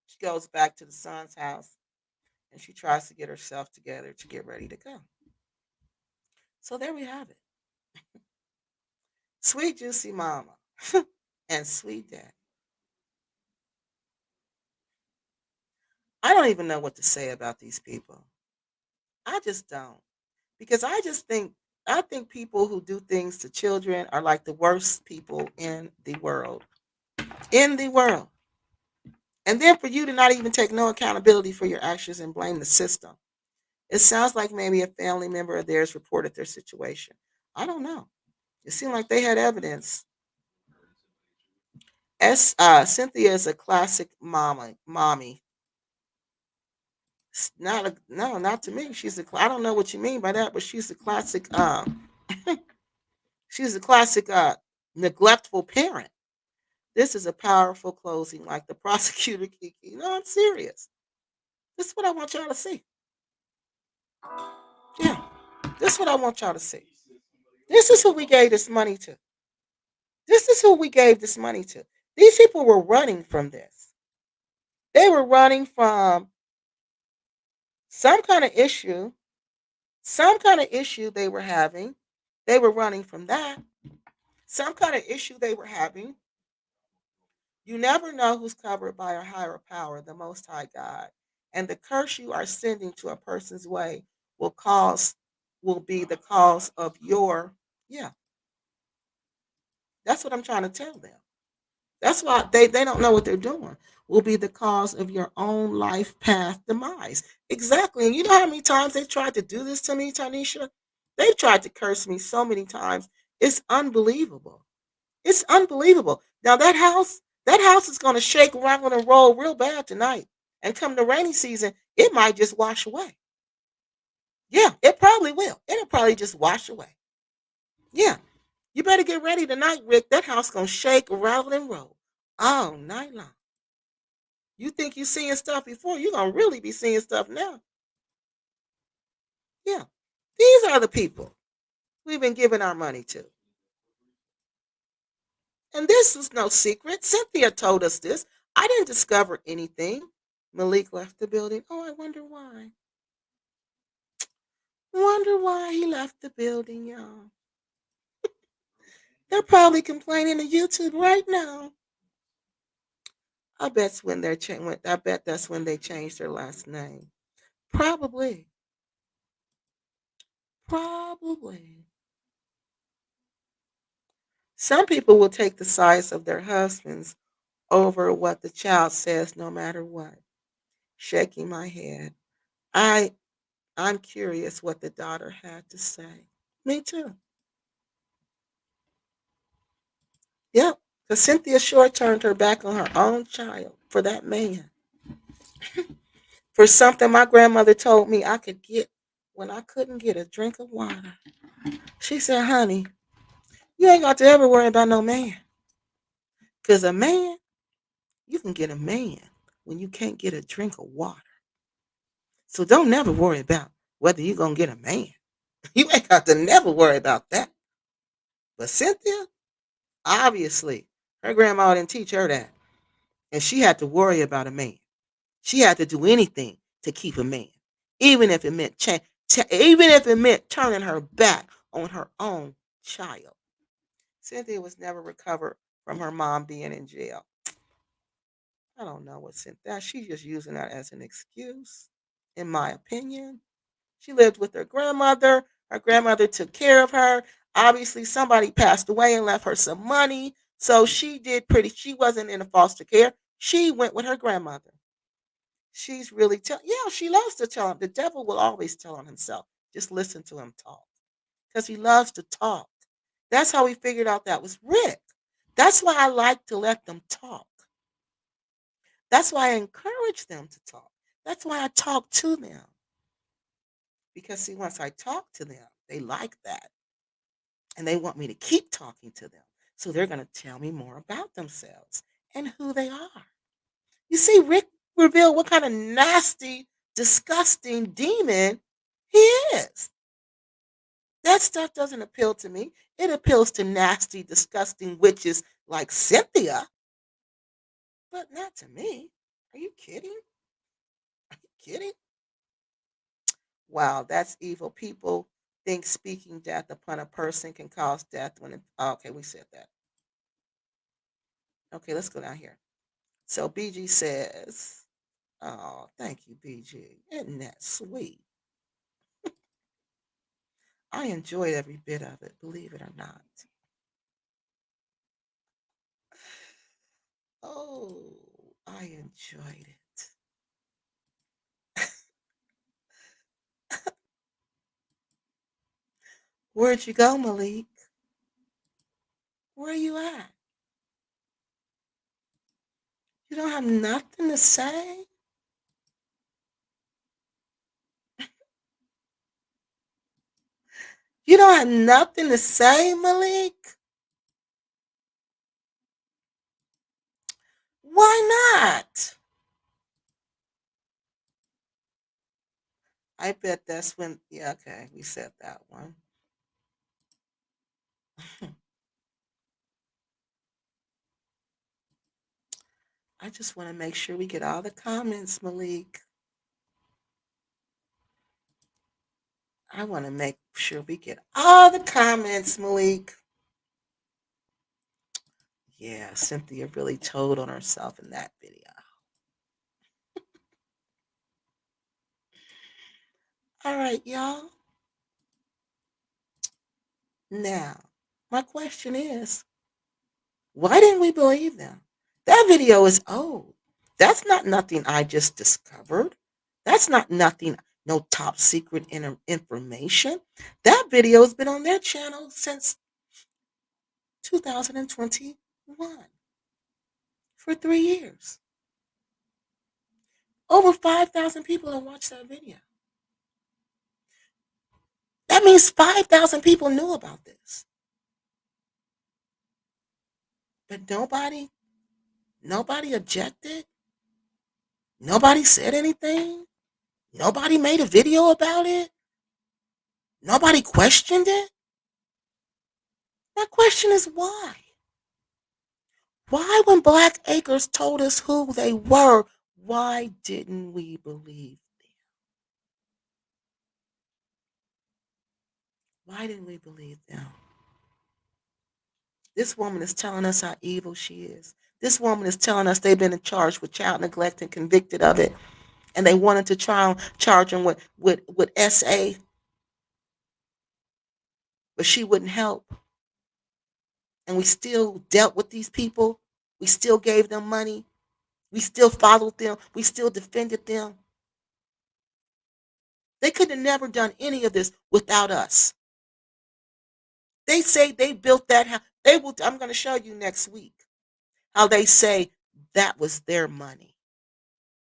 she goes back to the son's house and she tries to get herself together to get ready to go. So there we have it. Sweet juicy mama and sweet daddy. I don't even know what to say about these people. I just don't. Because I think people who do things to children are like the worst people in the world. In the world. And then for you to not even take no accountability for your actions and blame the system. It sounds like maybe a family member of theirs reported their situation. I don't know. It seemed like they had evidence. Cynthia is a classic mommy. Not a no, not to me. I don't know what you mean by that, but she's a classic. She's a classic neglectful parent. This is a powerful closing, like the prosecutor Kiki. No, I'm serious. This is what I want y'all to see. Yeah, this is what I want y'all to see. This is who we gave this money to. This is who we gave this money to. These people were running from this. They were running from some kind of issue, some kind of issue they were having. They were running from that. Some kind of issue they were having. You never know who's covered by a higher power, the Most High God. And the curse you are sending to a person's way will cause, will be the cause of your, yeah, that's what I'm trying to tell them. That's why they don't know what they're doing. Will be the cause of your own life path demise. Exactly. And you know how many times they tried to do this to me, Tanisha? They've tried to curse me so many times. It's unbelievable. It's unbelievable. Now that house is gonna shake, rattle, and roll real bad tonight. And come the rainy season, it might just wash away. Yeah, it probably will. It'll probably just wash away. Yeah. You better get ready tonight, Rick. That house gonna shake, rattle, and roll all night long. You think you seeing stuff before, you're gonna really be seeing stuff now. Yeah. These are the people we've been giving our money to. And this was no secret. Cynthia told us this. I didn't discover anything. Malik left the building. Oh, I wonder why. Wonder why he left the building, y'all. They're probably complaining to YouTube right now. I bet I bet that's when they changed their last name. Probably. Probably. Some people will take the sides of their husbands over what the child says no matter what. Shaking my head. I I'm curious what the daughter had to say. Me too. Yep. Because Cynthia Short turned her back on her own child for that man. For something my grandmother told me I could get when I couldn't get a drink of water. She said, honey, you ain't got to ever worry about no man. Because a man, you can get a man when you can't get a drink of water. So don't never worry about whether you're going to get a man. You ain't got to never worry about that. But Cynthia, obviously, her grandma didn't teach her that. And she had to worry about a man. She had to do anything to keep a man, even if it meant even if it meant turning her back on her own child. Cynthia was never recovered from her mom being in jail. I don't know what Cynthia. She's just using that as an excuse, in my opinion. She lived with her grandmother. Her grandmother took care of her. Obviously, somebody passed away and left her some money. So she did pretty. She wasn't in a foster care. She went with her grandmother. She's really yeah, she loves to tell him. The devil will always tell on himself. Just listen to him talk. Because he loves to talk. That's how we figured out that was Rick. That's why I like to let them talk. That's why I encourage them to talk. That's why I talk to them. Because see, once I talk to them, they like that. And they want me to keep talking to them. So they're going to tell me more about themselves and who they are. You see, Rick revealed what kind of nasty, disgusting demon he is. That stuff doesn't appeal to me. It appeals to nasty, disgusting witches like Cynthia, but not to me. Are you kidding? Are you kidding? Wow, that's evil. People think speaking death upon a person can cause death when it. Oh, okay, we said that. Okay, let's go down here. So BG says, "Oh, thank you, BG. Isn't that sweet? I enjoyed every bit of it, believe it or not. Oh, I enjoyed it. Where'd you go, Malik? Where are you at? You don't have nothing to say? You don't have nothing to say, Malik? Why not? I bet that's when, yeah, okay, we said that one. I just want to make sure we get all the comments, Malik. I want to make sure we get all the comments, Malik. Yeah, Cynthia really told on herself in that video. All right, y'all. Now, my question is, why didn't we believe them? That video is old. That's not nothing I just discovered. That's not nothing, no top secret information. That video has been on their channel since 2021 for 3 years. Over 5,000 people have watched that video. That means 5,000 people knew about this. But nobody objected. Nobody said anything. Nobody made a video about it. Nobody questioned it. My question is why? Why, when Black Acres told us who they were, why didn't we believe them? Why didn't we believe them? This woman is telling us how evil she is. This woman is telling us they've been charged with child neglect and convicted of it. And they wanted to charge him with SA, but she wouldn't help. And we still dealt with these people. We still gave them money. We still followed them. We still defended them. They could have never done any of this without us. They say they built that house. They will. I'm going to show you next week how they say that was their money.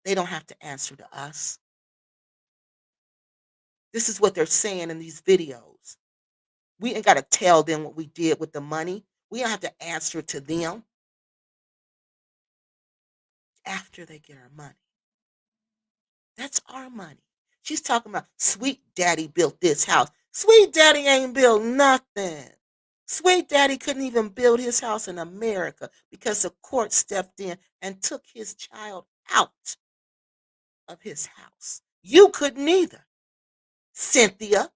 They don't have to answer to us. This is what they're saying in these videos. We ain't got to tell them what we did with the money. We don't have to answer to them after they get our money. That's our money. She's talking about Sweet Daddy built this house. Sweet Daddy ain't built nothing. Sweet Daddy couldn't even build his house in America because the court stepped in and took his child out of his house. You couldn't either, Cynthia.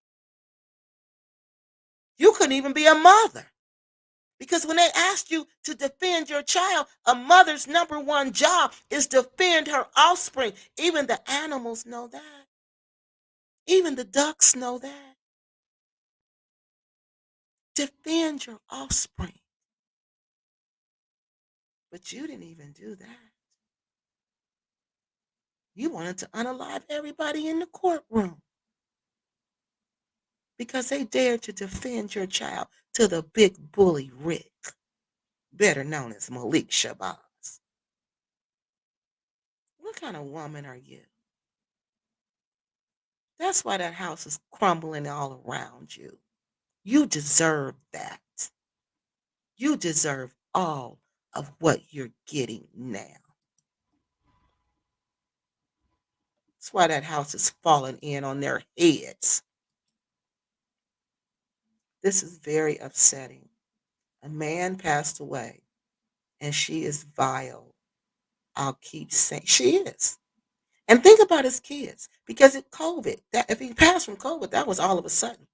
You couldn't even be a mother. Because when they asked you to defend your child, a mother's number one job is defend her offspring. Even the animals know that. Even the ducks know that. Defend your offspring. But you didn't even do that. You wanted to unalive everybody in the courtroom because they dared to defend your child to the big bully Rick, better known as Malik Shabazz. What kind of woman are you? That's why that house is crumbling all around you. You deserve that. You deserve all of what you're getting now. That's why that house is falling in on their heads. This is very upsetting. A man passed away, and she is vile. I'll keep saying she is. And think about his kids, because it COVID. That if he passed from COVID, that was all of a sudden.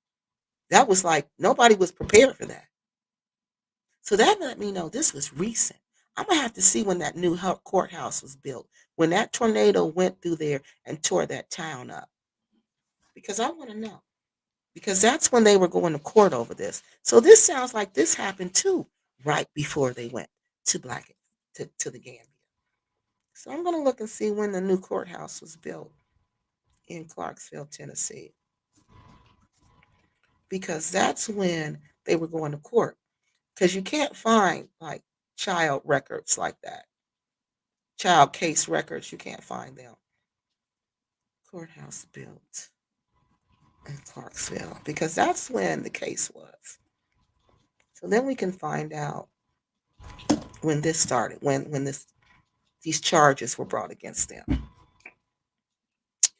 That was like nobody was prepared for that. So that let me know this was recent. I'm gonna have to see when that new courthouse was built, when that tornado went through there and tore that town up, because I want to know. Because that's when they were going to court over this. So this sounds like this happened too, right before they went to to the Gambia. So I'm gonna look and see when the new courthouse was built in Clarksville, Tennessee, because that's when they were going to court. Because you can't find like child records like that, child case records. You can't find them. Courthouse built in Clarksville, because that's when the case was. So then we can find out when this started, when these charges were brought against them.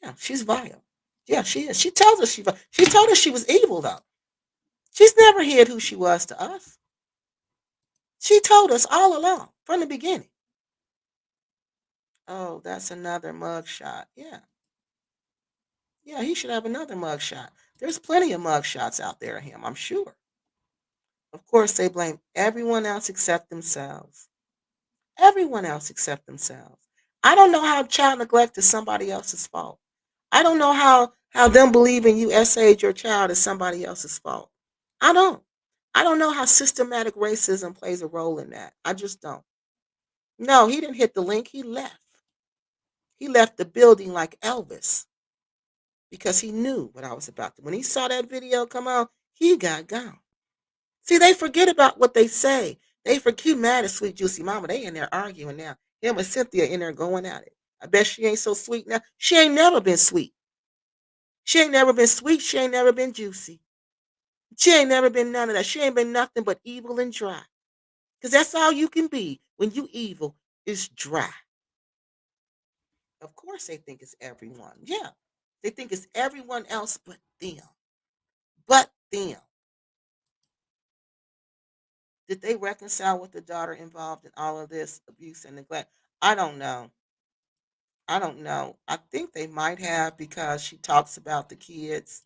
Yeah, she's vile. Yeah, she is. She tells us she told us she was evil though. She's never hid who she was to us. She told us all along from the beginning. Oh, that's another mugshot. Yeah. Yeah, he should have another mugshot. There's plenty of mugshots out there of him, I'm sure. Of course, they blame everyone else except themselves. Everyone else except themselves. I don't know how child neglect is somebody else's fault. I don't know how them believing you essayed your child is somebody else's fault. I don't. I don't know how systematic racism plays a role in that. I just don't. No, he didn't hit the link. He left. He left the building like Elvis because he knew what I was about to. When he saw that video come out, he got gone. See, they forget about what they say. They forget mad at Sweet Juicy Mama. They in there arguing now. Him and Cynthia in there going at it. I bet she ain't so sweet now. She ain't never been sweet. She ain't never been sweet. She ain't never been juicy. She ain't never been none of that. She ain't been nothing but evil and dry. Because that's all you can be when you evil is dry. Of course they think it's everyone. Yeah. They think it's everyone else but them. But them. Did they reconcile with the daughter involved in all of this abuse and neglect? I don't know. I don't know. I think they might have because she talks about the kids,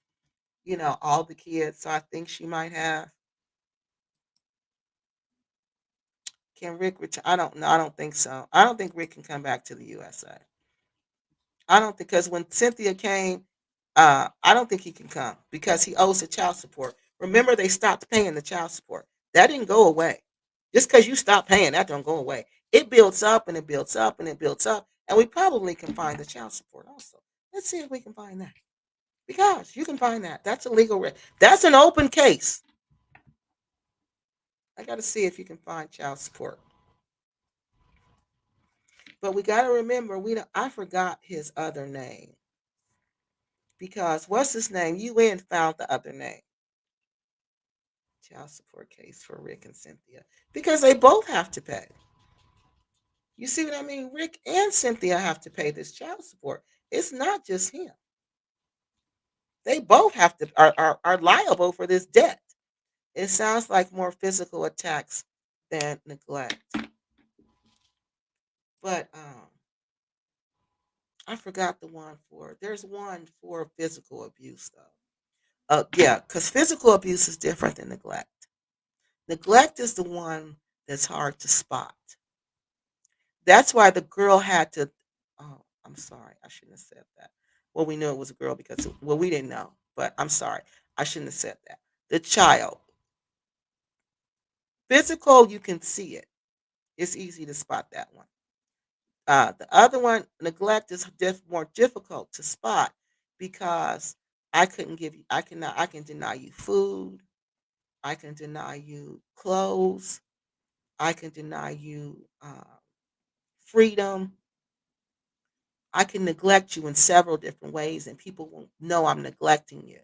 all the kids. So I think she might have. Can Rick return? I don't know. I don't think so. I don't think Rick can come back to the USA. I don't think because when Cynthia came, I don't think he can come because he owes the child support. Remember, they stopped paying the child support. That didn't go away. Just because you stop paying, that don't go away. It builds up and it builds up and it builds up, and we probably can find the child support also. Let's see if we can find that because you can find that. That's a legal. That's an open case. I got to see if you can find child support. But we got to remember, we don't, I forgot his other name because what's his name? UN found the other name. Child support case for Rick and Cynthia because they both have to pay. You see what I mean? Rick and Cynthia have to pay this child support. It's not just him. They both have to are liable for this debt. It sounds like more physical attacks than neglect. But I forgot the one for. There's one for physical abuse though. Yeah, because physical abuse is different than neglect. Neglect is the one that's hard to spot. That's why the girl had to. Oh, I'm sorry. I shouldn't have said that. Well, we knew it was a girl because, well, we didn't know, but I'm sorry. I shouldn't have said that. The child. Physical, you can see it. It's easy to spot that one. The other one, neglect, is more difficult to spot because I couldn't give you, I cannot, I can deny you food. I can deny you clothes. I can deny you freedom. I can neglect you in several different ways, and people won't know I'm neglecting you,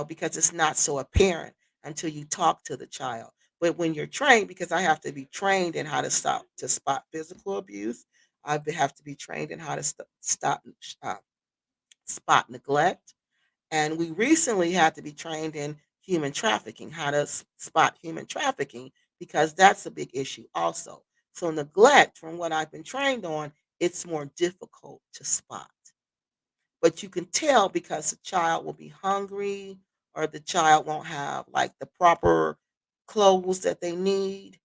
because it's not so apparent until you talk to the child. But when you're trained, because I have to be trained in how to spot physical abuse, have to be trained in how to uh, spot neglect, and we recently had to be trained in human trafficking, how to spot human trafficking, because that's a big issue also. So neglect, from what I've been trained on, it's more difficult to spot. But you can tell because the child will be hungry, or the child won't have like the proper clothes that they need,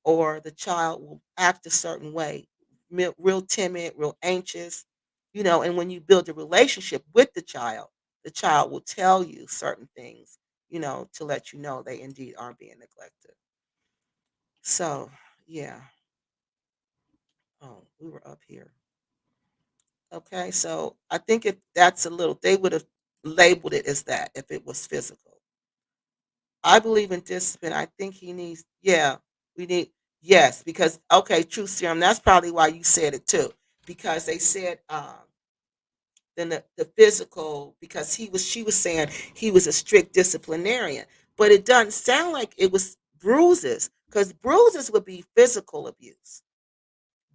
or the child will act a certain way, real timid, real anxious, and when you build a relationship with the child will tell you certain things, to let you know they indeed are being neglected. So, yeah. Oh, we were up here. Okay, so I think if that's a little, they would have labeled it as that if it was physical. I believe in discipline. I think he needs, yeah, we need, yes, because, okay, truth serum, that's probably why you said it too, because they said, then the physical, because she was saying he was a strict disciplinarian, but it doesn't sound like it was bruises, because bruises would be physical abuse.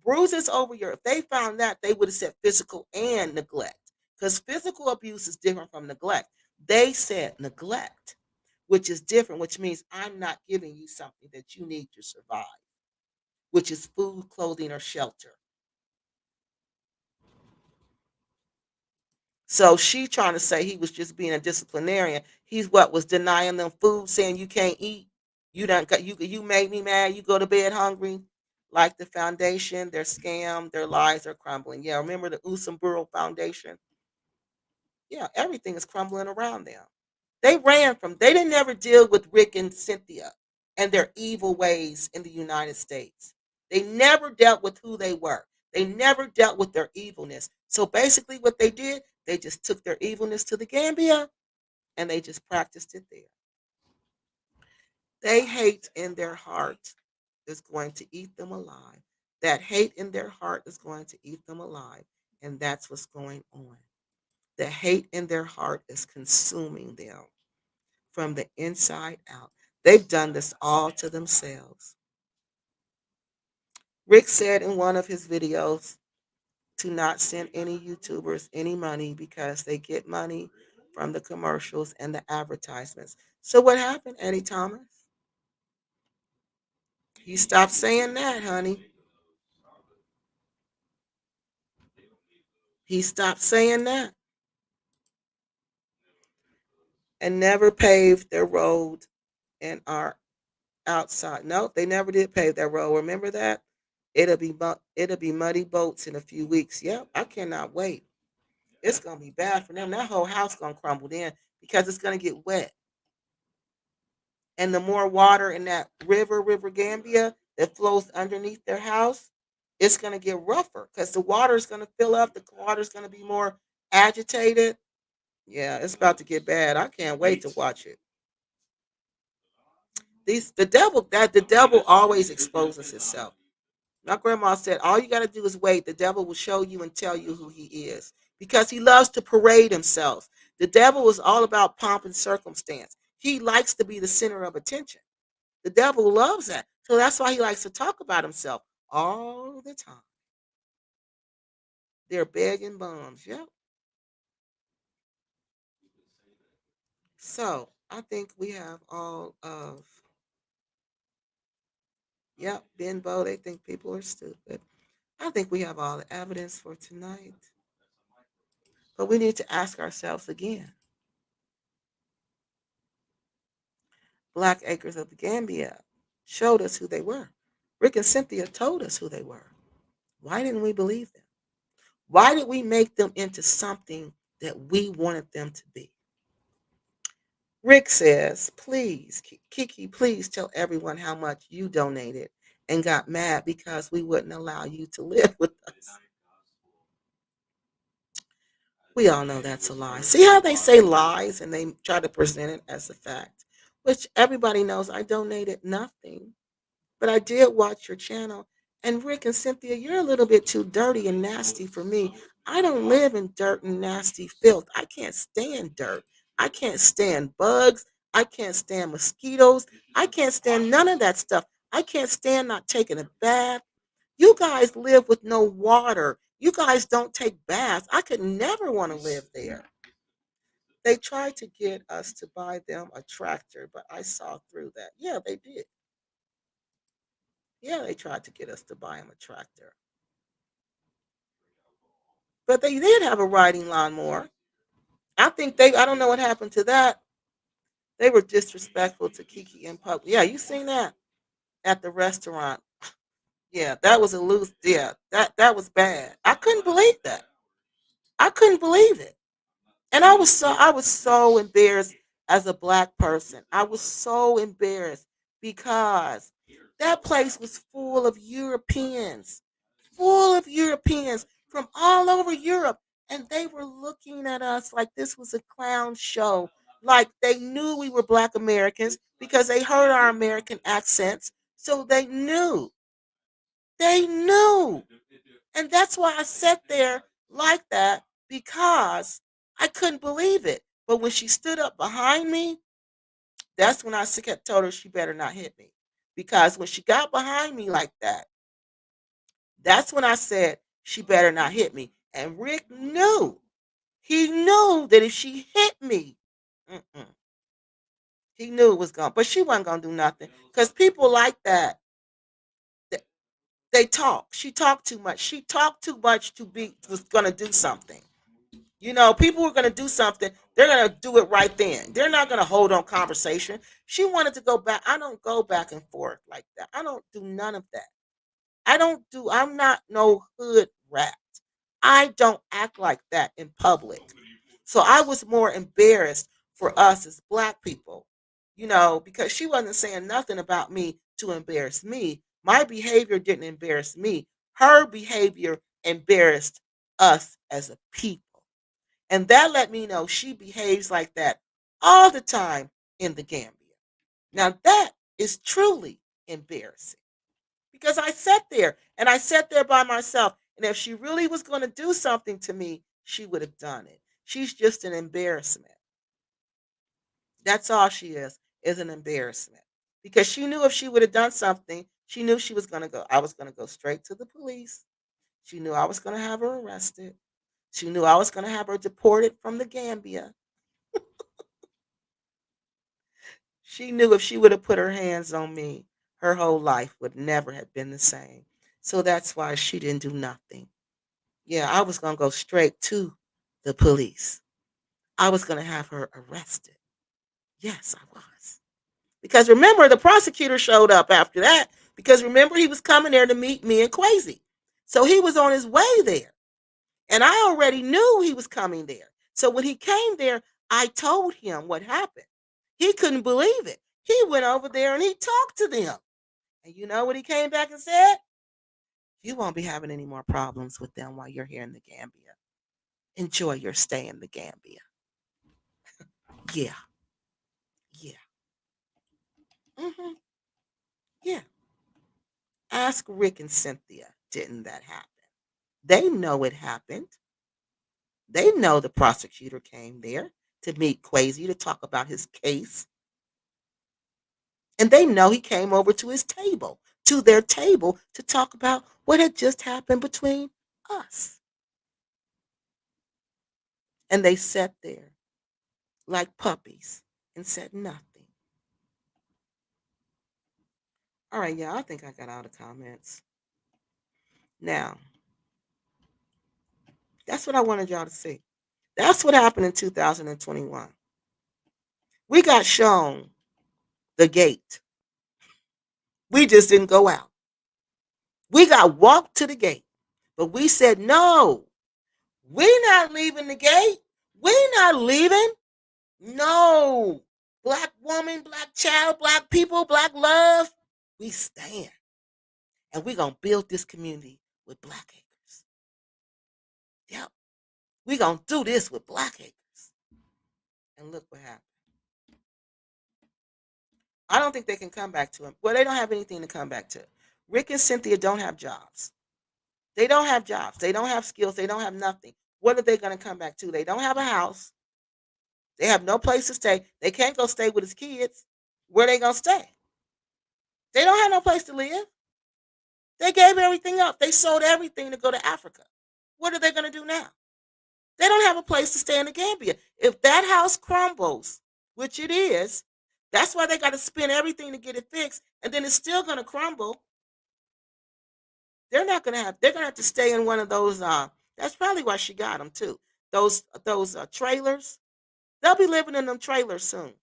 Bruises over your, if they found that, they would have said physical and neglect, because physical abuse is different from neglect. They said neglect, which is different, which means I'm not giving you something that you need to survive, which is food, clothing, or shelter. So she trying to say he was just being a disciplinarian. He's what was denying them food, saying you can't eat. You don't got you made me mad. You go to bed hungry. Like the foundation, their scam, their lies are crumbling. Yeah, remember the Usamburo Foundation? Yeah, everything is crumbling around them. They ran from, they didn't ever deal with Rick and Cynthia and their evil ways in the United States. They never dealt with who they were. They never dealt with their evilness. So basically, what they did, they just took their evilness to the Gambia and they just practiced it there. They hate in their heart is going to eat them alive. That hate in their heart is going to eat them alive. And that's what's going on. The hate in their heart is consuming them from the inside out. They've done this all to themselves. Rick said in one of his videos to not send any YouTubers any money because they get money from the commercials and the advertisements. So what happened, Eddie Thomas? He stopped saying that, honey. He stopped saying that and never paved their road in our outside. No, they never did pave that road. Remember that? It'll be muddy boats in a few weeks. Yep, I cannot wait. It's gonna be bad for them. That whole house gonna crumble in because it's gonna get wet. And the more water in that River Gambia, that flows underneath their house, it's gonna get rougher because the water is gonna fill up. The water is gonna be more agitated. Yeah, it's about to get bad. I can't wait to watch it. The devil always exposes himself. My grandma said, all you got to do is wait. The devil will show you and tell you who he is because he loves to parade himself. The devil is all about pomp and circumstance. He likes to be the center of attention. The devil loves that. So that's why he likes to talk about himself all the time. They're begging bums. Yep. So I think we have all of, yep, Benbow, they think people are stupid. I think we have all the evidence for tonight. But we need to ask ourselves again. Black Acres of the Gambia showed us who they were. Rick and Cynthia told us who they were. Why didn't we believe them? Why did we make them into something that we wanted them to be? Rick says, please, Kiki, please tell everyone how much you donated and got mad because we wouldn't allow you to live with us. We all know that's a lie. See how they say lies and they try to present it as a fact, which everybody knows I donated nothing. But I did watch your channel. And Rick and Cynthia, you're a little bit too dirty and nasty for me. I don't live in dirt and nasty filth. I can't stand dirt. I can't stand bugs. I can't stand mosquitoes. I can't stand none of that stuff. I can't stand not taking a bath. You guys live with no water. You guys don't take baths. I could never want to live there. They tried to get us to buy them a tractor, but I saw through that. Yeah, they did. Yeah, they tried to get us to buy him a tractor. But they did have a riding lawnmower. I don't know what happened to that. They were disrespectful to Kiki in public. Yeah, you seen that at the restaurant. Yeah, that was a loose, yeah, that was bad. I couldn't believe that. I couldn't believe it. And I was so embarrassed as a black person. I was so embarrassed because that place was full of Europeans from all over Europe. And they were looking at us like this was a clown show. Like they knew we were Black Americans because they heard our American accents. So they knew. They knew. And that's why I sat there like that because I couldn't believe it. But when she stood up behind me, that's when I kept told her she better not hit me. Because when she got behind me like that, that's when I said she better not hit me. And Rick knew. He knew that if she hit me, mm-mm, he knew it was going. But she wasn't going to do nothing. Because people like that, th- they talk. She talked too much. She talked too much to be was going to do something. You know, people who are going to do something, they're going to do it right then. They're not going to hold on conversation. She wanted to go back. I don't go back and forth like that. I don't do none of that. I'm not no hood rat. I don't act like that in public. So I was more embarrassed for us as black people, because she wasn't saying nothing about me to embarrass me. My behavior didn't embarrass me. Her behavior embarrassed us as a people. And that let me know she behaves like that all the time in the Gambia. Now that is truly embarrassing because I sat there by myself. And if she really was going to do something to me, she would have done it. She's just an embarrassment. That's all she is an embarrassment. Because she knew if she would have done something, she knew she was going to go. I was going to go straight to the police. She knew I was going to have her arrested. She knew I was going to have her deported from the Gambia. She knew if she would have put her hands on me, her whole life would never have been the same. So that's why she didn't do nothing. Yeah, I was going to go straight to the police. I was going to have her arrested. Yes, I was. Because remember, the prosecutor showed up after that. Because remember, he was coming there to meet me and Quasi. So he was on his way there. And I already knew he was coming there. So when he came there, I told him what happened. He couldn't believe it. He went over there and he talked to them. And you know what he came back and said? You won't be having any more problems with them while you're here in the Gambia. Enjoy your stay in the Gambia. Yeah, yeah, yeah. Ask Rick and Cynthia, didn't that happen? They know it happened. They know the prosecutor came there to meet Quasi to talk about his case. And they know he came over to their table, to talk about what had just happened between us. And they sat there like puppies and said nothing. All right, yeah, I think I got all the comments. Now, that's what I wanted y'all to see. That's what happened in 2021. We got shown the gate. We just didn't go out. We got walked to the gate, but we said, no, we're not leaving the gate. We're not leaving. No. Black woman, black child, black people, black love. We stand. And we're going to build this community with Black Acres. Yep. We're going to do this with Black Acres. And look what happened. I don't think they can come back to him. Well, they don't have anything to come back to. Rick and Cynthia don't have jobs. They don't have jobs. They don't have skills. They don't have nothing. What are they going to come back to? They don't have a house. They have no place to stay. They can't go stay with his kids. Where are they going to stay? They don't have no place to live. They gave everything up. They sold everything to go to Africa. What are they going to do now? They don't have a place to stay in the Gambia. If that house crumbles, which it is, that's why they got to spend everything to get it fixed, and then it's still going to crumble. They're not going to have. They're going to have to stay in one of those. That's probably why she got them too. Those trailers. They'll be living in them trailers soon.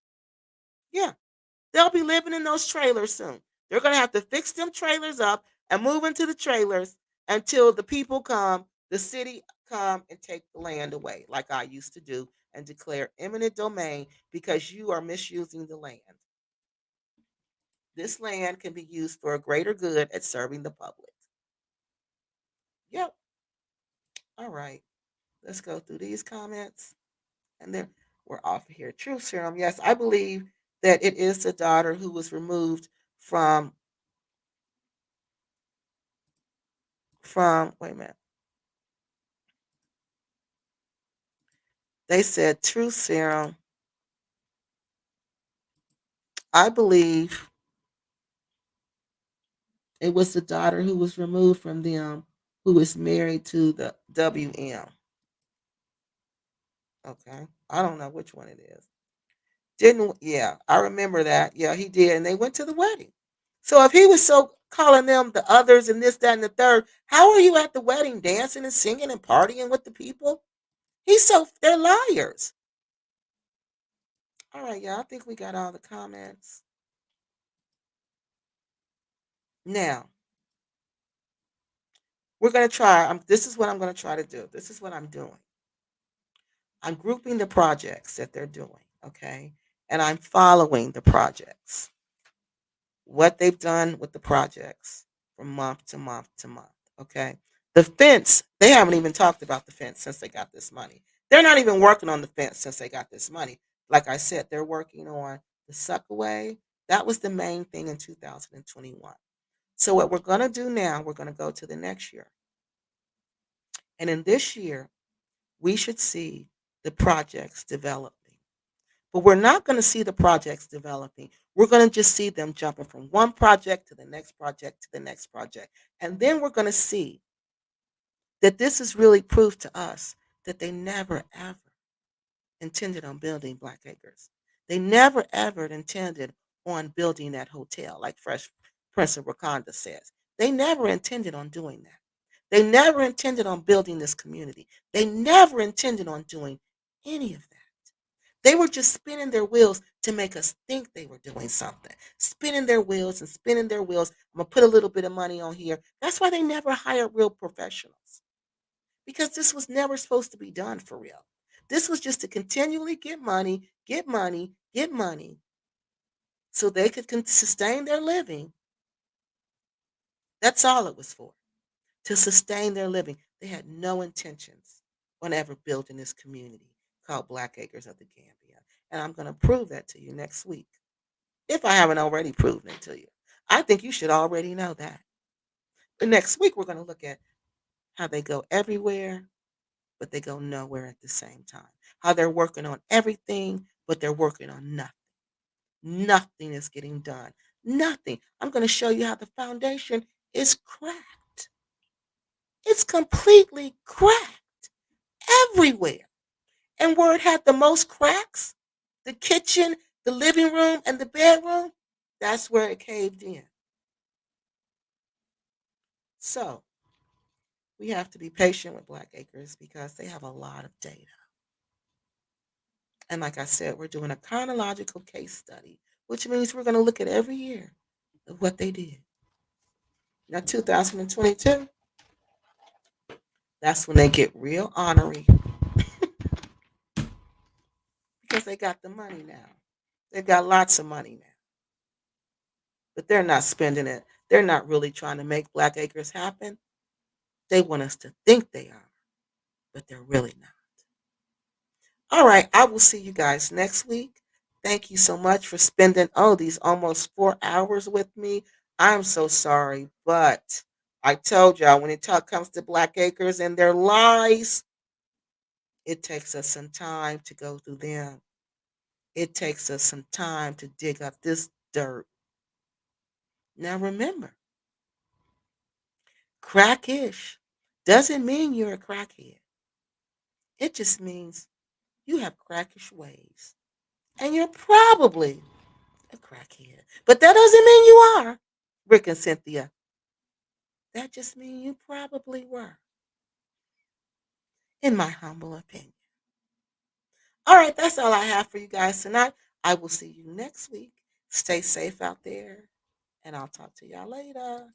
Yeah, they'll be living in those trailers soon. They're going to have to fix them trailers up and move into the trailers until the people come, the city come and take the land away, like I used to do, and declare eminent domain because you are misusing the land. This land can be used for a greater good at serving the public. Yep. All right. Let's go through these comments and then we're off of here. Truth serum. Yes, I believe that it is the daughter who was removed from wait a minute. They said truth serum. I believe it was the daughter who was removed from them who is married to the WM. Okay. I don't know which one it is. Didn't yeah, I remember that. Yeah, he did. And they went to the wedding. So if he was so calling them the others and this, that, and the third, how are you at the wedding dancing and singing and partying with the people? They're liars. All right, yeah, I think we got all the comments. Now, we're gonna try. This is what I'm gonna try to do. This is what I'm doing. I'm grouping the projects that they're doing, okay? And I'm following the projects, what they've done with the projects from month to month to month, okay? The fence, they haven't even talked about the fence since they got this money. They're not even working on the fence since they got this money. Like I said, they're working on the suckaway. That was the main thing in 2021. So what we're going to do now, we're going to go to the next year. And in this year, we should see the projects developing. But we're not going to see the projects developing. We're going to just see them jumping from one project to the next project to the next project. And then we're going to see that this is really proof to us that they never, ever intended on building Black Acres. They never, ever intended on building that hotel, like Fresh Prince of Wakanda says. They never intended on doing that. They never intended on building this community. They never intended on doing any of that. They were just spinning their wheels to make us think they were doing something. Spinning their wheels and spinning their wheels. I'm going to put a little bit of money on here. That's why they never hired real professionals. Because this was never supposed to be done for real. This was just to continually get money, get money, get money so they could sustain their living. That's all it was for, to sustain their living. They had no intentions on ever building this community called Black Acres of the Gambia. And I'm going to prove that to you next week, if I haven't already proven it to you. I think you should already know that. But next week, we're going to look at how they go everywhere, but they go nowhere at the same time. How they're working on everything, but they're working on nothing. Nothing is getting done. Nothing. I'm going to show you how the foundation is cracked. It's completely cracked everywhere. And where it had the most cracks, the kitchen, The living room and the bedroom, that's where it caved in. So we have to be patient with Black Acres because they have a lot of data. And like I said, we're doing a chronological case study, which means we're going to look at every year of what they did. Now, 2022, that's when they get real ornery because they got the money now. They've got lots of money now, but they're not spending it. They're not really trying to make Black Acres happen. They want us to think they are, but they're really not. All right, I will see you guys next week. Thank you so much for spending these almost 4 hours with me. I'm so sorry, but I told y'all when comes to Black Acres and their lies, it takes us some time to go through them. It takes us some time to dig up this dirt. Now remember, crackish doesn't mean you're a crackhead. It just means you have crackish ways. And you're probably a crackhead. But that doesn't mean you are. Rick and Cynthia. That just means you probably were, in my humble opinion. All right, that's all I have for you guys tonight. I will see you next week. Stay safe out there, and I'll talk to y'all later.